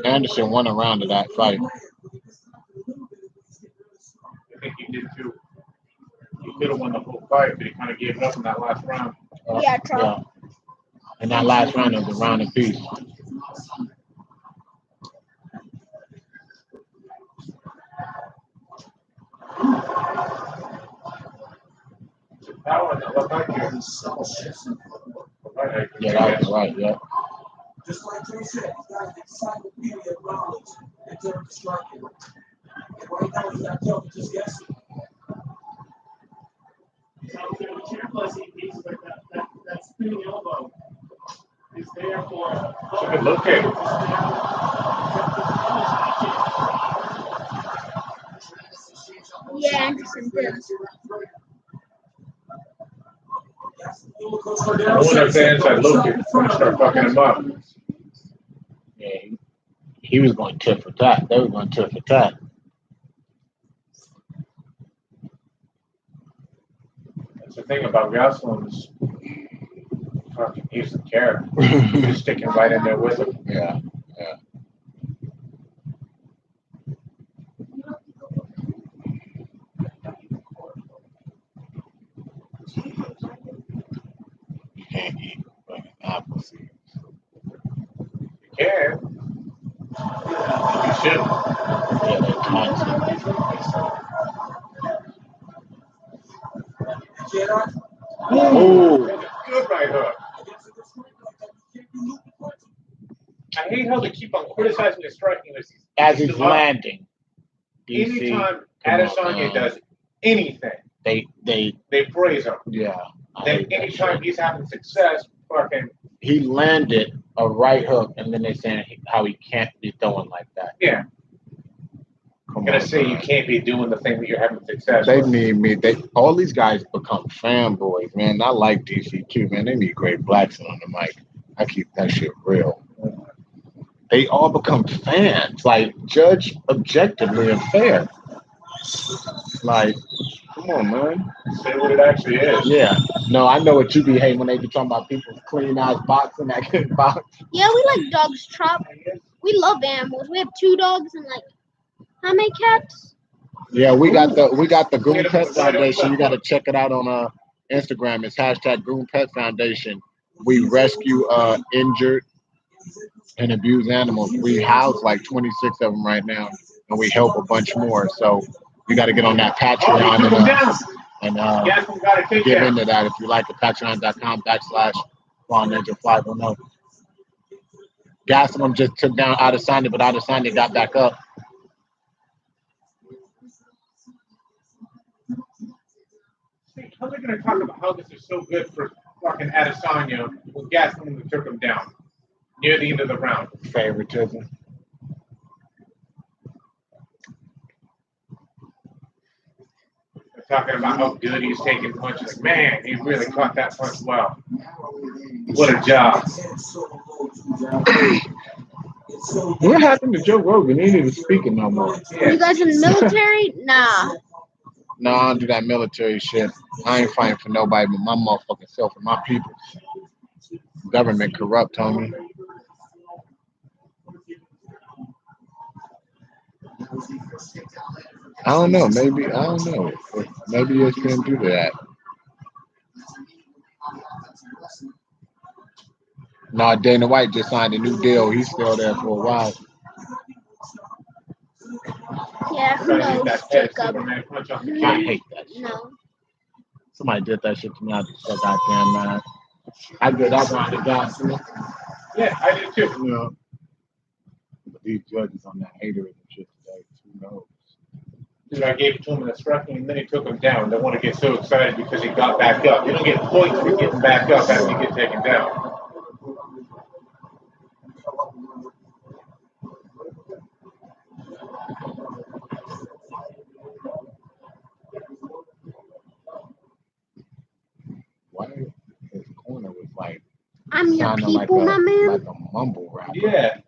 A: won a round of that fight.
B: I think he did too. He could have won the whole fight, but he kind of gave it up in that last round.
F: Yeah, Trump.
A: And that last round was a round apiece.
B: That one, the left eye kick.
A: Yeah, that was right, yeah.
D: Just like Joe said, he's got an encyclopedia of knowledge in terms of striking. And right now, he's not talking, just guessing.
E: So you know, the champ plus he's like that spinning elbow is there for.
B: It's a good look kick.
F: Yeah, Anderson did.
B: I wonder if the inside low kick is going to start fucking him up.
A: Yeah, he was going tit for tat. They were going tit for tat.
B: That's the thing about Gastelum is fucking he doesn't care. He's sticking right in there with him.
A: Yeah. You can't eat fucking apple seeds.
B: You can. You should.
A: Yeah, they're toxic.
B: Ooh. Good right hook. I hate how they keep on criticizing his striking
A: As he's landing. DC,
B: anytime Adesanya does anything,
A: they
B: praise him.
A: yeah.
B: Then anytime he's having success, fucking
A: He landed a right hook, and then they're saying how he can't be throwing like that.
B: yeah.
A: Come
B: I'm gonna
A: on,
B: say
A: man.
B: you can't be doing the thing that you're having success
A: They
B: with.
A: need me. All these guys become fanboys, man. I like DC too, man. They need Great Blackson on the mic. I keep that shit real. They all become fans, like judge objectively and fair. Like, come on, man.
B: Say what it actually is.
A: Yeah. No, I know what you be hating when they be talking about people's clean ass boxing that can box.
F: Yeah, we like dogs, Trump. We love animals. We have 2 dogs and like how many cats?
A: Yeah, we got the Goon Pet Foundation. You got to check it out on Instagram. It's #Goon Pet Foundation. We rescue injured and abused animals. We house like 26 of them right now. and we help a bunch more. So you got to get on that
B: Oh, he
A: Patreon
B: took him down.
A: and
B: Gaston got a
A: get
B: takedown.
A: into that if you like it. Patreon.com/RawNinja510. Gaston just took down Adesanya, but Adesanya got back up.
B: How are they going to talk about how this is so good for fucking Adesanya when Gaston took him down near the end of the round?
A: Favoritism.
B: They're talking about how good he's taking punches. Man, he really caught that punch well. What a job.
A: What happened to Joe Rogan? He ain't even speaking no more.
F: You guys in the military? Nah.
A: No, I don't do that military shit. I ain't fighting for nobody but my motherfucking self and my people. Government corrupt, homie. I don't know. Maybe I don't know. Maybe ESPN do that. No, Dana White just signed a new deal. He's still there for a while.
F: Yeah, who knows,
B: That head
F: Jacob?
B: Superman punch on the
A: I
B: cage.
A: hate that shit.
F: No.
A: Somebody did that shit to me. I was so goddamn mad. I did. I wanted to die.
B: Yeah, I did too.
A: You know, but these judges on that hater and shit today, who knows?
B: Dude, I gave it to him in the striking, and then he took him down. They want to get so excited because he got back up. They don't get points for getting back up after you get taken down.
A: Why his corner was like
F: I'm your
A: sounding like
F: people, my man.
A: a mumble rapper.
B: Yeah.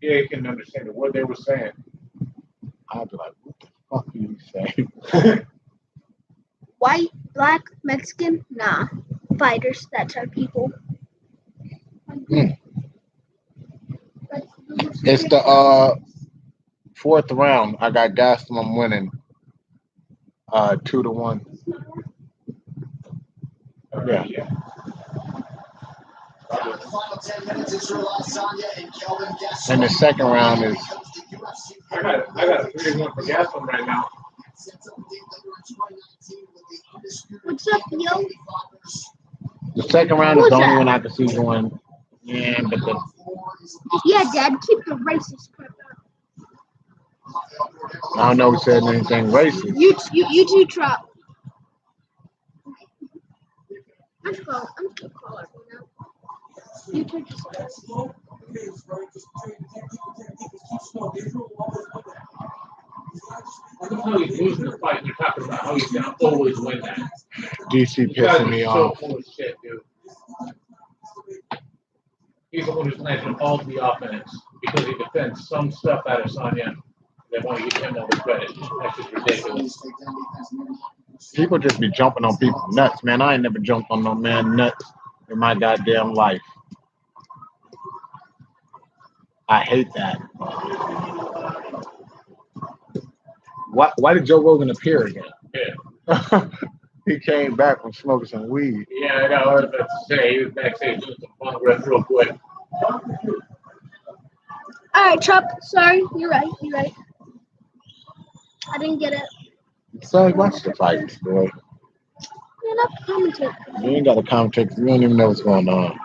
B: Yeah, you can understand what they were saying.
A: I'd be like, what the fuck are you saying?
F: White, black, Mexican? Nah. Fighters, that's our people.
A: It's the fourth round. I got Gaston. I'm winning 2-1. Yeah. And the second round is
B: I got a 3-1 for Gaston right now.
F: What's up, yo?
A: the second round is the only one I can see going. Yeah, but
F: Yeah, Dad, keep the racist crap out.
A: I don't know who said anything racist.
F: You too, Trop. I'm still calling now. You too, just
B: I can tell he's losing the fight, and they're talking about how he's going to always win that.
A: DC
B: You guys
A: pissing
B: are
A: me
B: so
A: off.
B: full of shit, dude. He's the one who's planting all the offense because he defends some stuff out of Sonya. They want to give him all the credit. That's just ridiculous.
A: People just be jumping on people's nuts, man. I ain't never jumped on no man nuts in my goddamn life. I hate that. Why did Joe Rogan appear again?
B: Yeah.
A: He came back from smoking some weed.
B: Yeah, I know. I was about to say he was backstage doing some fun breath real quick.
F: Alright, Trop. Sorry, you're right. I didn't get it.
A: So watch the fights, boy.
F: You're not commenting.
A: You ain't got to commentate 'cause you don't even know what's going on.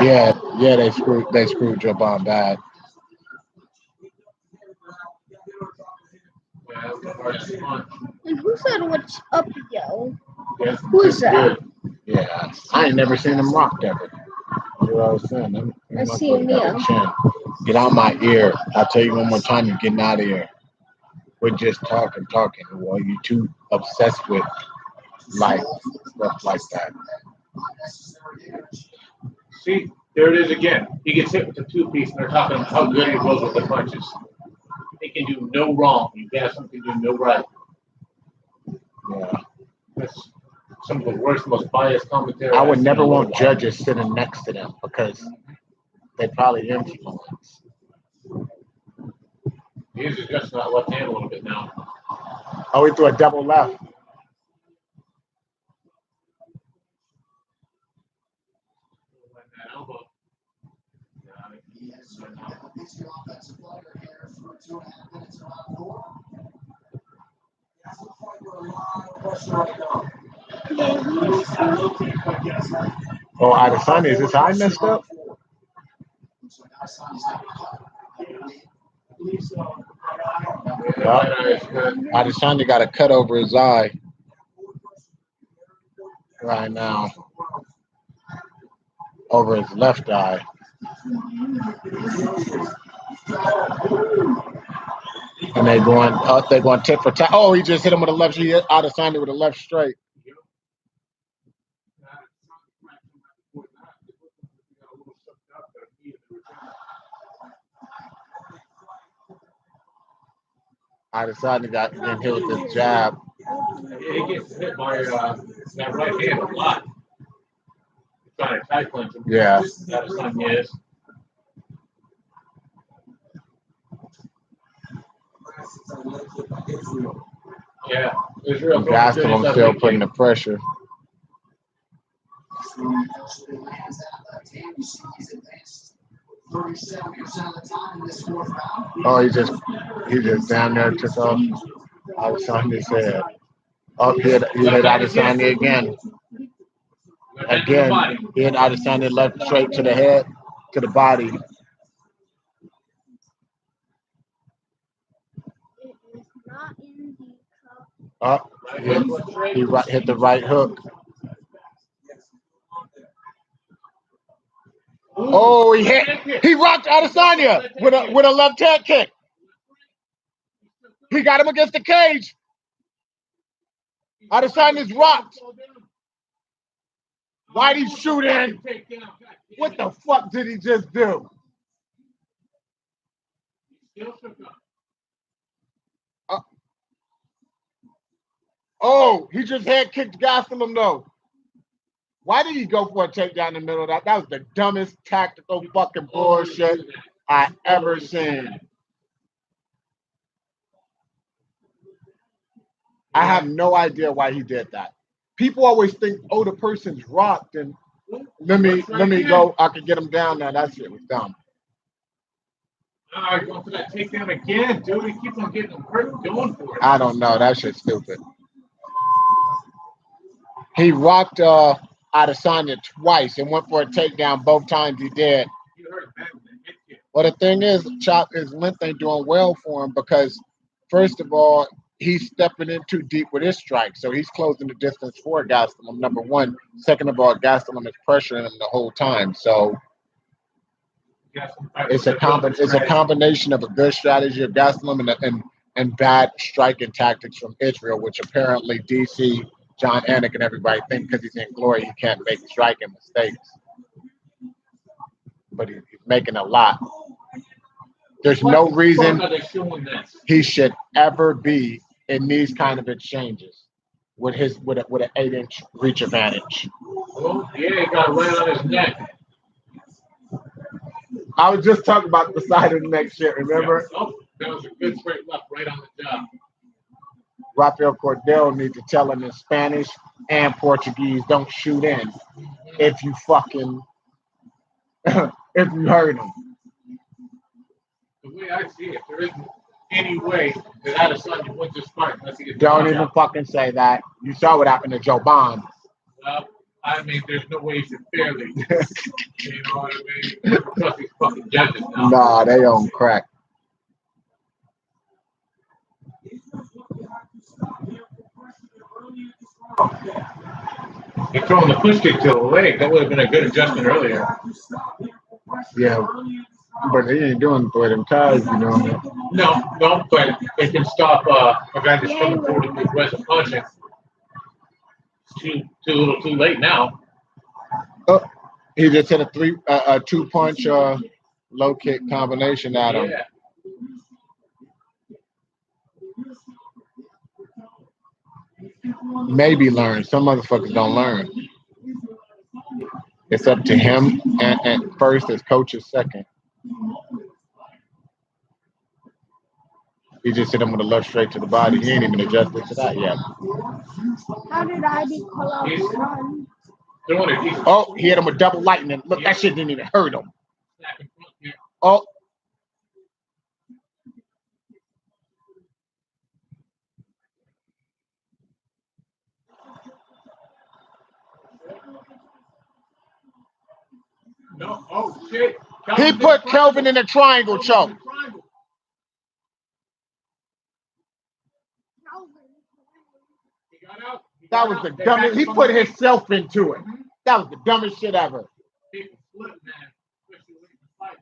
A: Yeah, they screwed Joe Bomb bad.
B: Yeah, that was the hardest one.
F: And who said what's up, yo?
B: Yes,
F: Who is that?
A: Yeah, I ain't never seen him rock ever. You know what I was saying?
F: I see him, yeah.
A: Get out my ear. I'll tell you one more time, you're getting out of here. We're just talking. Well, you too obsessed with life, stuff like that.
B: See, there it is again. He gets hit with the two-piece, and they're talking about how good he was with the punches. He can do no wrong. You got something to do no right.
A: Yeah.
B: That's some of the worst, most biased commentary.
A: I would
B: I've
A: never
B: seen in a
A: want
B: while.
A: judges sitting next to them because they probably influence.
B: He's adjusting that left hand a little bit now.
A: Oh, he threw a double left.
C: leads the offensive player here through 2.5 minutes around 4.
D: That's a fight with a lot of pressure right now.
A: Oh, Adesanya, is his eye messed up?
C: Looks like Adesanya's got
A: Adesanya got a cut over his eye right now, over his left eye. And they're going tit for tat. Oh, he just hit him with a left. He hit Adesanya with a left straight. Adesanya got hit with this jab.
B: He gets hit by that right hand a lot. He's trying to tight clinch him.
A: Yeah.
B: That's something he is. Yeah, Israel.
A: Gastelum still putting the pressure. Oh, he just down there took off Adesanya's head. Oh, he hit Adesanya again. Again, he hit Adesanya left straight to the head, to the body. Oh, he hit the right hook. Oh, he rocked Adesanya with a left hand kick. He got him against the cage. Adesanya's rocked. Why'd he shoot in? What the fuck did he just do? Oh, he just head kicked Gastelum though. Why did he go for a takedown in the middle of that? That was the dumbest tactical fucking bullshit I ever seen. I have no idea why he did that. People always think, oh, the person's rocked and let me go. I can get him down now. That shit was dumb.
B: All right, going for that takedown again, dude. He keeps on getting him hurt and going for it.
A: I don't know. That shit's stupid. He rocked Adesanya twice and went for a takedown both times he did. Well, the thing is, his length ain't doing well for him because, first of all, he's stepping in too deep with his strike. So he's closing the distance for Gastelum, number one. Second of all, Gastelum is pressuring him the whole time. So it's a combination of a good strategy of Gastelum and bad striking tactics from Israel, which apparently DC, John Anik, and everybody think because he's in glory, he can't make striking mistakes. But he's making a lot. There's no reason he should ever be in these kind of exchanges with an 8-inch reach advantage.
B: Oh, yeah, he got right on his neck.
A: I was just talking about the side of the neck shit, remember?
B: Yeah. Oh, that was a good straight left right on the job.
A: Rafael Cordero needs to tell him in Spanish and Portuguese, don't shoot in if you fucking if you hurt him.
B: The way I see it, there isn't any way that Adesanya wins this fight unless he gets
A: Don't even fucking say that. You saw what happened to Joe Bond.
B: Well, I mean, there's no way he should fairly. You know what I mean? Trust these fucking judges now.
A: Nah, they own crack.
B: He throwing the push kick to the leg. That would have been a good adjustment earlier.
A: Yeah, but he ain't doing for them ties, you know.
B: No, but it can stop a guy that's coming forward with aggressive punching. It's too little, too late now.
A: Oh, he just hit a 2-punch low kick combination at him.
B: Yeah.
A: Maybe learn. Some motherfuckers don't learn. It's up to him and first, his coach is second. He just hit him with a left straight to the body. He ain't even adjusted to that yet.
F: How did I be called out front?
A: Oh, he hit him with double lightning. Look, that shit didn't even hurt him. Oh,
B: Oh, shit.
A: He put Kelvin in a triangle choke.
B: He got out.
A: That was the dumbest. He put himself into it. That was the dumbest shit ever.
B: People split, man. Especially late in the fight.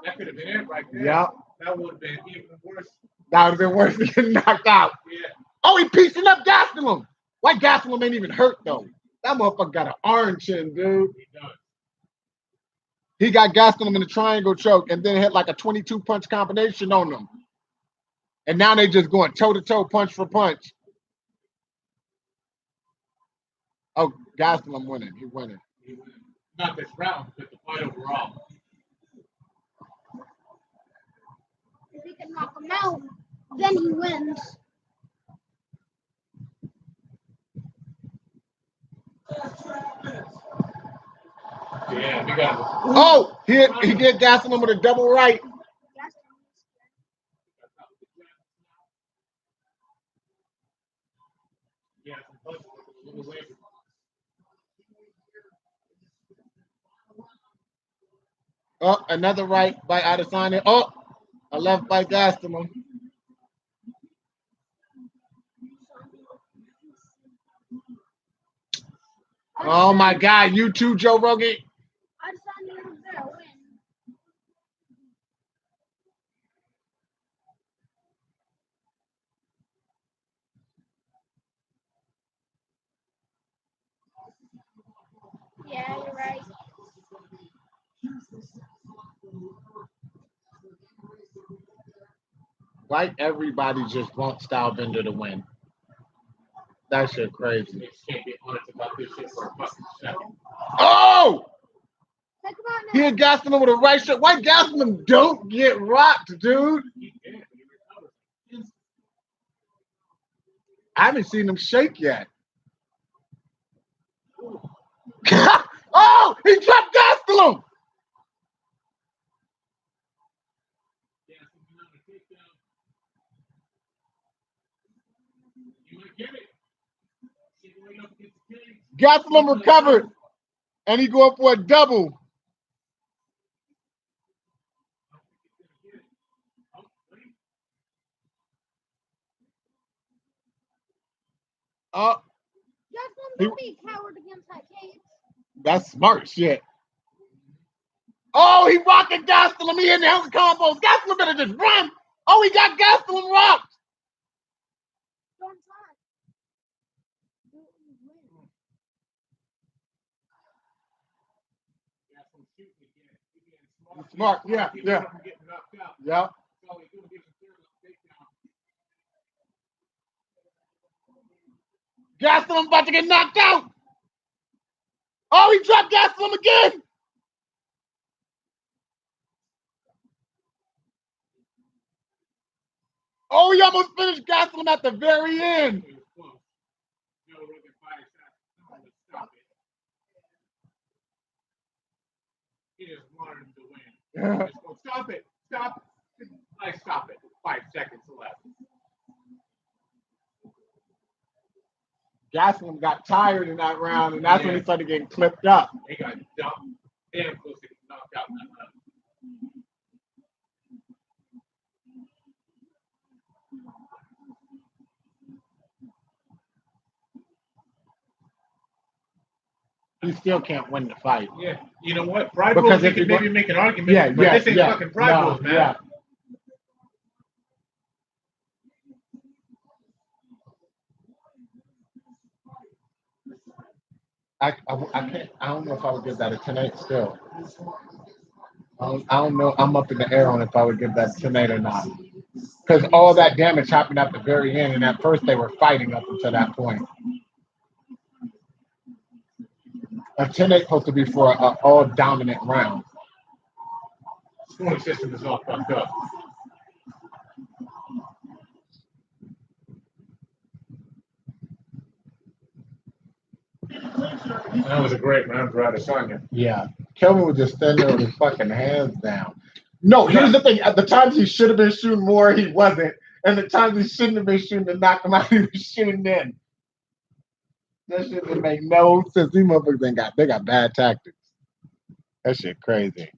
B: That could have been it right there.
A: Yep.
B: That would have been even worse.
A: That would have been worse than getting knocked out.
B: Yeah.
A: Oh, he piecing up Gastelum. Why Gastelum ain't even hurt though? That motherfucker got an iron chin, dude.
B: He does.
A: He got Gastelum in a triangle choke and then hit like a 22 punch combination on them. And now they just going toe to toe, punch for punch. Oh, Gastelum winning. He winning.
B: Not this round, but the fight overall.
F: If he can knock him out, then he wins.
B: Yeah, we got.
A: Oh, he did Gastelum with a double right.
B: Yeah,
A: Oh, another right by Adesanya. Oh, a left by Gastelum. Oh my God, you too, Joe Rogan.
F: Adesanya was gonna win. Yeah, you're right.
A: Like everybody just wants Stylebender to win. That shit crazy.
B: They can't get honest about this shit for a fucking second.
A: Oh!
F: Talk about
A: He
F: now.
A: hit Gastelum with a right shot. Why Gastelum don't get rocked, dude?
B: He did, but he recovered.
A: I haven't seen him shake yet. Oh, he dropped Gastelum.
B: You might get it. See the way up against the cage.
A: Gastelum recovered, and he go up for a double. Oh,
F: Gastelum, don't be a coward against that cage.
A: that's smart shit. Oh, he rocking Gastelum. He in the house combos. Gastelum better just run. Oh, he got Gastelum rocked.
F: Don't try.
A: Smart, yeah. Yeah. Gastelum about to get knocked out. Oh, he dropped Gastelum again. Oh, he almost finished Gastelum at the very end.
B: He just wanted him to win. Just go, stop it. Stop. I stop it. 5 seconds left.
A: Gastelum got tired in that round, and that's when he started getting clipped up.
B: They got dumped. Damn close to getting knocked out in that round.
A: He still can't win the fight.
B: Yeah, you know what? Pride
A: Because
B: Bulls, you
A: if
B: can
A: you
B: maybe
A: go-
B: make an argument, but this ain't fucking Pride Bulls, man.
A: Yeah. I can't. I don't know if I would give that a 10-8 still. I don't know. I'm up in the air on if I would give that 10-8 or not. Because all that damage happened at the very end, and at first they were fighting up until that point. A 10-8 supposed to be for an all dominant round.
B: Scoring system is all fucked up. That was a great round for Adesanya.
A: Yeah. Kelvin was just standing there with his fucking hands down. No, here's the thing. At the times he should have been shooting more, he wasn't. And the times he shouldn't have been shooting to knock him out, he was shooting in. That shit didn't make no sense. These motherfuckers they got bad tactics. That shit crazy.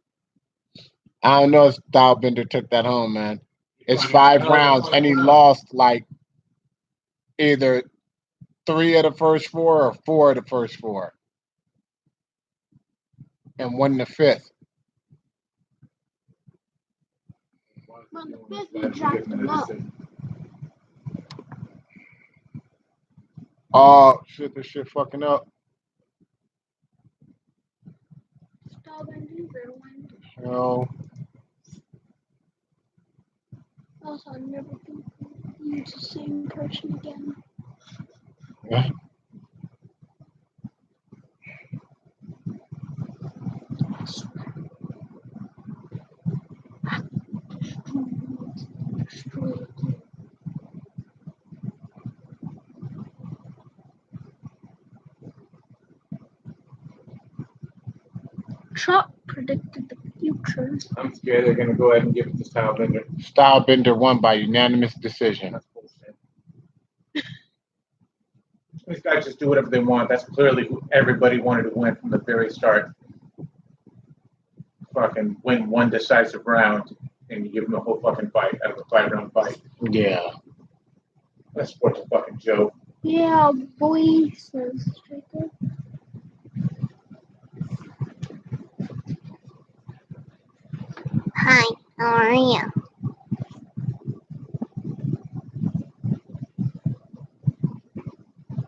A: I don't know if Stylebender took that home, man. It's 5 rounds, and he lost like either 3 of the first 4 or 4 of the first 4, and won the 5th.
F: On the 5th, he dropped him up.
A: Oh shit! This shit fucking up. No.
F: Also, I'm never going to use the same person again.
A: Yeah.
F: Trump predicted the future.
B: I'm scared they're gonna go ahead and give it to Stylebender.
A: Stylebender won by unanimous decision.
B: That's bullshit. These guys just do whatever they want. That's clearly who everybody wanted to win from the very start. Fucking win one decisive round, and you give them the whole fucking fight out of a 5-round fight.
A: Yeah.
B: That sport's a fucking joke.
F: Yeah, boy, says Jacob. Hi, how are you?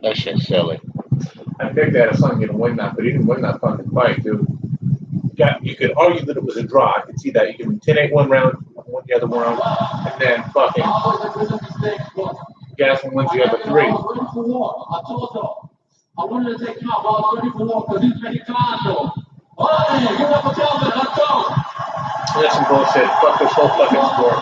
A: That shit's silly.
B: I think that son gonna win that, but he didn't win that fucking fight, dude. You could argue that it was a draw. I could see that. You can 10-8 one round, win the other round, and then fucking Gaston wins the other 3.
C: I wanted to take him out, but I was ready for war because he's making time though. All right, give it up for Calvin. Let's go.
B: That's some bullshit. Fuck this whole fucking sport.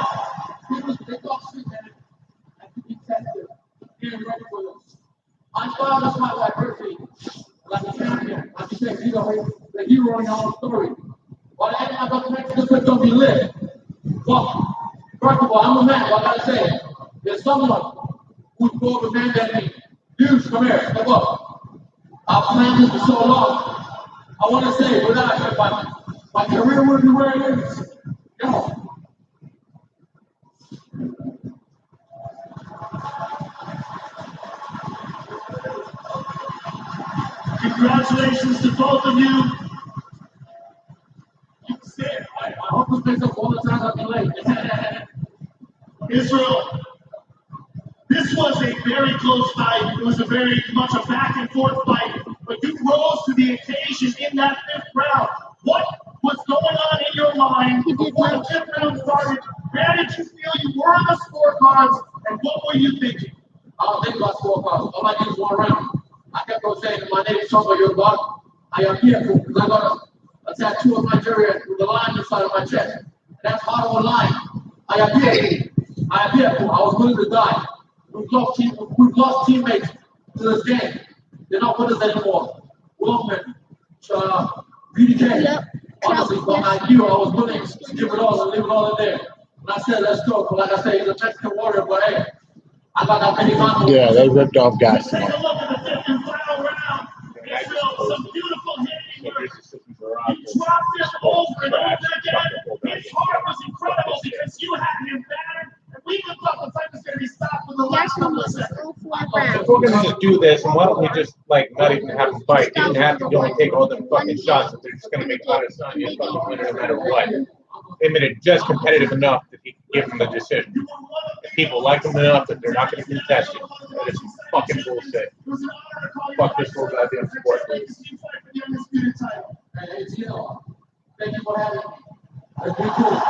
C: I thought that's my diversity. Like a champion, like you said, you know, the hero in your own story. But I got to make this going to be lit. Well, first of all, I'm a man, what I gotta say. There's someone who's more of a man than me. Dudes, come here, step up. I've planned this for so long. I want to say, without my career would be where it is. Yo.
E: Congratulations to both of you.
C: I hope this makes up all the times I've been late.
E: Israel, this was a very close fight. It was a very much a back and forth fight, but you rose to the occasion in that 5th round. What was going on in your mind before the 5th round started? Where did you feel you were on the scorecards, and what were you thinking?
C: I don't think about scorecards. All I did was 1 round. I kept on saying, my name is Chumba Yoruba. I am here because I got a tattoo of Nigeria with the line inside of my chest. And that's Holloway line. I am here. I am here. I was willing to die. We've lost teammates to this game. They're not with us anymore. Wolfman, BDK. Honestly, but I knew I was willing to give it all and leave it all in there. And I said, let's go. But like I said, he's a Mexican warrior, but hey, I got that many times.
A: Yeah, they ripped off guys.
E: Take a look at the 5th and final round. Israel, some beautiful hitting here. He dropped it over and over again. His heart was incredible because you had him battered. And we even thought the fight was going to be stopped with the last couple of seconds.
B: If we're gonna just do this, and why don't we just like not even have them fight? They didn't have to go and take all them fucking shots if they're just gonna make Adesanya fucking winner no matter what. They made it just competitive enough that he could give them the decision. If people like him enough that they're not gonna contest it, that is fucking bullshit. Fuck this whole goddamn sport.
C: Thank you for having me. It's been cool.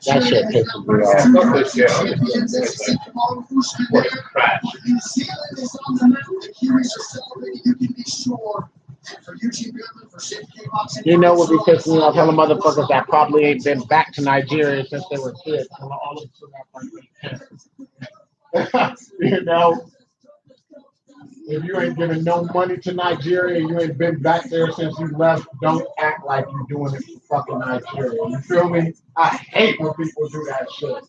A: That shit pisses me
B: Yeah,
A: off.
B: fuck this shit. I'm just doing this. Sport's trash.
C: New Zealand is on the map. The Kiwis are celebrating, you can be sure. And for Eugene Goodman, for Sid K-Boxing.
A: You know what be pissing me off? All the motherfuckers that probably ain't been back to Nigeria since they were kids. All of them. You know? If you ain't giving no money to Nigeria, you ain't been back there since you left, don't act like you're doing it for fucking Nigeria. You feel me? I hate when people do that shit.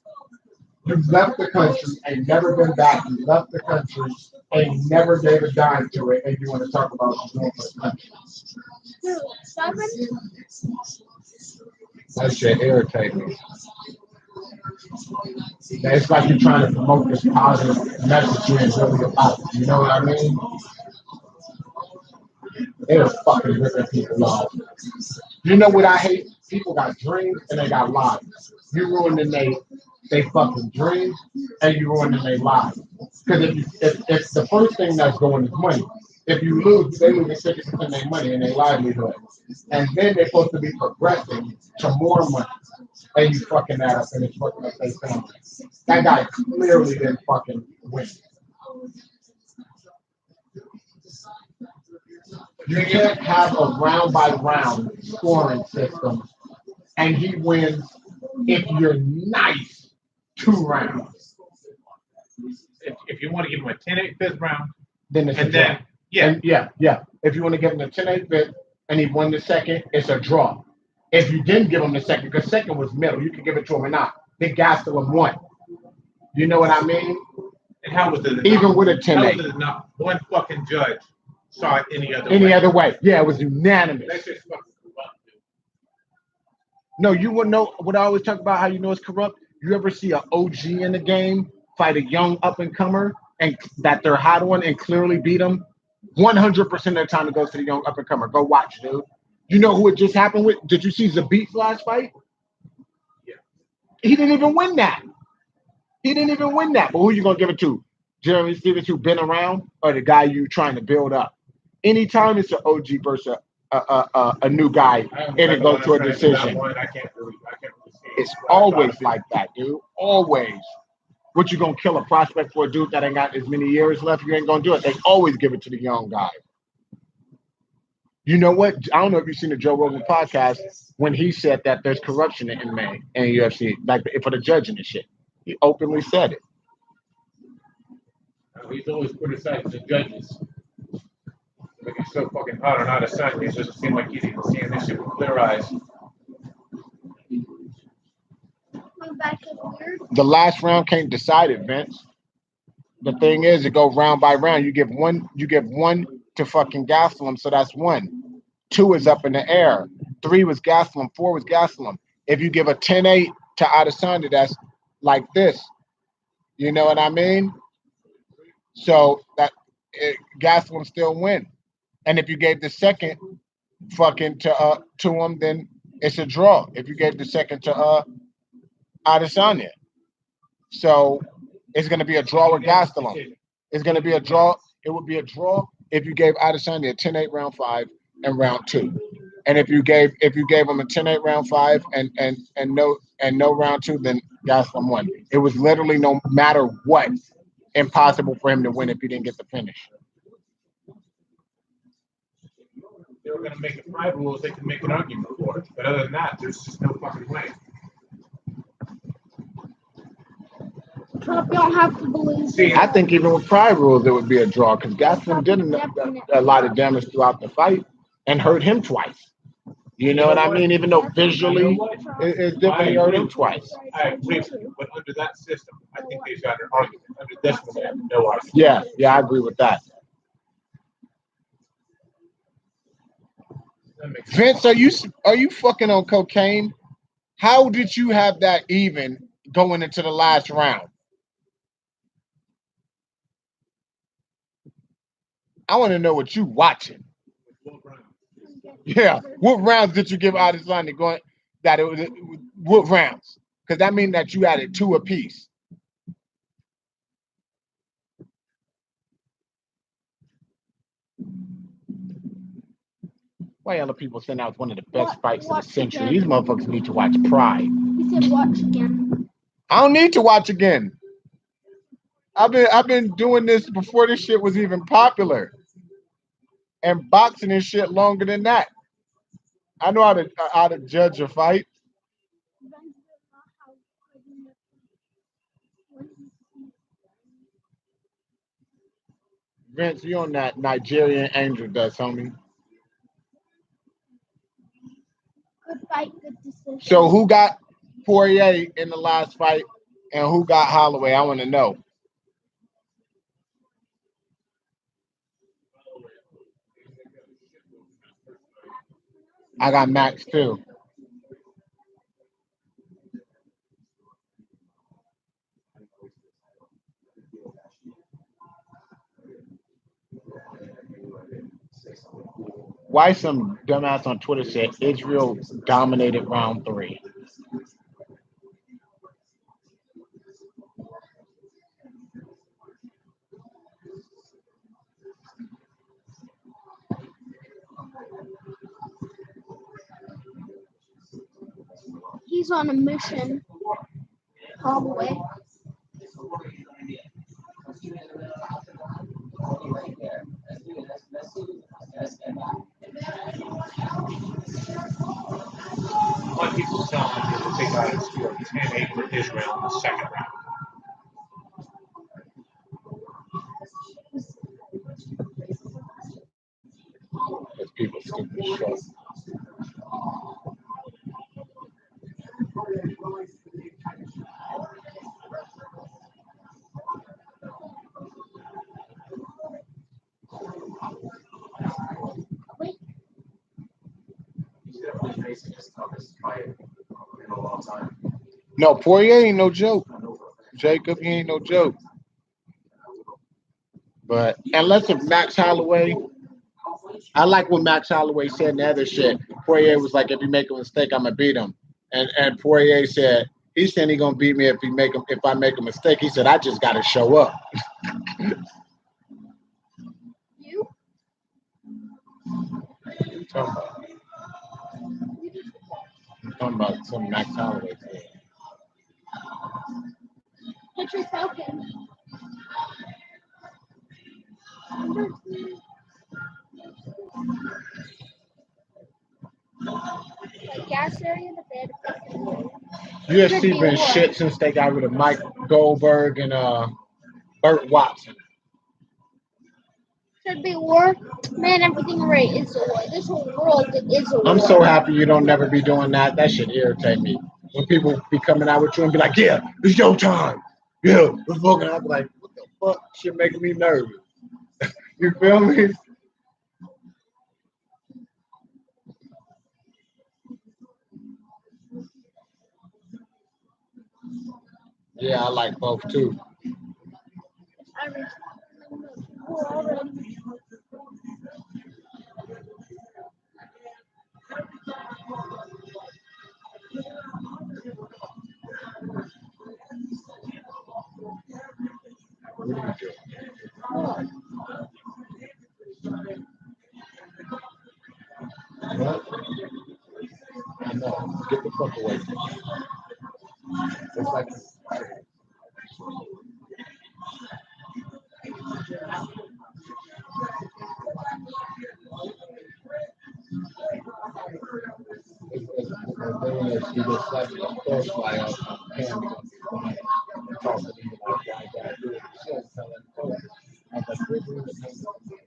A: You left the country, ain't never been back. You left the country, ain't never gave a dime to it, and you want to talk about what you're doing for the country. That shit irritates me. It's like you're trying to promote this positive message you ain't really about. You know what I mean? They're fucking ripping people off. You know what I hate? People got dreams and they got lives. You ruining they fucking dreams and you ruining their lives. Because if the first thing that's going is money, if you lose, they lose 50% of their money and their livelihood. And then they're supposed to be progressing to more money. And you fucking that up and it's fucking up their family. That guy clearly didn't fucking win. You can't have a round by round scoring system and he wins if you're nice 2 rounds.
B: If you want to give him a 10-8 fifth round,
A: Then it's
B: and
A: a draw.
B: then yeah,
A: And yeah. If you want to give him the 10-8 fifth and he won the second, it's a draw. If you didn't give him the second, because second was middle, you could give it to him or not. Big Gastelum won. You know what I mean?
B: and how was it?
A: Even with a
B: How
A: 10-8.
B: was it not one fucking judge saw it any other
A: Any
B: way?
A: other way. Yeah, it was unanimous.
B: That's just fucking corrupt, dude.
A: No, you wouldn't know what I always talk about how you know it's corrupt. You ever see an OG in the game fight a young up and comer and that they're hot on and clearly beat them? 100% of the time it goes to the young up and comer. Go watch, dude. You know who it just happened with? Did you see Zabit's last fight?
B: Yeah.
A: He didn't even win that. But who you gonna give it to? Jeremy Stevens, who been around, or the guy you trying to build up? Anytime it's an OG versus a new guy, and it goes to a decision.
B: I can't really see it.
A: It's always like that, dude. Always. What you gonna kill a prospect for a dude that ain't got as many years left? You ain't gonna do it. They always give it to the young guy. You know what? I don't know if you've seen the Joe Rogan podcast when he said that there's corruption in MMA and UFC, like for the judging and shit. He openly said it.
B: He's always criticizing the judges. Like he's so fucking hot on out of sight. It doesn't seem like he's even seeing this shit with clear eyes.
A: The last round can't decide it, Vince. The thing is, it go round by round. You give one to fucking Gastelum, so that's 1. 2 is up in the air. 3 was Gastelum. 4 was Gastelum. If you give a 10-8 to Adesanya, that's like this. You know what I mean? So that Gastelum still win. And if you gave the second fucking to him, then it's a draw. If you gave the second to Adesanya. So it's going to be a draw with Gastelum. It's going to be a draw. It would be a draw if you gave Adesanya a 10-8 round 5 and round 2. And if you gave him a 10-8 round 5 and no round 2, then Gastelum won. It was literally no matter what, impossible for him to win if he didn't get the finish.
B: They were gonna make the 5 rules, they could make an argument for it. But other than that, there's just no fucking way.
F: Trump don't have to believe.
B: See,
A: I think even with pride rules, it would be a draw because Gastelum did a lot of damage throughout the fight and hurt him twice. You know what I mean? Even though visually it's different, he hurt him twice.
B: I agree with you, but under that system, I think they've got an argument. Under this one, they have no argument.
A: Yeah, I agree with that.
B: That makes sense.
A: Vince, are you fucking on cocaine? How did you have that even going into the last round? I want to know what you watching. Yeah, what rounds did you give Adesanya going? That it was what rounds? Because that means that you added 2 apiece. Why other people saying that was one of the best fights of the century?
F: Again.
A: These motherfuckers need to watch Pride.
F: He said watch again.
A: I don't need to watch again. I've been doing this before this shit was even popular, and boxing and shit longer than that. I know how to judge a fight. Vince, you on that Nigerian angel dust, homie.
F: Good fight, good decision.
A: So who got Poirier in the last fight And who got Holloway? I want to know. I got Max too. Why some dumbass on Twitter said Israel dominated round 3?
F: He's on a mission. Holloway.
B: One people telling me that they got it score 10-8 for Israel in the second round.
A: Because people stupid as shit.
C: He's definitely facing his toughest fight in a long time.
A: No, Poirier ain't no joke. Jacob, he ain't no joke. But unless if Max Holloway, I like what Max Holloway said in the other shit. Poirier was like, if you make a mistake, I'm gonna beat him. And Poirier said, he said he gonna beat me if I make a mistake. He said, I just gotta show up.
F: You?
A: I'm talking about some Max Holloway thing.
F: Patrick Falcon. Like gas area, the bed.
A: UFC been shit since they got rid of Mike Goldberg and Burt Watson.
F: Should be war. Man, everything right is a war. This whole world is a war.
A: I'm so happy you don't never be doing that. That should irritate me. When people be coming out with you and be like, yeah, it's your time. Yeah, we're fucking. I'll be like, what the fuck? Shit making me nervous. You feel me? Yeah, I like both too. What? I know. Get the fuck away from me. It's like she just like a first fly out on the camera and talk to me like why I gotta do it. She has to tell them coach. I was like, we're doing the same thing.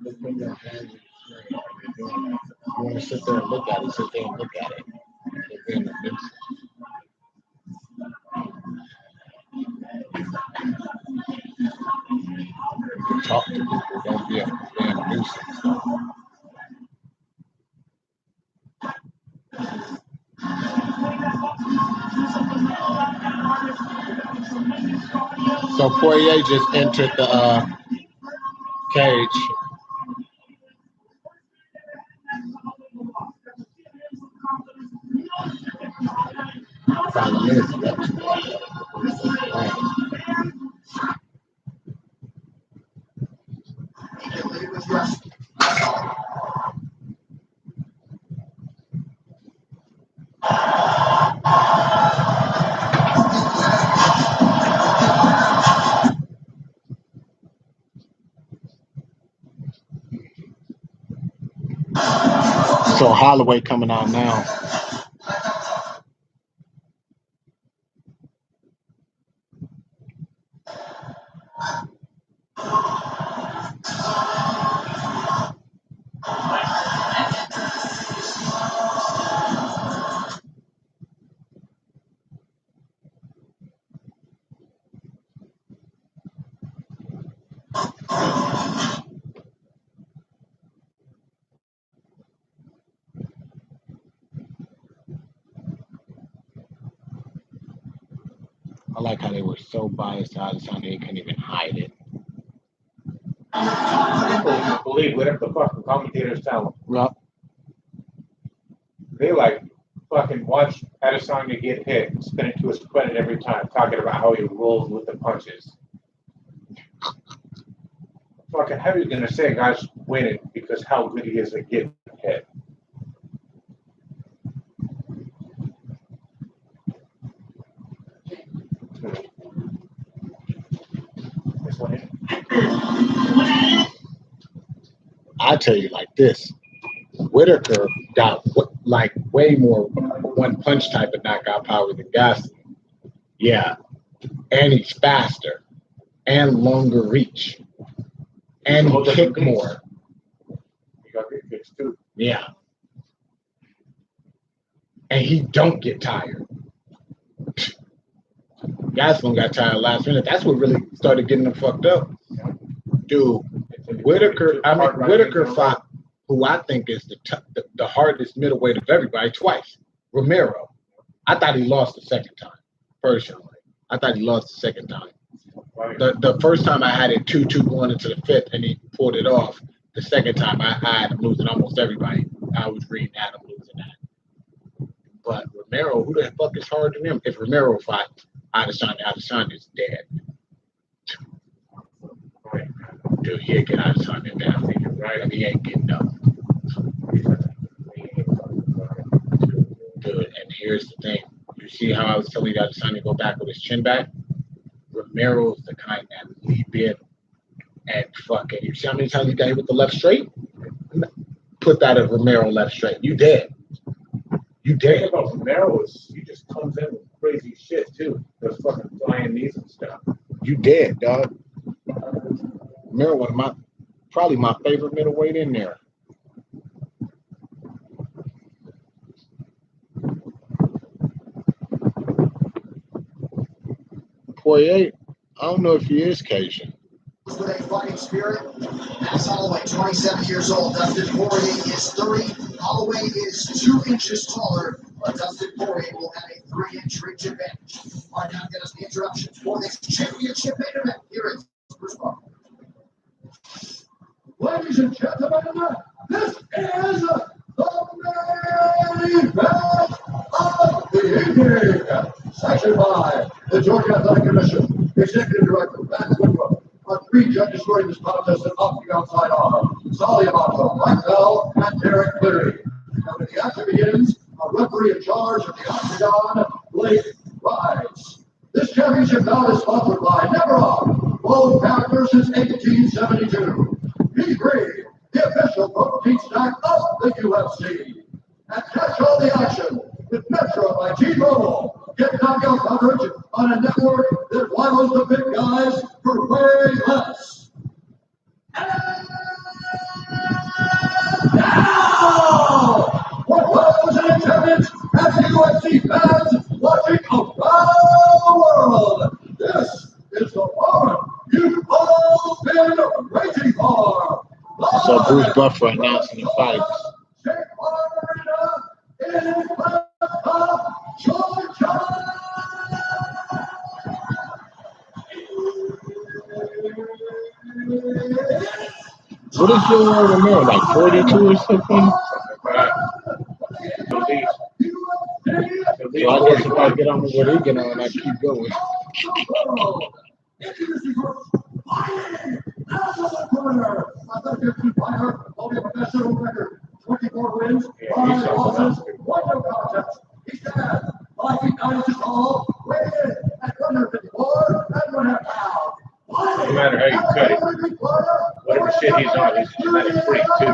A: Look in your hand. You want to sit there and look at it, sit there and look at it. Sit there and fix it. You can talk to people, don't be a damn nuisance. So Poirier just entered the cage. Problem is, so Holloway coming out now. I like how they were so biased to Adesanya they couldn't even hide it.
B: People believe whatever the fucking commentators tell them.
A: Well,
B: They like fucking watch Adesanya get hit and spin it to his credit every time, talking about how he rolls with the punches. Fucking how are you gonna say a guy's winning because how good he is at getting hit? This one in.
A: I tell you like this. Whitaker got like way more one punch type of knockout power than Gaston. Yeah. And he's faster and longer reach. And he kick more.
B: You got good kicks too.
A: Yeah. And he don't get tired. Gaston got tired last minute. That's what really started getting him fucked up. Dude, Whitaker fought who I think is the hardest middleweight of everybody twice. Romero. I thought he lost the second time, personally. I thought he lost the second time. The first time I had it 2-2 going into the fifth and he pulled it off. The second time I had him losing almost everybody. I was reading Adam losing that. But Romero, who the fuck is harder than him? If Romero fought Adesanya is dead. Dude, he'll get Adesanya down. Right? And he ain't getting up. Dude, and here's the thing. You see how I was telling you Adesanya to go back with his chin back? Romero's the kind that leap in and fucking. You see how many times he got hit with the left straight? Put that at Romero left straight. You dead. You
B: The thing
A: dead.
B: about Romero is he just comes in with crazy shit too. Those fucking flying knees and stuff.
A: You dead, dog. Romero, one of probably my favorite middleweight in there. Poirier, I don't know if he is Cajun.
C: With a fighting spirit, that's Holloway, 27 years old. Dustin Poirier is 30. Holloway is 2 inches taller, but Dustin Poirier will have a 3-inch reach advantage. All right, now get us the introductions for this championship main event. Here is Bruce Buffer.
E: Ladies and gentlemen, this is the main event of the evening. Sanctioned by the Georgia Athletic Commission, Executive Director Matt Woodruff. Our 3 judges scoring this contest and off the outside are Solly Amato, Mike Bell, and Derek Cleary. Now, when the action begins, our referee in charge of the octagon, Blake Rides. This championship bout is sponsored by Neveron, World Character since 1872. P3, the official protein snack of the UFC. And catch all the action with Metro by T-Mobile. Get knockout coverage on a network that rivals the big guys for way less. And now, for pros and champions and UFC fans watching around the world, this is the moment you've all been waiting for.
A: So Bruce Buffer announcing the fights. What is your Romero, like 42 or something? So I guess if I get on what he get on, I keep going.
E: Professional record, 24 wins, 5 losses, 1 no contest. He stands 5 feet 9 inches tall, weighed in at 154 and 1/2 pounds.
B: No matter how you cut it, whatever shit he's on, he's a genetic freak too.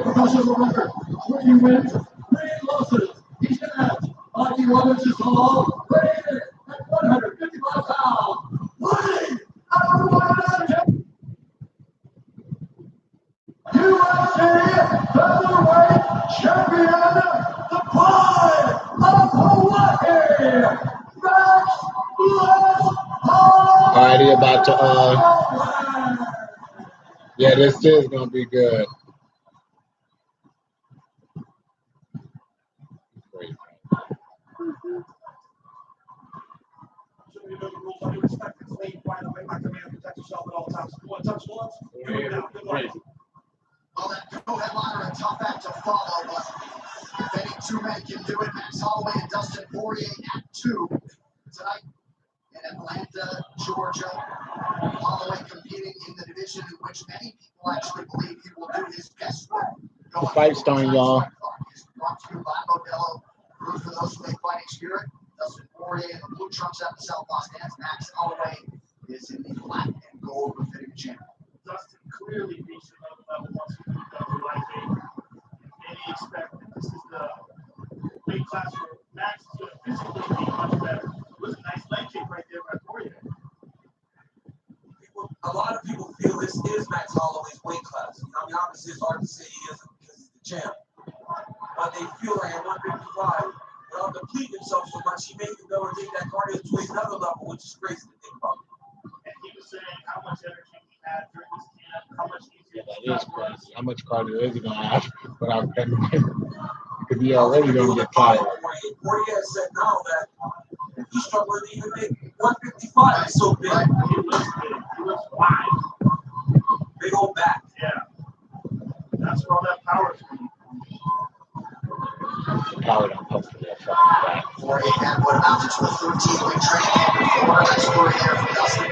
E: Professional record, 20 wins, 3 losses. He stands 51 inches tall, weighed in at 155 pounds. Fighting out of the UFC featherweight champion, the
A: Alrighty, about to yeah, this is gonna be good. Great.
C: Well, that co-headliner, a tough act to follow, but if any two men can do it, Max Holloway and Dustin Poirier at 2 tonight in Atlanta, Georgia. Holloway competing in the division in which many people actually believe he will do his best work.
A: The fight starting, y'all.
C: Brought to you by Modelo. Root for those with a fighting spirit. Dustin Poirier in the blue trunks at the Southpaw stands. Max Holloway is in the black and gold befitting champion.
E: Dustin clearly reached another level once he moved up to light weight. And he expected this is the weight class where Max is going to physically be much better. It was a nice leg kick right there by Poirier.
D: A lot of people feel this is Max Holloway's weight class. I mean, obviously it's hard to say he isn't because he's the champ. But they feel like at 155, they'll deplete themselves so much he may even go and take that cardio to another level, which is crazy to think about.
E: And he was saying how much energy he had during this camp, how much easier
A: That is crazy. How much cardio is he gonna have without cutting? Because he already gonna get tired.
D: Poirier has said now that he's struggling to even make 155. He's so big.
E: He looks big. He looks wide.
D: Big old back.
E: Yeah. That's where all that power is coming from.
A: Power don't come from that fucking back.
C: Poirier had what amounted to a 13-week training camp before. Nice work there from Dustin.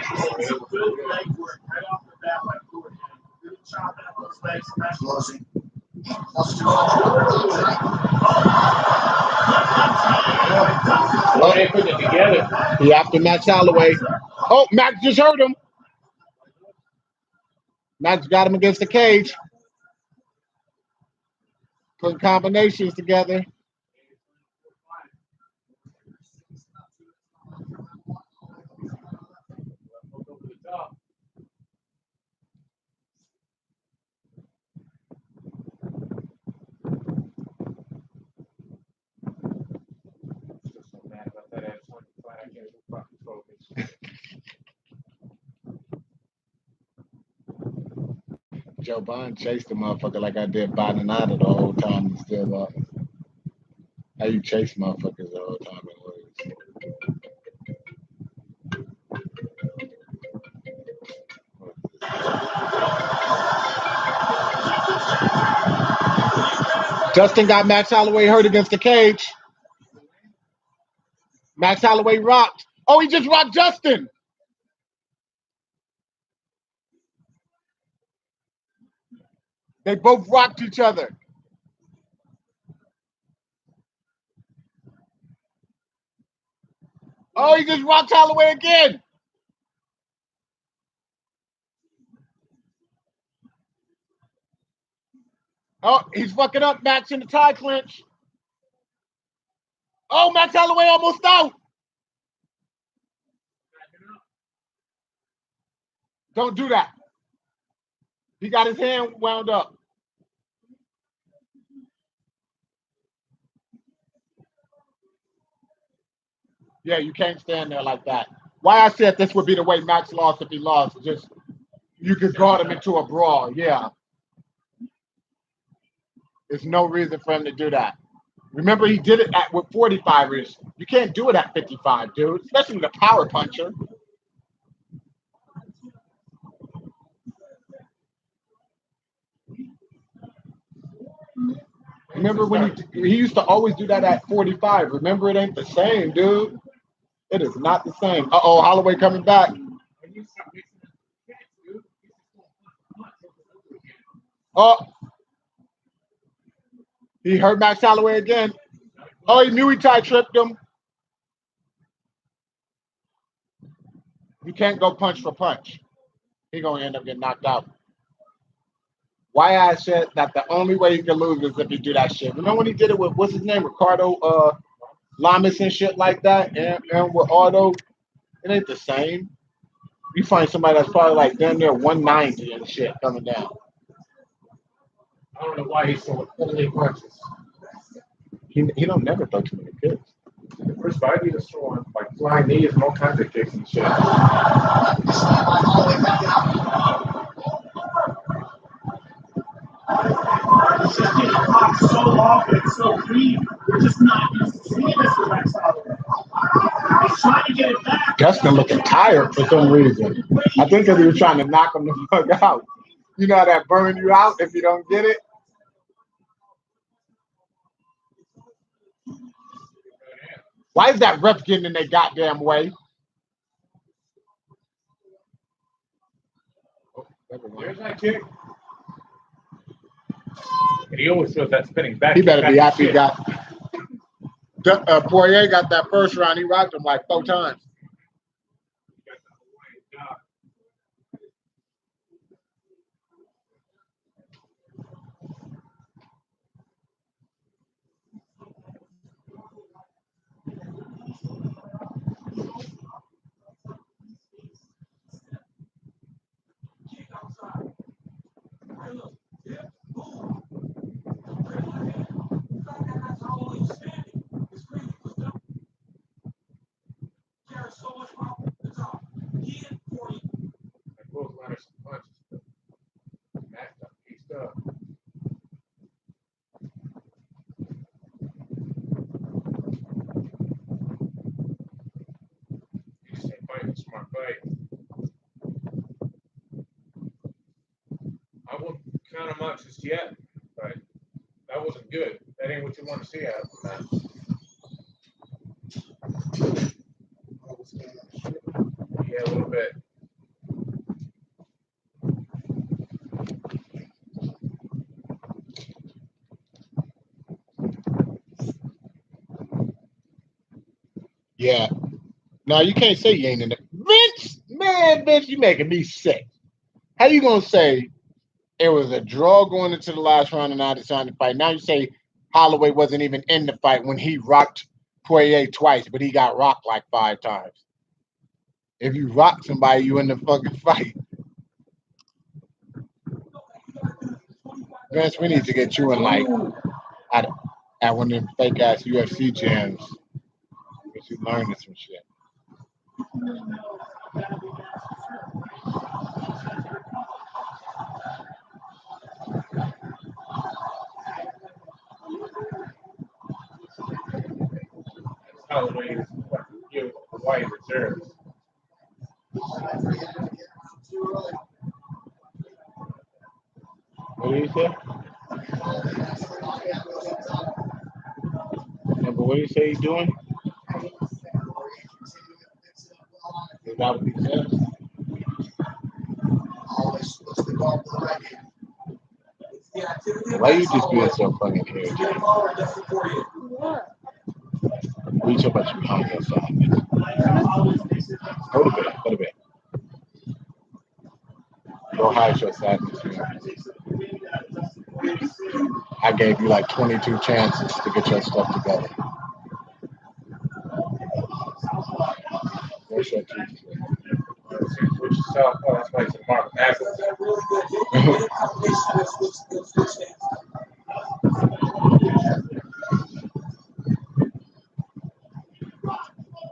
E: Some good leg work right off the bat by Poirier. Good chopping up those legs.
C: Closing. Plus 200 tonight.
B: Oh, they put it together.
A: He after Max Holloway. Oh, Max just hurt him. Max got him against the cage. Putting combinations together. Joe Biden chased the motherfucker like I did Biden the whole time and still up. How you chase motherfuckers the whole time and lose? Justin got Max Holloway hurt against the cage. Max Holloway rocked. Oh, he just rocked Justin. They both rocked each other. Oh, he just rocked Holloway again. Oh, he's fucking up Max in the tie clinch. Oh, Max Holloway almost out. Don't do that. He got his hand wound up. Yeah, you can't stand there like that. Why I said this would be the way Max lost if he lost. Just you could guard him into a brawl. Yeah. There's no reason for him to do that. Remember, he did it with 45ers. You can't do it at 55, dude, especially with a power puncher. Remember when he used to always do that at 45. Remember, it ain't the same, dude. It is not the same. Uh-oh, Holloway coming back. Oh. He hurt Max Holloway again. Oh, he knew he tripped him. You can't go punch for punch. He's going to end up getting knocked out. Why I said that the only way he can lose is if he do that shit. You know when he did it with, what's his name, Ricardo Lamas and shit like that, and with Auto, it ain't the same. You find somebody that's probably like damn near 190 and shit coming down.
B: I don't know why he's so only punches.
A: He don't never throw too many kicks.
B: first fight, he was throwing like flying knees and all kinds of kicks and shit.
E: It's just getting caught so often, it's so brief. We're just not used to seeing this with Max Holloway. He's trying to get it back.
A: Dustin looking tired for some reason. I think because he was trying to knock him the fuck out. You know how that burn you out if you don't get it? Why is that ref getting in their goddamn way?
B: There's that kick. And he always throws that spinning back.
A: He better be happy he got. Poirier got that first round. He rocked him like 4 times.
B: Smart fight. I won't count him out just yet, but that wasn't good. That ain't what you want to see out of him, man. Yeah, a little bit.
A: Yeah. No, you can't say you ain't in the Vince, man, Vince, you making me sick. How you gonna say it was a draw going into the last round and now deciding to fight? Now you say Holloway wasn't even in the fight when he rocked Poirier twice, but he got rocked like 5 times. If you rock somebody, you in the fucking fight. Vince, we need to get you in like at one of them fake ass UFC gyms. Get you learning some shit.
B: Holloway is give Hawaii deserves.
A: What did he say? Yeah, but what did he say he's doing? Without what he says. Why you just being so fucking here? What are you talking about you behind your side? Go to bed. Go hide your sadness. I gave you like 22 chances to get your stuff together. What's your truth?
B: That's why it's a mark.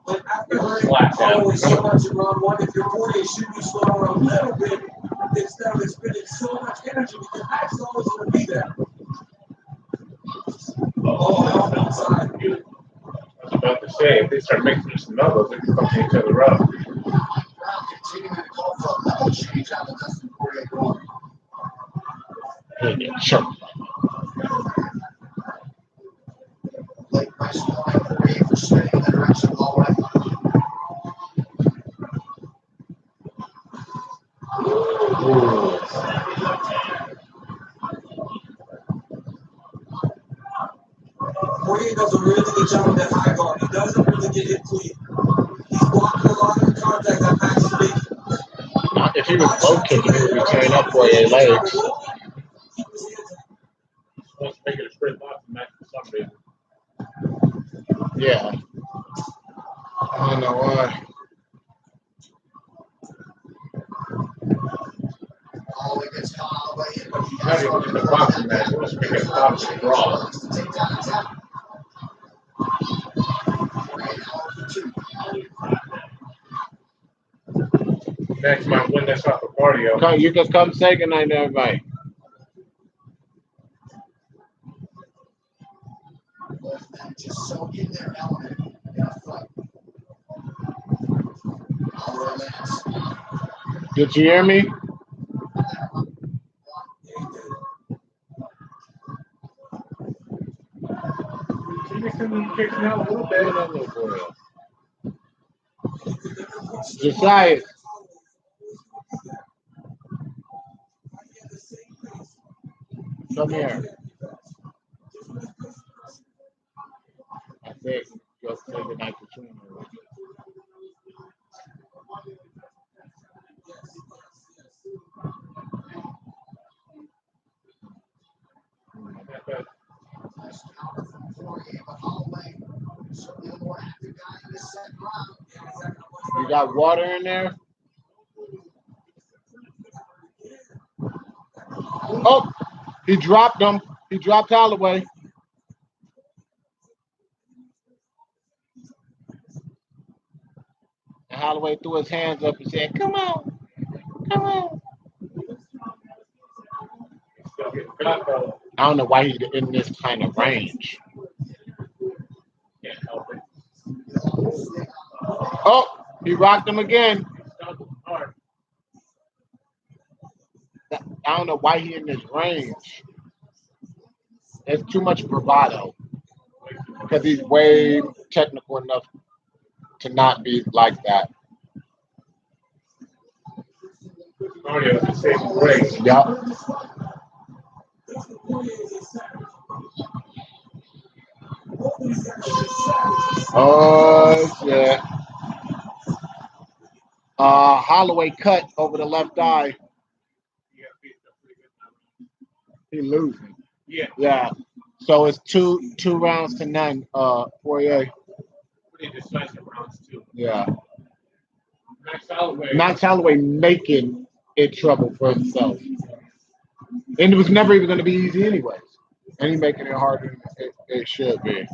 D: But after Holloway so much in round 1, if your Poirier should be slower a little bit, instead of expending so much energy, because Max is always going to be there. Oh, outside.
B: I was about to say, if they start mixing some elbows, they can fuck each other up.
A: Yeah, sure.
D: Poirier does a really good job with that high guard. He doesn't really get hit clean. He's blocking a lot of the contact that Max is making.
A: If he was low kicking, he would be tearing up Poirier's legs.
B: Let's make it a straight box match for some reason.
A: Yeah. I don't know why.
B: Not even in the boxing match, let's make it a boxing brawl. Next month, win this off of cardio.
A: Come, you just come say goodnight to everybody.
C: Both men just so in their element in a fight. Holloway lands.
A: Did you hear me?
B: Jameson kicks out a little bit.
A: Josiah. Come here. I said, go say goodnight to Trina.
C: Nice counter from Poirier, but Holloway certainly a more active guy in this second round.
A: You got water in there? Oh, he dropped him. He dropped Holloway. And Holloway threw his hands up and said, "Come on, come on." I don't know why he's in this kind of range. Oh, he rocked him again. I don't know why he's in this range. It's too much bravado because he's way technical enough to not be like that.
B: Cardio is a safe race.
A: Yep. Oh shit. Holloway cut over the left eye. He losing.
B: Yeah.
A: Yeah. So it's two rounds to none. Poirier.
B: Pretty decisive rounds too.
A: Yeah.
B: Max
A: Holloway making it trouble for himself, and it was never even going to be easy anyways. And he's making it harder than it should be.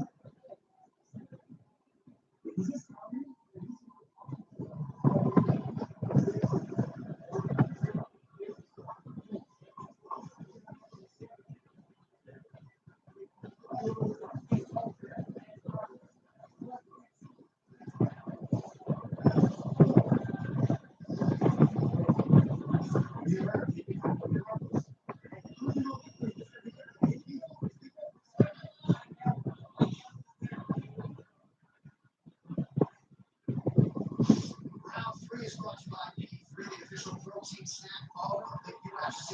C: Round 3 is brought to you by P3, the official protein snack of the UFC.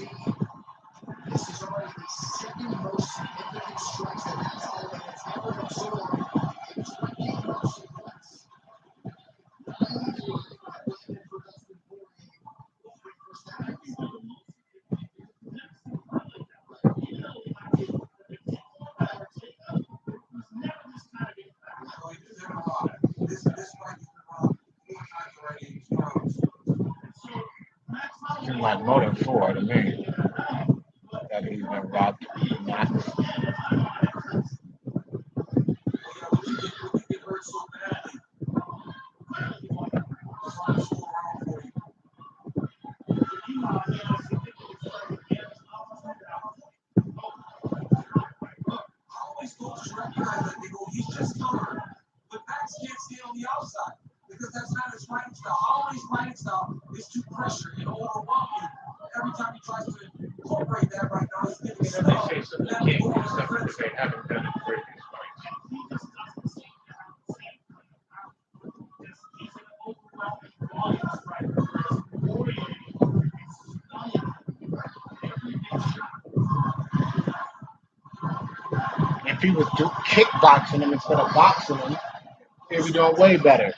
C: This is already the second most significant strikes that Max Holloway has ever absorbed in 20 UFC fights. 95 have landed for Dustin Poirier.
D: 'This fight is about 4 times already in these rounds.
A: Seems like more than 4 to me. That he's been robbed. Max.
D: When you get hurt so badly, this is a slow round for you. Always folks recognize that they go, he's just covered. But Max can't stay on the outside because that's not his fighting style. Holloway's fighting style is to pressure and overwhelm you. Every time he tries to incorporate that right now, he's getting
B: And
D: stuck.
B: then they say something they can't do stuff because they haven't done it for these fights.
A: If he was kickboxing him instead of boxing him, he'd be doing way better.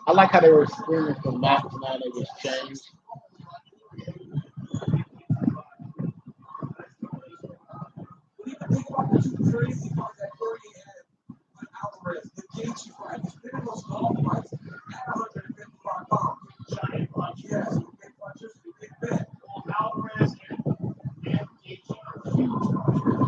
A: I like how they were screaming for Max now they just changed.
D: When you think about the two crazy fights that Poirier had with Alvarez, the Gaethje fight, his pinnacle small fights at 155 pounds. Giant punch. Yes, with big punches, with big bet. Alvarez and Gaethje are huge punchers.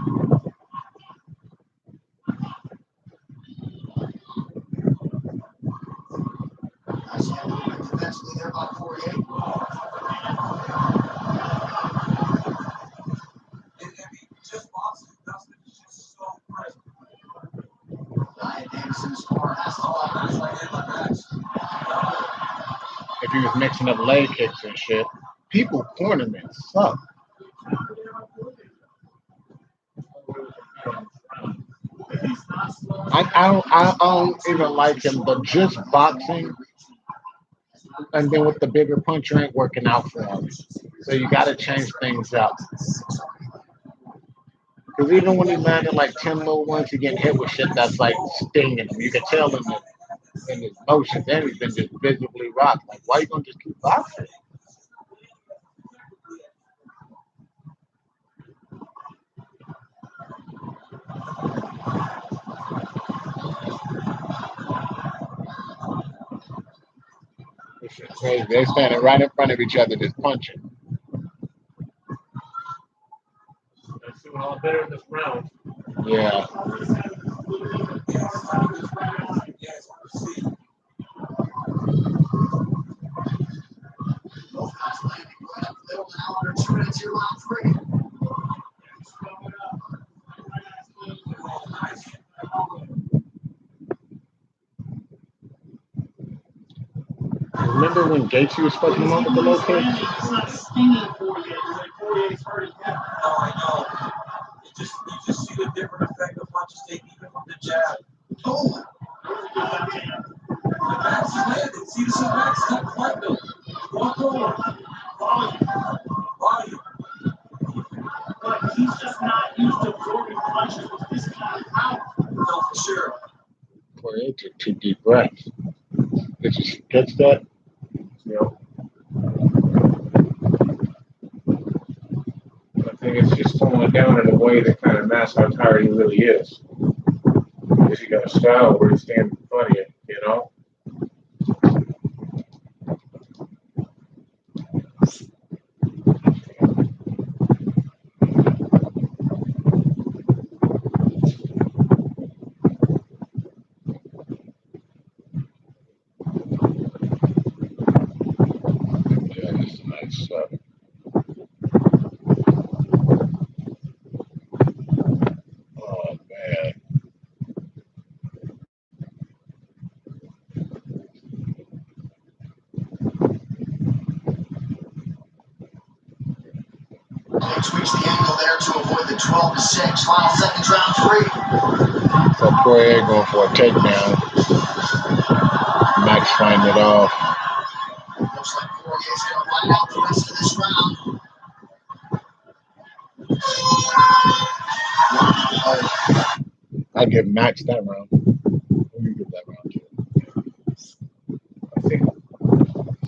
A: if he was mixing up leg kicks and shit. People cornering suck. I don't even like him, but just boxing and then with the bigger puncher ain't working out for him. So you got to change things up. Because even when he landed like 10 little ones, he getting hit with shit that's like stinging him. You can tell in his motions, and he's been just visibly rocked. Like, why you gonna just keep boxing? This shit crazy. They're standing right in front of each other, just punching.
B: That's doing all better in this round.
A: Yeah. Remember when Gaethje was fucking him up with the low kick?
E: It's not stinging Poirier. Poirier's hurting him.
D: No, I know. You just see the different effect of punches taken even from the jab. Oh! The Max is landing. See this Max is not quite though. One more. Volume.
E: But he's just not used to absorbing punches with this kind of power.
D: No, for sure.
A: Poirier took 2 deep breaths. Did you catch that?
B: Yep. I think it's just slowing down in a way that kind of masks how tired he really is. Because you got a style where he's standing in front of you, you know?
A: Yeah, that's nice stuff. Oh, man.
C: Switch the angle there to avoid the 12-6. Final seconds, round 3.
A: So Poirier going for a takedown. Max fighting it off.
C: Looks like Poirier's going to ride out the rest of this round.
A: I give Max that round. Who you give that round to?
B: I think,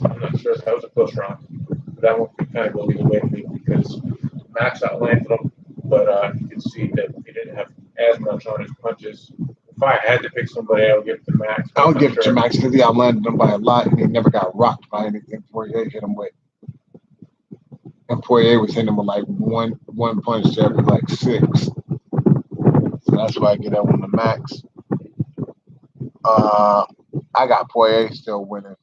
B: I'm not sure if that was a close round. But that one could kind of go either way for me because Max outlanded him, but you can see that he didn't have as much on his punches. If I had to pick somebody, I would give it to Max.
A: I'll give it to Max because he outlanded him by a lot and he never got rocked by anything Poirier hit him with. And Poirier was hitting him with like one punch to every like 6. So that's why I get that one to Max. I got Poirier still winning.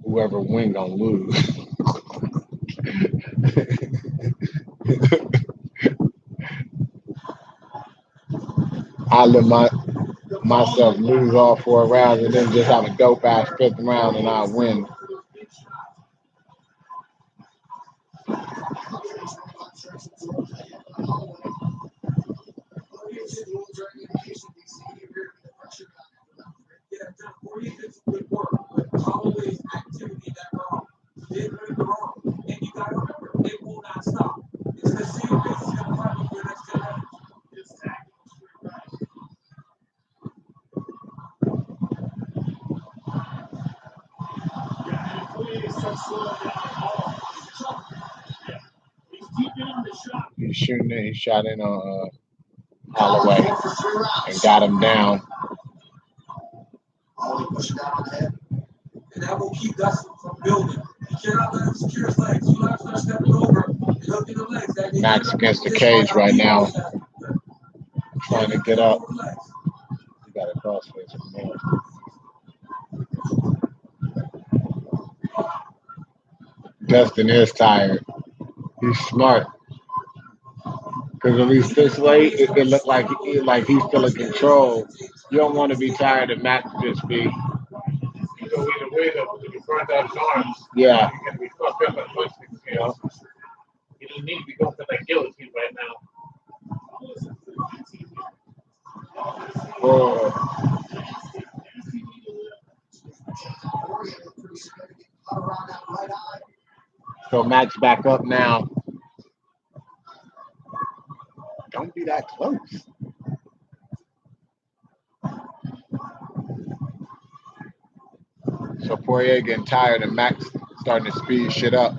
A: Whoever win gonna lose. I let myself lose all 4 rounds and then just have a dope ass 5th round and I win.
D: Yeah, Poirier did some good work, but Holloway's activity in that round did hurt the wrong. And you got to remember, it will not stop. It's the same pace it's going to happen for the next 10 rounds.
E: It's tactical. Yeah, and Poirier starts slowing down at all. Yeah. He's keeping on the shot.
A: He's shooting it. He shot in on Holloway and got him down.
D: And that will keep Dustin from building. You cannot let him secure his legs. You have to start stepping over and hooking the legs.
A: Max against the cage right now. Trying to get up. You got a crossface from there. Dustin is tired. He's smart. Because at least this way, it looked like he's still in control. You don't want to be tired and Matt just be.
B: You go either way though, because if he burns out his arms,
A: Yeah.
B: you're gonna be fucked up on punch things. You know? You don't need to be going for that guillotine right now.
A: Oh. So Matt's back up now. Don't be that close. So Poirier getting tired and Max starting to speed shit up.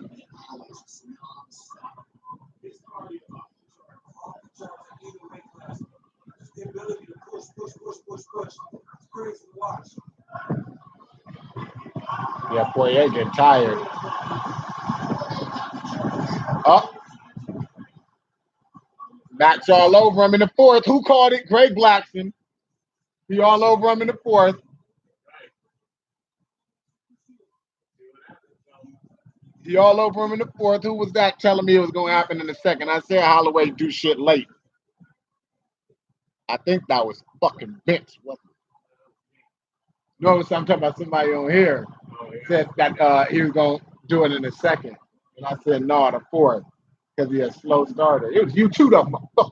A: Yeah, Poirier getting tired. Oh. Max all over him in the fourth. Who called it? Greg Blackson. He all over him in the fourth. He all over him in the fourth. Who was that telling me it was going to happen in the second? I said Holloway do shit late. I think that was fucking Vince, wasn't it? No, I'm talking about somebody on here said that he was going to do it in the second. And I said, no, the fourth. Because he had slow starter. It was you too, though, motherfucker.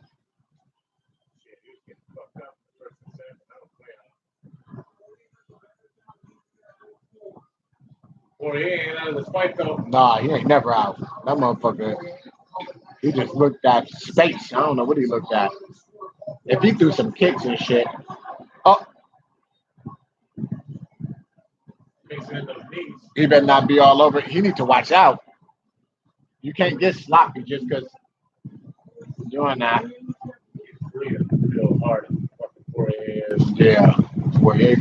B: Or he ain't out of this fight though.
A: Nah, he ain't never out. That motherfucker, he just looked at space. I don't know what he looked at. If he threw some kicks and shit. Oh. He better not be all over it. He need to watch out. You can't get sloppy just because you're doing that.
B: Real hard.
A: Yeah. Poirier.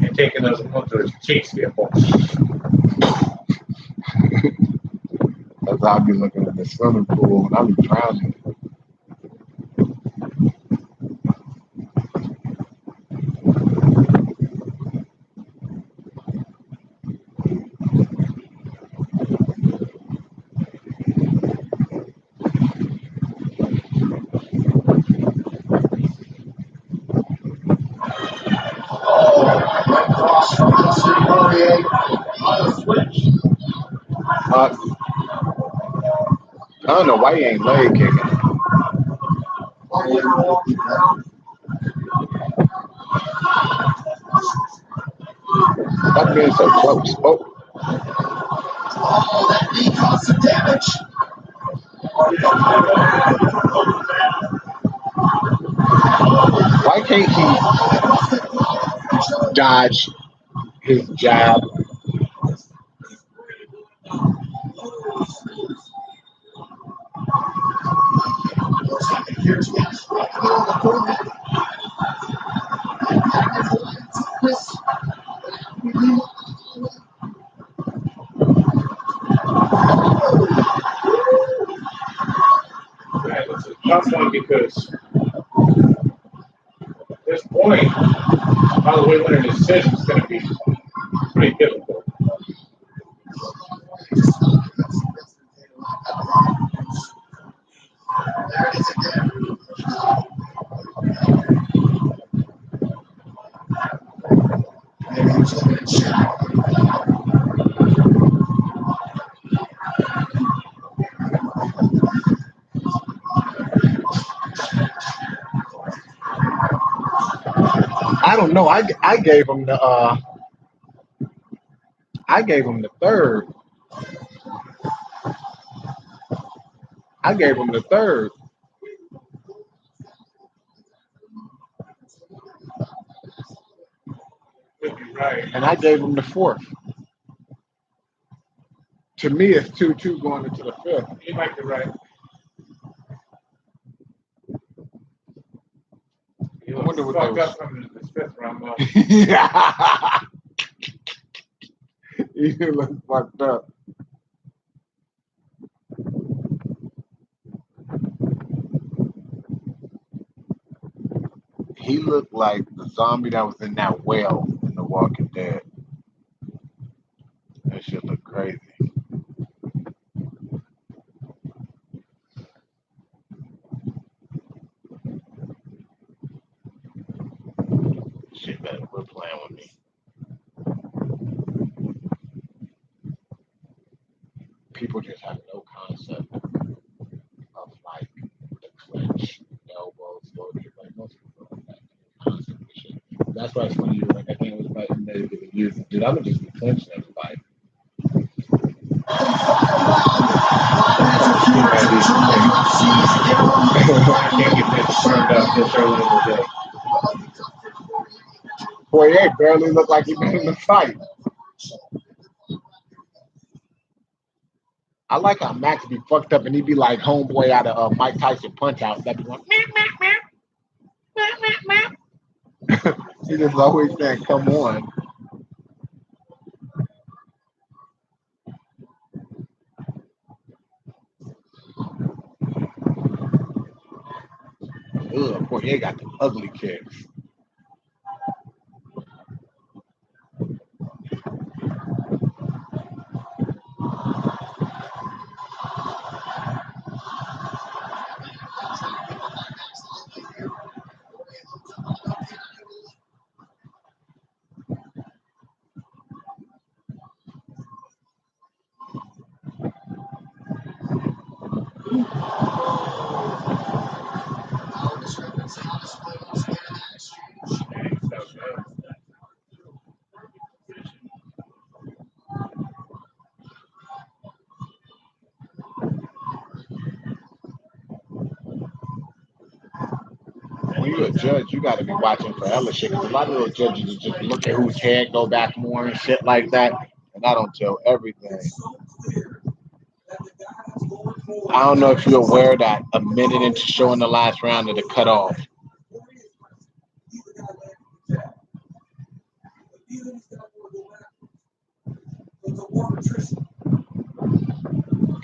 B: And taking those onto his cheeks, vehicle.
A: That's how I be looking at the swimming pool and I'm drowning. I don't know why he ain't leg kicking. Stop being so close. Oh.
C: Oh, that knee caused some damage.
A: Why can't he dodge his jab?
B: It's a tough one because at this point, Holloway winning a decision is going to be pretty difficult.
C: There it is again. Maybe he's looking at shot.
A: I don't know. I gave him the third. I gave him the third.
B: Could be right.
A: And I gave him the fourth. To me, it's 2-2 going into the fifth.
B: You might be right. He looks
A: wonder what
B: fucked
A: those-
B: up from this fifth round though.
A: Yeah. He looks fucked up. He looked like the zombie that was in that whale in The Walking Dead. That shit looked crazy. Shit better quit playing with me. People just have no concept of like the clinch, elbows, low kick. Like most people don't have that concept of shit. That's why it's funny you like I can't was fighting there to use it. Dude, I would just be clinching every fight.
B: I can't get this turned up this early in the day.
A: Poirier barely looked like he been in the fight. I like how Max be fucked up and he be like homeboy out of Mike Tyson Punch Out. That be going, he just always saying, come on. Ugh, Poirier got the ugly kicks. When you're a judge, you got to be watching for hella shit. Because a lot of those judges just look at whose head go back more and shit like that. And I don't tell everything. I don't know if you're aware that a minute into showing the last round of the cutoff.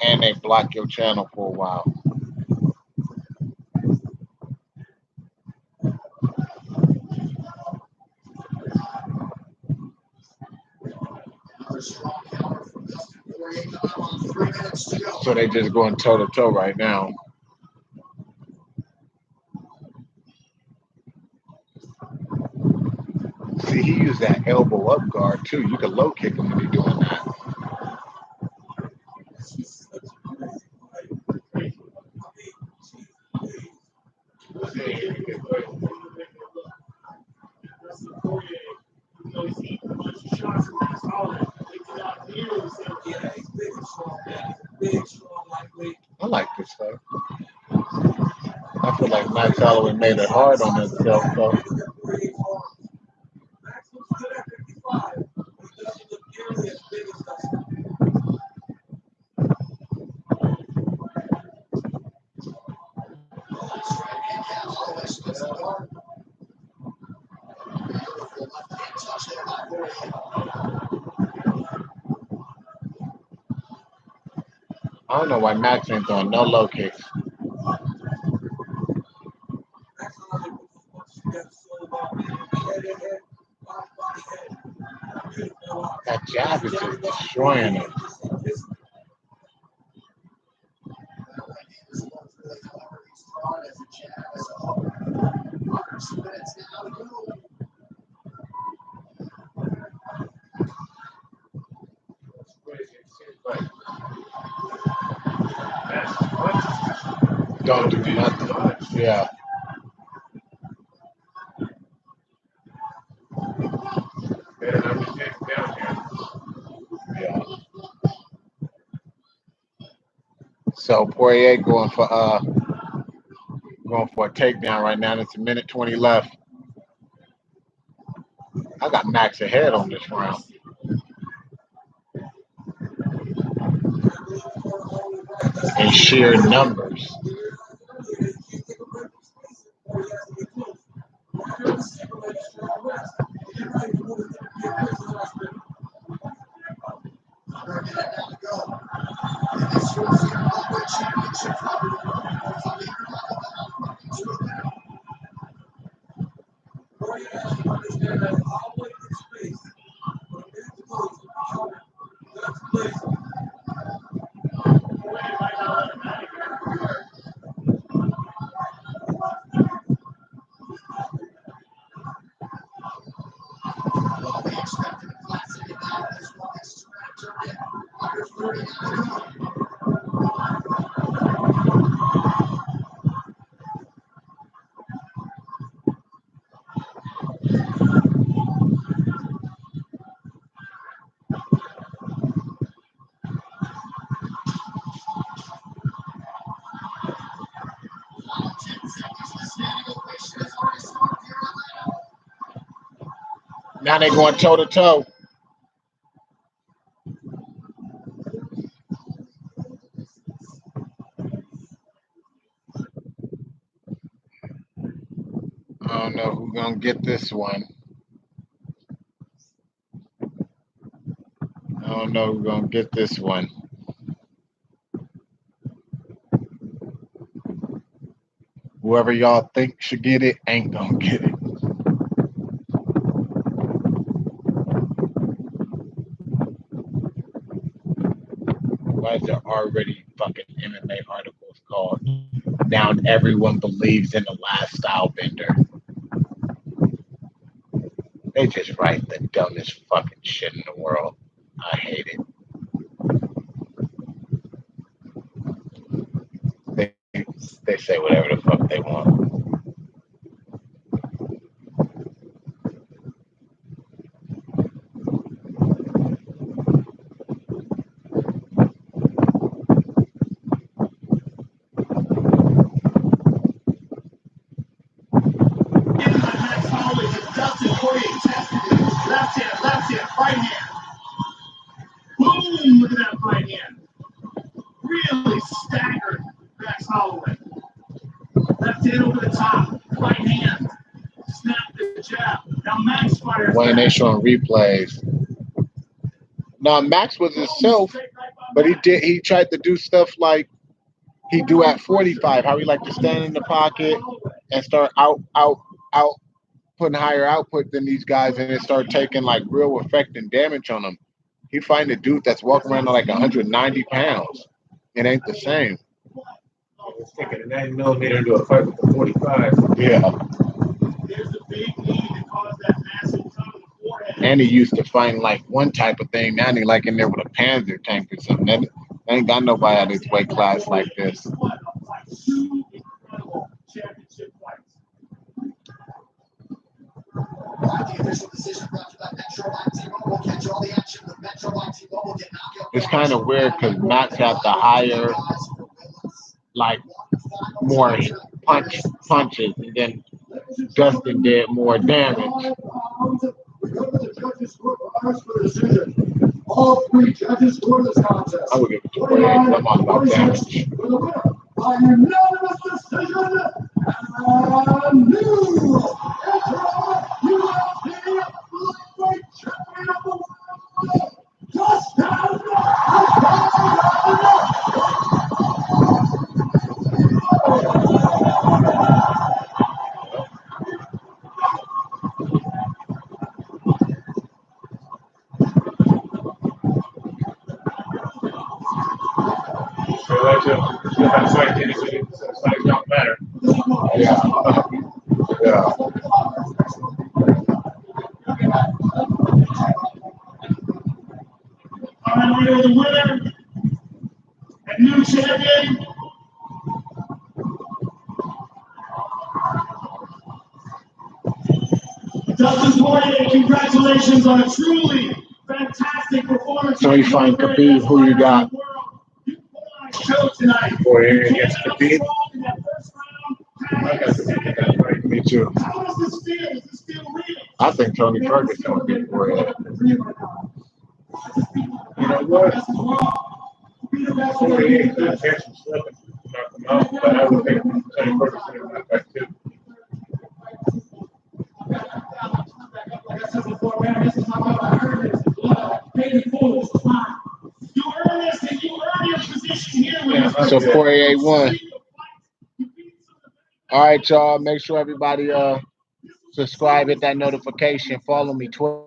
A: And they block your channel for a while. So they just going toe to toe right now. See, he used that elbow up guard too. You can low kick him when you're doing that. I like this stuff. I feel like Max Holloway made it hard on himself, though. I don't know why Max ain't throwing no low kicks. That jab is just destroying him. Don't do nothing. Yeah. Yeah. So Poirier going for a takedown right now. It's a minute 20 left. I got Max ahead on this round. In sheer numbers. Now they're going toe to toe. I don't know who's gonna get this one. I don't know who's gonna get this one. Whoever y'all think should get it ain't gonna get it. Why is there already fucking MMA articles called "Now Everyone Believes in the Last Style Bender"? They just write the dumbest fucking shit in the world. I hate it. They say whatever the fuck they want.
E: Left hand, right hand. Boom! Look at that right hand. Really staggered Max Holloway. Left hand over the top, right hand. Snap the jab. Now Max fires.
A: When they showing replays. No, Max was himself, but he tried to do stuff like he do at 45, how he like to stand in the pocket and start out putting higher output than these guys, and then start taking like real effect and damage on them. He find a dude that's walking around like 190 pounds. It ain't the same.
B: I was taking a 9mm into a fight with the 45.
A: Yeah.
E: There's a big need to cause that massive cut on the forehead.
A: And he used to find like one type of thing. Now he like in there with a Panzer tank or something. They ain't got nobody at his weight class like this.
E: Two incredible championship fights.
A: It's kind of weird because Max got the higher, like more punches, and then Dustin did more damage.
C: All three judges scored this contest.
A: I would give it to Poirier. I'm all about damage.
C: By unanimous decision, and new UFC lightweight champion of the world, Dustin.
B: Don't matter.
A: Yeah. Yeah.
E: All right, we know the winner and new champion. Dustin Poirier, congratulations on a truly fantastic performance.
A: So you find Khabib, who you got?
E: You put on a show tonight.
B: Poirier against Khabib.
E: In that first round,
B: I got to get that right.
A: Me too.
E: how does this feel? Does this feel real?
A: I think Tony Ferguson would beat Poirier.
B: You know what? Poirier could catch him slipping, knock him out, but I would think Tony Ferguson would knock back too.
E: Like I said before, man, this is not about I earned this. Pay the fools. You earn this and you earn your position here with us.
A: So Poirier won. All right, y'all. Make sure everybody subscribe, hit that notification, follow me Twitter,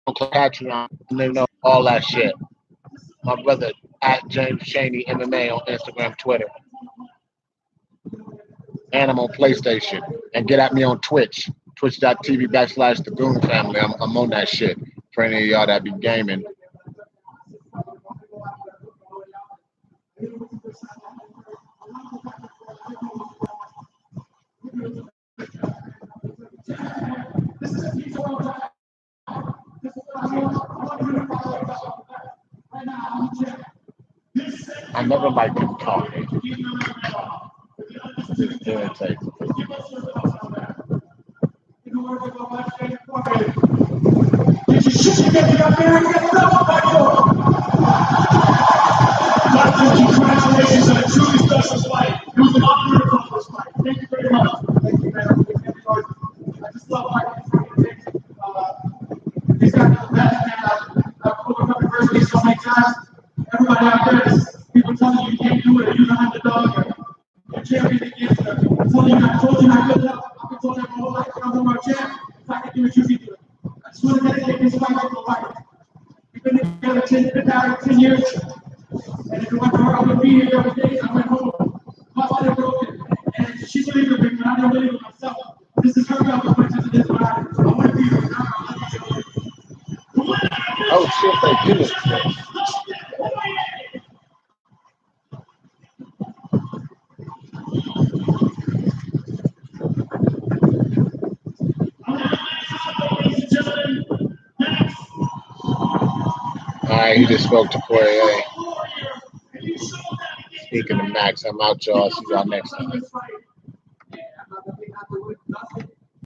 A: Patreon, let me know all that shit. My brother at James Shaney MMA on Instagram, Twitter. And I'm on PlayStation. And get at me on Twitch. Twitch.tv/the Goon family. I'm on that shit. For any of y'all that be gaming. I never liked him talking. Just irritates.
E: Congratulations on a truly special fight. It was an honor to come this fight. Thank you very much. Thank you, man. I just love fighting. These guys are the best, man. I've overcome adversity so many times. Everybody out there, people telling you can't do it, or you're an underdog, or you're champion against them. I told you not good enough. I've been told that my whole life when I was a world champ. If I can do it, you can do it. I just want to dedicate this fight to the fight. We've been together 10 years. And if it went to her, I would be here every day. I went home, busted and broken. And she believed in me, but I don't believe in myself. This is her job as much as it is mine. I want to be here.
A: Oh shit, they do it. Alright, he just spoke to Poirier. Speaking of Max, I'm out, y'all. See y'all next time.